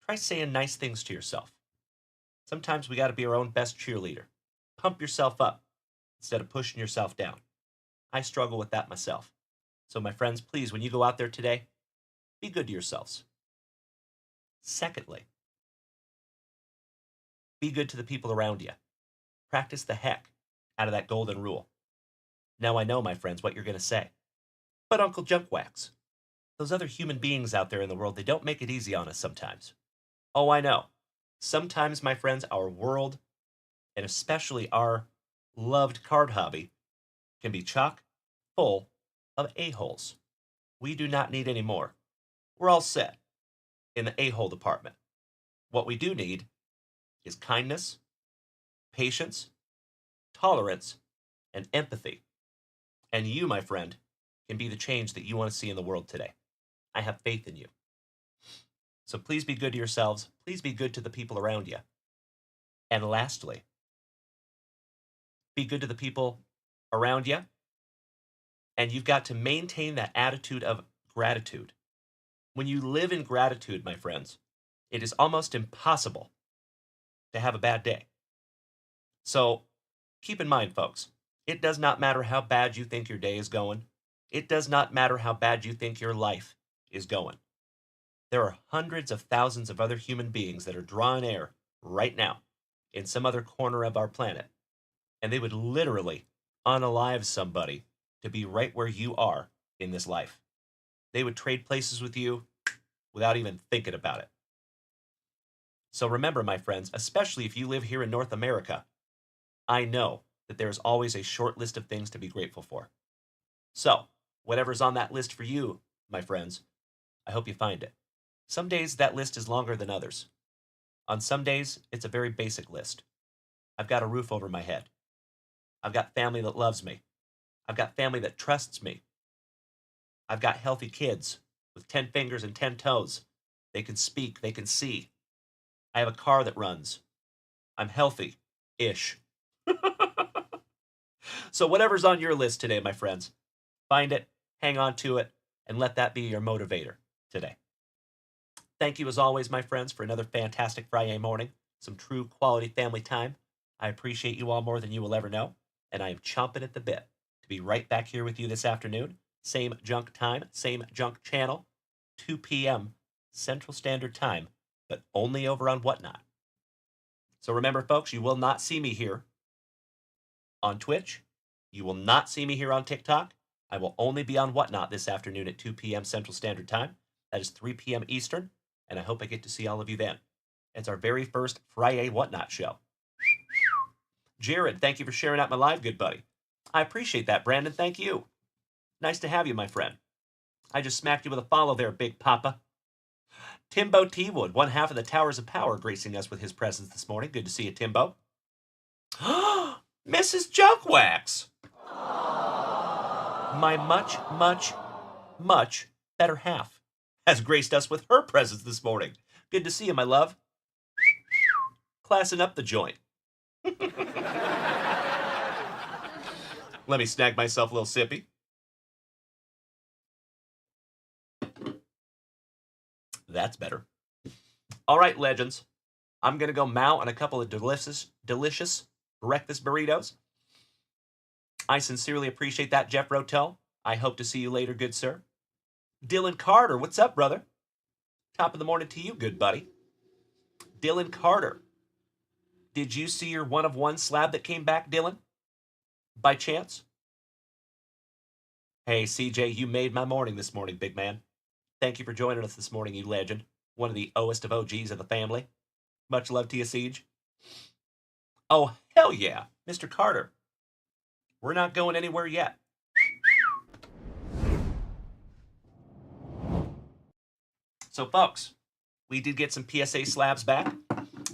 try saying nice things to yourself. Sometimes we got to be our own best cheerleader. Pump yourself up instead of pushing yourself down. I struggle with that myself. So my friends, please, when you go out there today, be good to yourselves. Secondly, be good to the people around you. Practice the heck out of that golden rule. Now I know, my friends, what you're going to say. But Uncle Junkwax, those other human beings out there in the world, they don't make it easy on us sometimes. Oh, I know. Sometimes, my friends, our world, and especially our loved card hobby, can be chock full of a-holes. We do not need any more. We're all set in the a-hole department. What we do need is kindness, patience, tolerance, and empathy. And you, my friend, can be the change that you want to see in the world today. I have faith in you. So please be good to yourselves. Please be good to the people around you. And lastly, be good to the people around you. And you've got to maintain that attitude of gratitude. When you live in gratitude, my friends, it is almost impossible to have a bad day. So keep in mind, folks, it does not matter how bad you think your day is going. It does not matter how bad you think your life is going. There are hundreds of thousands of other human beings that are drawing air right now in some other corner of our planet, and they would literally unalive somebody to be right where you are in this life. They would trade places with you without even thinking about it. So remember, my friends, especially if you live here in North America, I know that there's always a short list of things to be grateful for. So, whatever's on that list for you, my friends, I hope you find it. Some days that list is longer than others. On some days, it's a very basic list. I've got a roof over my head. I've got family that loves me. I've got family that trusts me. I've got healthy kids with 10 fingers and 10 toes. They can speak, they can see. I have a car that runs. I'm healthy-ish. So whatever's on your list today, my friends, find it, hang on to it, and let that be your motivator today. Thank you as always, my friends, for another fantastic FriYAY morning, some true quality family time. I appreciate you all more than you will ever know, and I am chomping at the bit to be right back here with you this afternoon. Same junk time, same junk channel, 2 p.m. Central Standard Time, but only over on Whatnot. So remember, folks, you will not see me here on Twitch. You will not see me here on TikTok. I will only be on Whatnot this afternoon at 2 p.m. Central Standard Time. That is 3 p.m. Eastern, and I hope I get to see all of you then. It's our very first FriYAY Whatnot show. Jared, thank you for sharing out my live, good buddy. I appreciate that, Brandon. Thank you. Nice to have you, my friend. I just smacked you with a follow there, Big Papa. Timbo T-Wood, one half of the Towers of Power, gracing us with his presence this morning. Good to see you, Timbo. Mrs. Junkwax. My much better half has graced us with her presence this morning. Good to see you, my love. Classing up the joint. Let me snag myself a little sippy. That's better. All right, legends. I'm going to go mow on a couple of delicious breakfast burritos. I sincerely appreciate that, Jeff Rotel. I hope to see you later, good sir. Dylan Carter, what's up, brother? Top of the morning to you, good buddy. Dylan Carter. Did you see your one of one slab that came back, Dylan? By chance? Hey, CJ, you made my morning this morning, big man. Thank you for joining us this morning, you legend. One of the Oest of OGs of the family. Much love to you, Siege. Oh, hell yeah, Mr. Carter. We're not going anywhere yet. So, folks, we did get some PSA slabs back.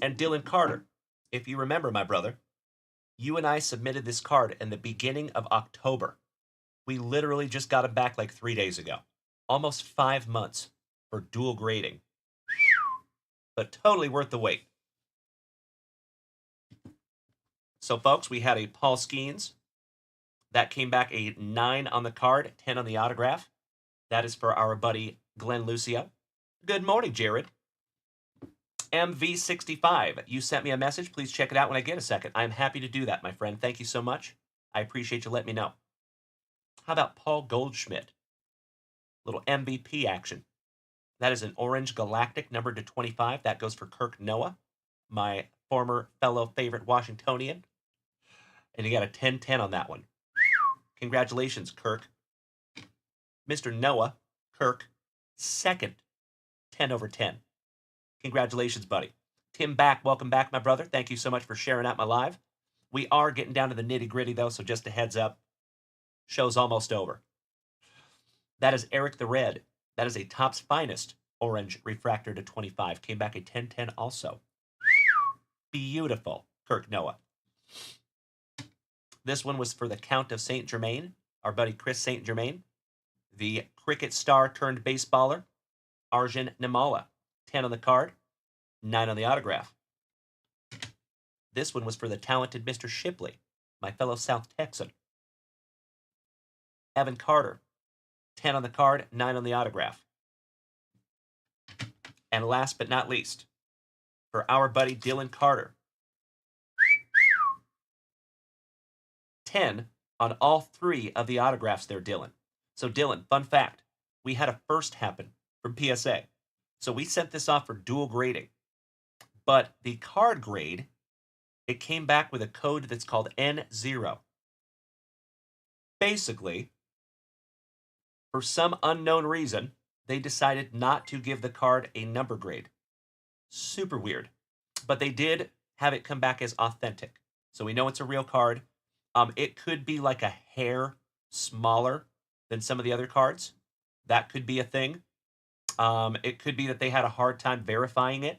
And Dylan Carter, if you remember, my brother, you and I submitted this card in the beginning of October. We literally just got it back like 3 days ago. Almost 5 months for dual grading. But totally worth the wait. So, folks, we had a Paul Skeens. That came back a 9 on the card, 10 on the autograph. That is for our buddy Glenn Lucio. Good morning, Jared. MV65, you sent me a message. Please check it out when I get a second. I'm happy to do that, my friend. Thank you so much. I appreciate you letting me know. How about Paul Goldschmidt? Little MVP action. That is an orange galactic numbered to 25. That goes for Kirk Noah, my former fellow favorite Washingtonian. And you got a 10-10 on that one. Congratulations, Kirk. Mr. Noah, Kirk, second, 10 over 10. Congratulations, buddy. Tim Back, welcome back, my brother. Thank you so much for sharing out my live. We are getting down to the nitty-gritty, though, so just a heads up. Show's almost over. That is Eric the Red. That is a Topps Finest orange refractor to 25. Came back a 10-10 also. Beautiful, Kirk Noah. This one was for the Count of St. Germain, our buddy Chris St. Germain. The cricket star turned baseballer, Arjun Nimala. 10 on the card, 9 on the autograph. This one was for the talented Mr. Shipley, my fellow South Texan. Evan Carter, 10 on the card, 9 on the autograph. And last but not least, for our buddy Dylan Carter, 10 on all 3 of the autographs there, Dylan. So Dylan, fun fact, we had a first happen from PSA. So we sent this off for dual grading. But the card grade, it came back with a code that's called N0. Basically, for some unknown reason, they decided not to give the card a number grade. Super weird. But they did have it come back as authentic. So we know it's a real card. It could be like a hair smaller than some of the other cards. That could be a thing. It could be that they had a hard time verifying it.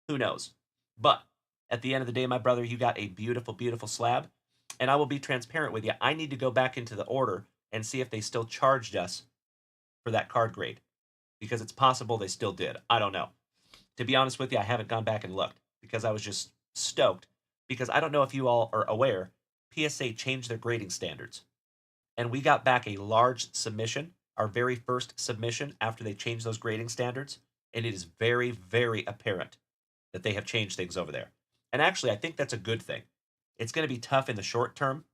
Who knows? But at the end of the day, my brother, you got a beautiful, beautiful slab. And I will be transparent with you. I need to go back into the order and see if they still charged us for that card grade. Because it's possible they still did. I don't know. To be honest with you, I haven't gone back and looked because I was just stoked. Because I don't know if you all are aware, PSA changed their grading standards. And we got back a large submission, our very first submission after they changed those grading standards. And it is very, very apparent that they have changed things over there. And actually, I think that's a good thing. It's going to be tough in the short term.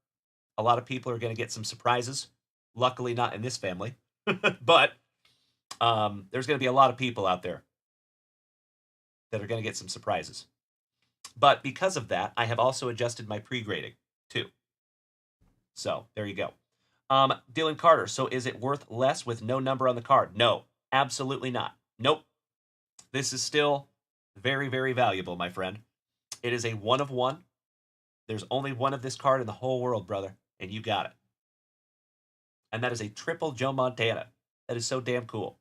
A lot of people are going to get some surprises. Luckily, not in this family. But there's going to be a lot of people out there that are going to get some surprises. But because of that, I have also adjusted my pre-grading, too. So, there you go. Dylan Carter, so is it worth less with no number on the card? No, absolutely not. Nope. This is still very, very valuable, my friend. It is a 1 of 1. There's only one of this card in the whole world, brother, and you got it. And that is a triple Joe Montana. That is so damn cool.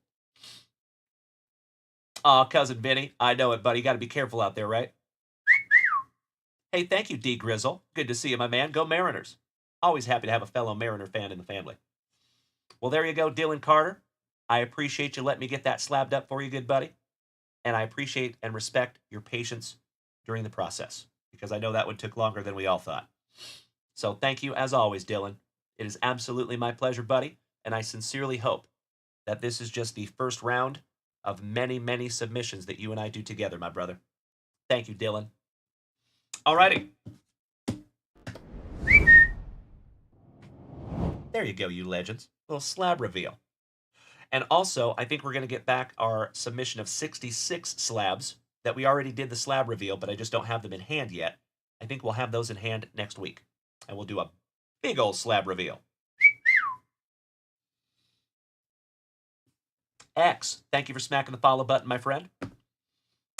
Aw, Cousin Vinny. I know it, buddy. You got to be careful out there, right? Hey, thank you, D. Grizzle. Good to see you, my man. Go Mariners. Always happy to have a fellow Mariner fan in the family. Well, there you go, Dylan Carter. I appreciate you letting me get that slabbed up for you, good buddy. And I appreciate and respect your patience during the process, because I know that one took longer than we all thought. So thank you, as always, Dylan. It is absolutely my pleasure, buddy, and I sincerely hope that this is just the first round of many, many submissions that you and I do together, my brother. Thank you, Dylan. Alrighty. There you go, you legends. Little slab reveal. And also, I think we're going to get back our submission of 66 slabs that we already did the slab reveal, but I just don't have them in hand yet. I think we'll have those in hand next week. And we'll do a big old slab reveal. X, thank you for smacking the follow button, my friend.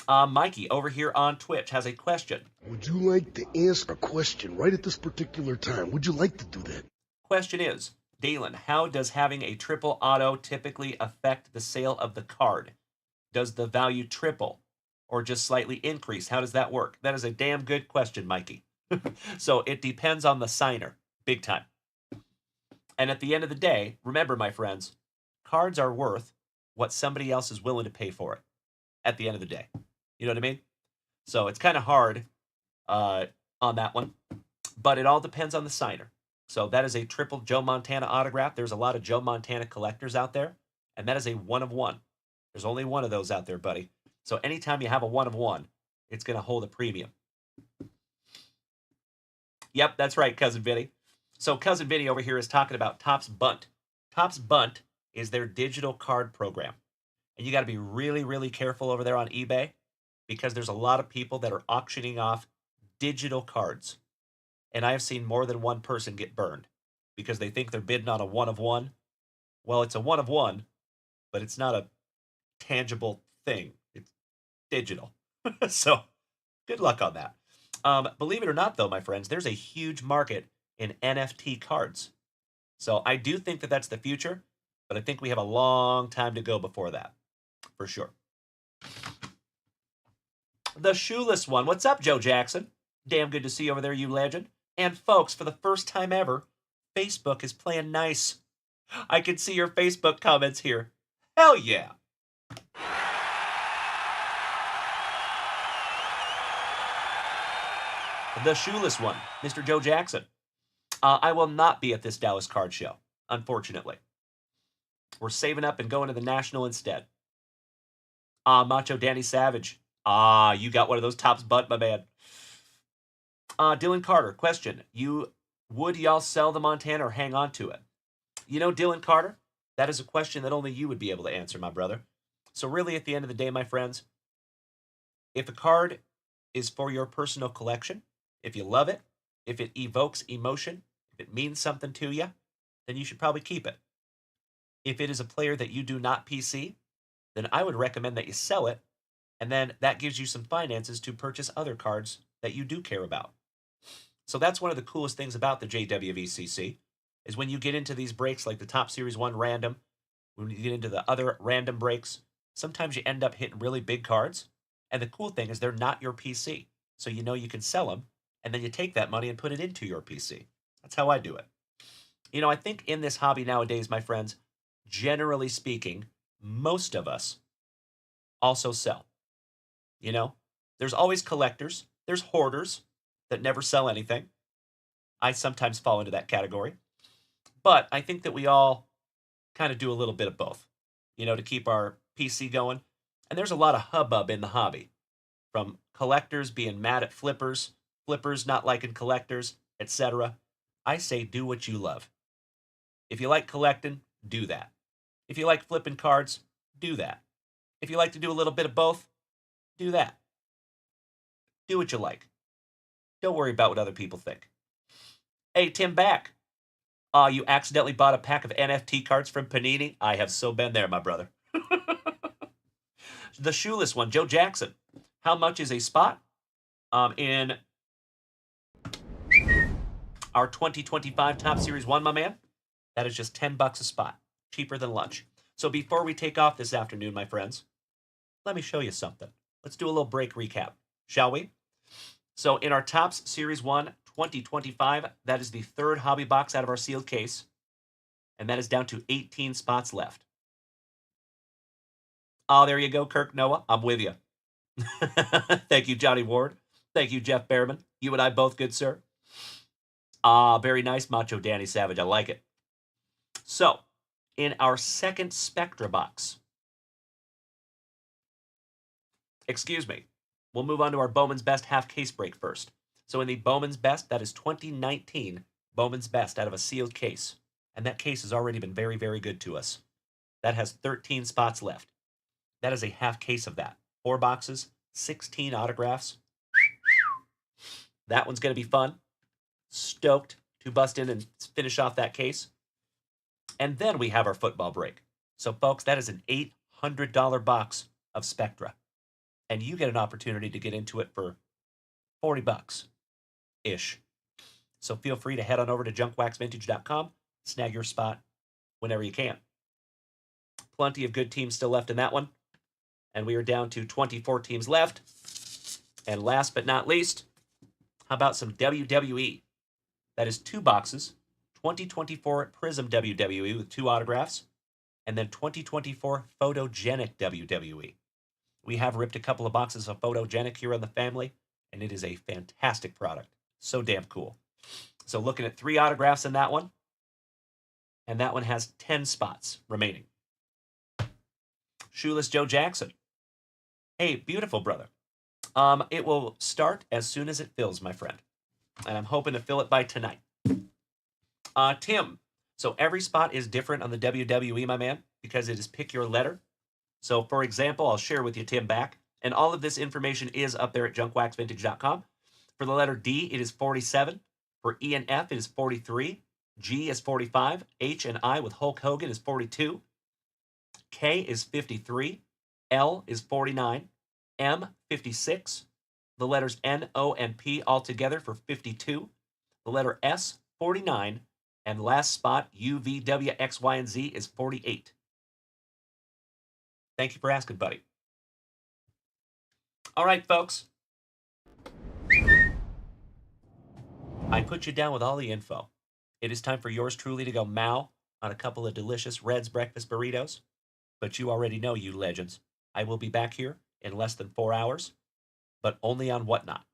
Mikey, over here on Twitch, has a question.
Would you like to answer a question right at this particular time? Would you like to do that?
Question is, Dalen, how does having a triple auto typically affect the sale of the card? Does the value triple or just slightly increase? How does that work? That is a damn good question, Mikey. So it depends on the signer, big time. And at the end of the day, remember, my friends, cards are worth what somebody else is willing to pay for it at the end of the day. You know what I mean? So it's kind of hard on that one, but it all depends on the signer. So that is a triple Joe Montana autograph. There's a lot of Joe Montana collectors out there, and that is a 1 of 1. There's only one of those out there, buddy. So anytime you have a 1 of 1, it's going to hold a premium. Yep, that's right, Cousin Vinny. So Cousin Vinny over here is talking about Topps Bunt. Topps Bunt is their digital card program. And you got to be really, really careful over there on eBay, because there's a lot of people that are auctioning off digital cards. And I have seen more than one person get burned because they think they're bidding on a 1 of 1. Well, it's a 1 of 1, but it's not a tangible thing. It's digital. So good luck on that. Believe it or not, though, my friends, there's a huge market in NFT cards. So I do think that that's the future, but I think we have a long time to go before that, for sure. The shoeless one. What's up, Joe Jackson? Damn good to see you over there, you legend. And folks, for the first time ever, Facebook is playing nice. I can see your Facebook comments here. Hell yeah. The shoeless one, Mr. Joe Jackson. I will not be at this Dallas card show, unfortunately. We're saving up and going to the National instead. Macho Danny Savage. You got one of those Topps Bunt, my man. Dylan Carter, question. Would y'all sell the Montana or hang on to it? You know, Dylan Carter, that is a question that only you would be able to answer, my brother. So really, at the end of the day, my friends, if a card is for your personal collection, if you love it, if it evokes emotion, if it means something to you, then you should probably keep it. If it is a player that you do not PC, then I would recommend that you sell it, and then that gives you some finances to purchase other cards that you do care about. So that's one of the coolest things about the JWVCC, is when you get into these breaks like the Top Series 1 random, when you get into the other random breaks, sometimes you end up hitting really big cards, and the cool thing is they're not your PC. So you know you can sell them, and then you take that money and put it into your PC. That's how I do it. You know, I think in this hobby nowadays, my friends, generally speaking, most of us also sell. You know, there's always collectors, there's hoarders that never sell anything. I sometimes fall into that category. But I think that we all kind of do a little bit of both, you know, to keep our PC going. And there's a lot of hubbub in the hobby, from collectors being mad at flippers, flippers not liking collectors, etc. I say do what you love. If you like collecting, do that. If you like flipping cards, do that. If you like to do a little bit of both, do that. Do what you like. Don't worry about what other people think. Hey, Tim Back. You accidentally bought a pack of NFT cards from Panini? I have so been there, my brother. The shoeless one, Joe Jackson. How much is a spot in our 2025 Top Series 1, my man? That is just $10 a spot. Cheaper than lunch. So before we take off this afternoon, my friends, let me show you something. Let's do a little break recap, shall we? So in our Topps Series 1 2025, that is the third hobby box out of our sealed case. And that is down to 18 spots left. Oh, there you go, Kirk Noah. I'm with you. Thank you, Johnny Ward. Thank you, Jeff Behrman. You and I both, good sir. Very nice, Macho Danny Savage. I like it. So, in our second Spectra box, excuse me, we'll move on to our Bowman's Best half case break first. So in the Bowman's Best, that is 2019 Bowman's Best out of a sealed case. And that case has already been very, very good to us. That has 13 spots left. That is a half case of that. 4 boxes, 16 autographs. That one's going to be fun. Stoked to bust in and finish off that case. And then we have our football break. So, folks, that is an $800 box of Spectra. And you get an opportunity to get into it for $40-ish. So feel free to head on over to junkwaxvintage.com, snag your spot whenever you can. Plenty of good teams still left in that one. And we are down to 24 teams left. And last but not least, how about some WWE? That is 2 boxes, 2024 Prism WWE with 2 autographs, and then 2024 Photogenic WWE. We have ripped a couple of boxes of Photogenic here on the family, and it is a fantastic product. So damn cool. So looking at 3 autographs in that one, and that one has 10 spots remaining. Shoeless Joe Jackson. Hey, beautiful brother. It will start as soon as it fills, my friend. And I'm hoping to fill it by tonight. Tim. So every spot is different on the WWE, my man, because it is pick your letter. So, for example, I'll share with you Tim back. And all of this information is up there at junkwaxvintage.com. For the letter D, it is 47. For E and F, it is 43. G is 45. H and I with Hulk Hogan is 42. K is 53. L is 49. M, 56. The letters N, O, and P all together for 52. The letter S, 49. And last spot, U, V, W, X, Y, and Z is 48. Thank you for asking, buddy. All right, folks. I put you down with all the info. It is time for yours truly to go mow on a couple of delicious Red's breakfast burritos. But you already know, you legends, I will be back here in less than 4 hours, but only on Whatnot.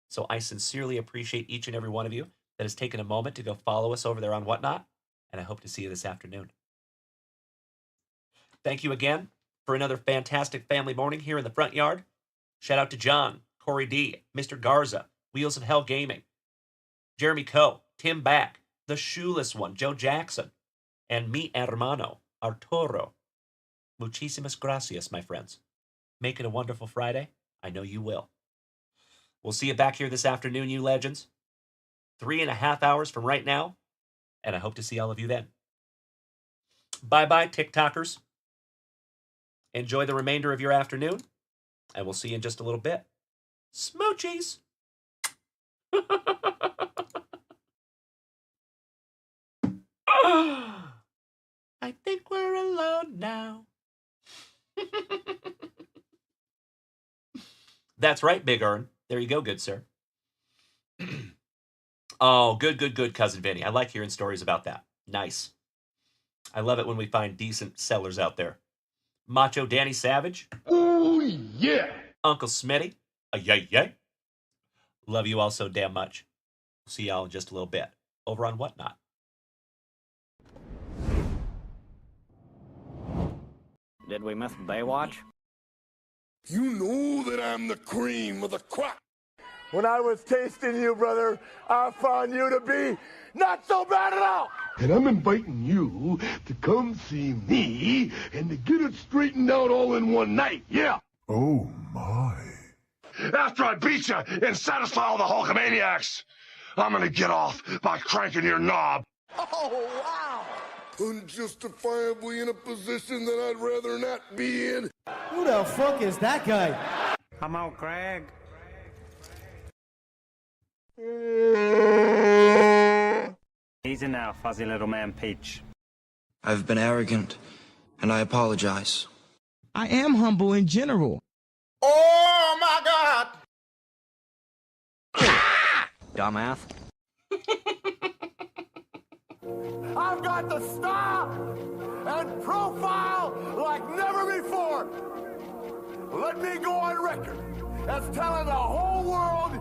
So I sincerely appreciate each and every one of you that has taken a moment to go follow us over there on Whatnot, and I hope to see you this afternoon. Thank you again for another fantastic family morning here in the front yard. Shout out to John, Corey D, Mr. Garza, Wheels of Hell Gaming, Jeremy Coe, Tim Back, the Shoeless One, Joe Jackson, and mi hermano, Arturo. Muchísimas gracias, my friends. Make it a wonderful Friday. I know you will. We'll see you back here this afternoon, you legends. 3.5 hours from right now, and I hope to see all of you then. Bye-bye, TikTokers. Enjoy the remainder of your afternoon, and we'll see you in just a little bit. Smoochies! I think we're alone now. That's right, Big Earn. There you go, good sir. Oh, good, Cousin Vinny. I like hearing stories about that. Nice. I love it when we find decent sellers out there. Macho Danny Savage.
Oh, yeah.
Uncle Smitty. Yay. Love you all so damn much. See y'all in just a little bit. Over on Whatnot.
Did we miss Baywatch?
You know that I'm the cream of the crop.
When I was tasting you, brother, I found you to be not so bad at all.
And I'm inviting you to come see me and to get it straightened out all in one night, yeah.
Oh, my.
After I beat you and satisfy all the Hulkamaniacs, I'm gonna get off by cranking your knob.
Oh, wow.
Unjustifiably in a position that I'd rather not be in.
Who the fuck is that guy?
Come out, Craig. Easy now, fuzzy little man Peach.
I've been arrogant, and I apologize.
I am humble in general.
Oh my God!
Dumbass.
I've got the style and profile like never before. Let me go on record as telling the whole world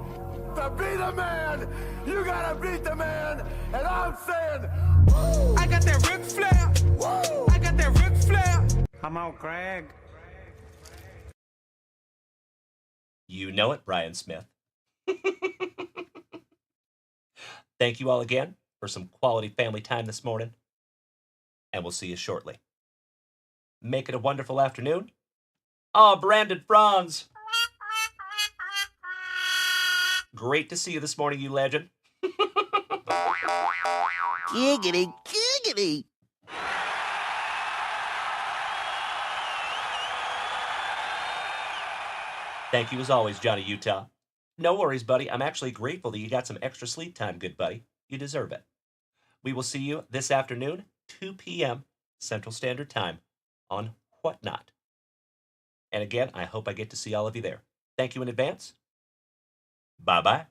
to be the man. You gotta beat the man, and I'm saying, woo! I got that Ric Flair. Woo! I got that Ric Flair.
Come on, Craig.
You know it, Brian Smith. Thank you all again for some quality family time this morning, and we'll see you shortly. Make it a wonderful afternoon. Oh, Brandon Franz. Great to see you this morning, you legend.
Giggity, giggity.
Thank you as always, Johnny Utah. No worries, buddy. I'm actually grateful that you got some extra sleep time, good buddy. You deserve it. We will see you this afternoon, 2 p.m. Central Standard Time on Whatnot. And again, I hope I get to see all of you there. Thank you in advance. Bye-bye.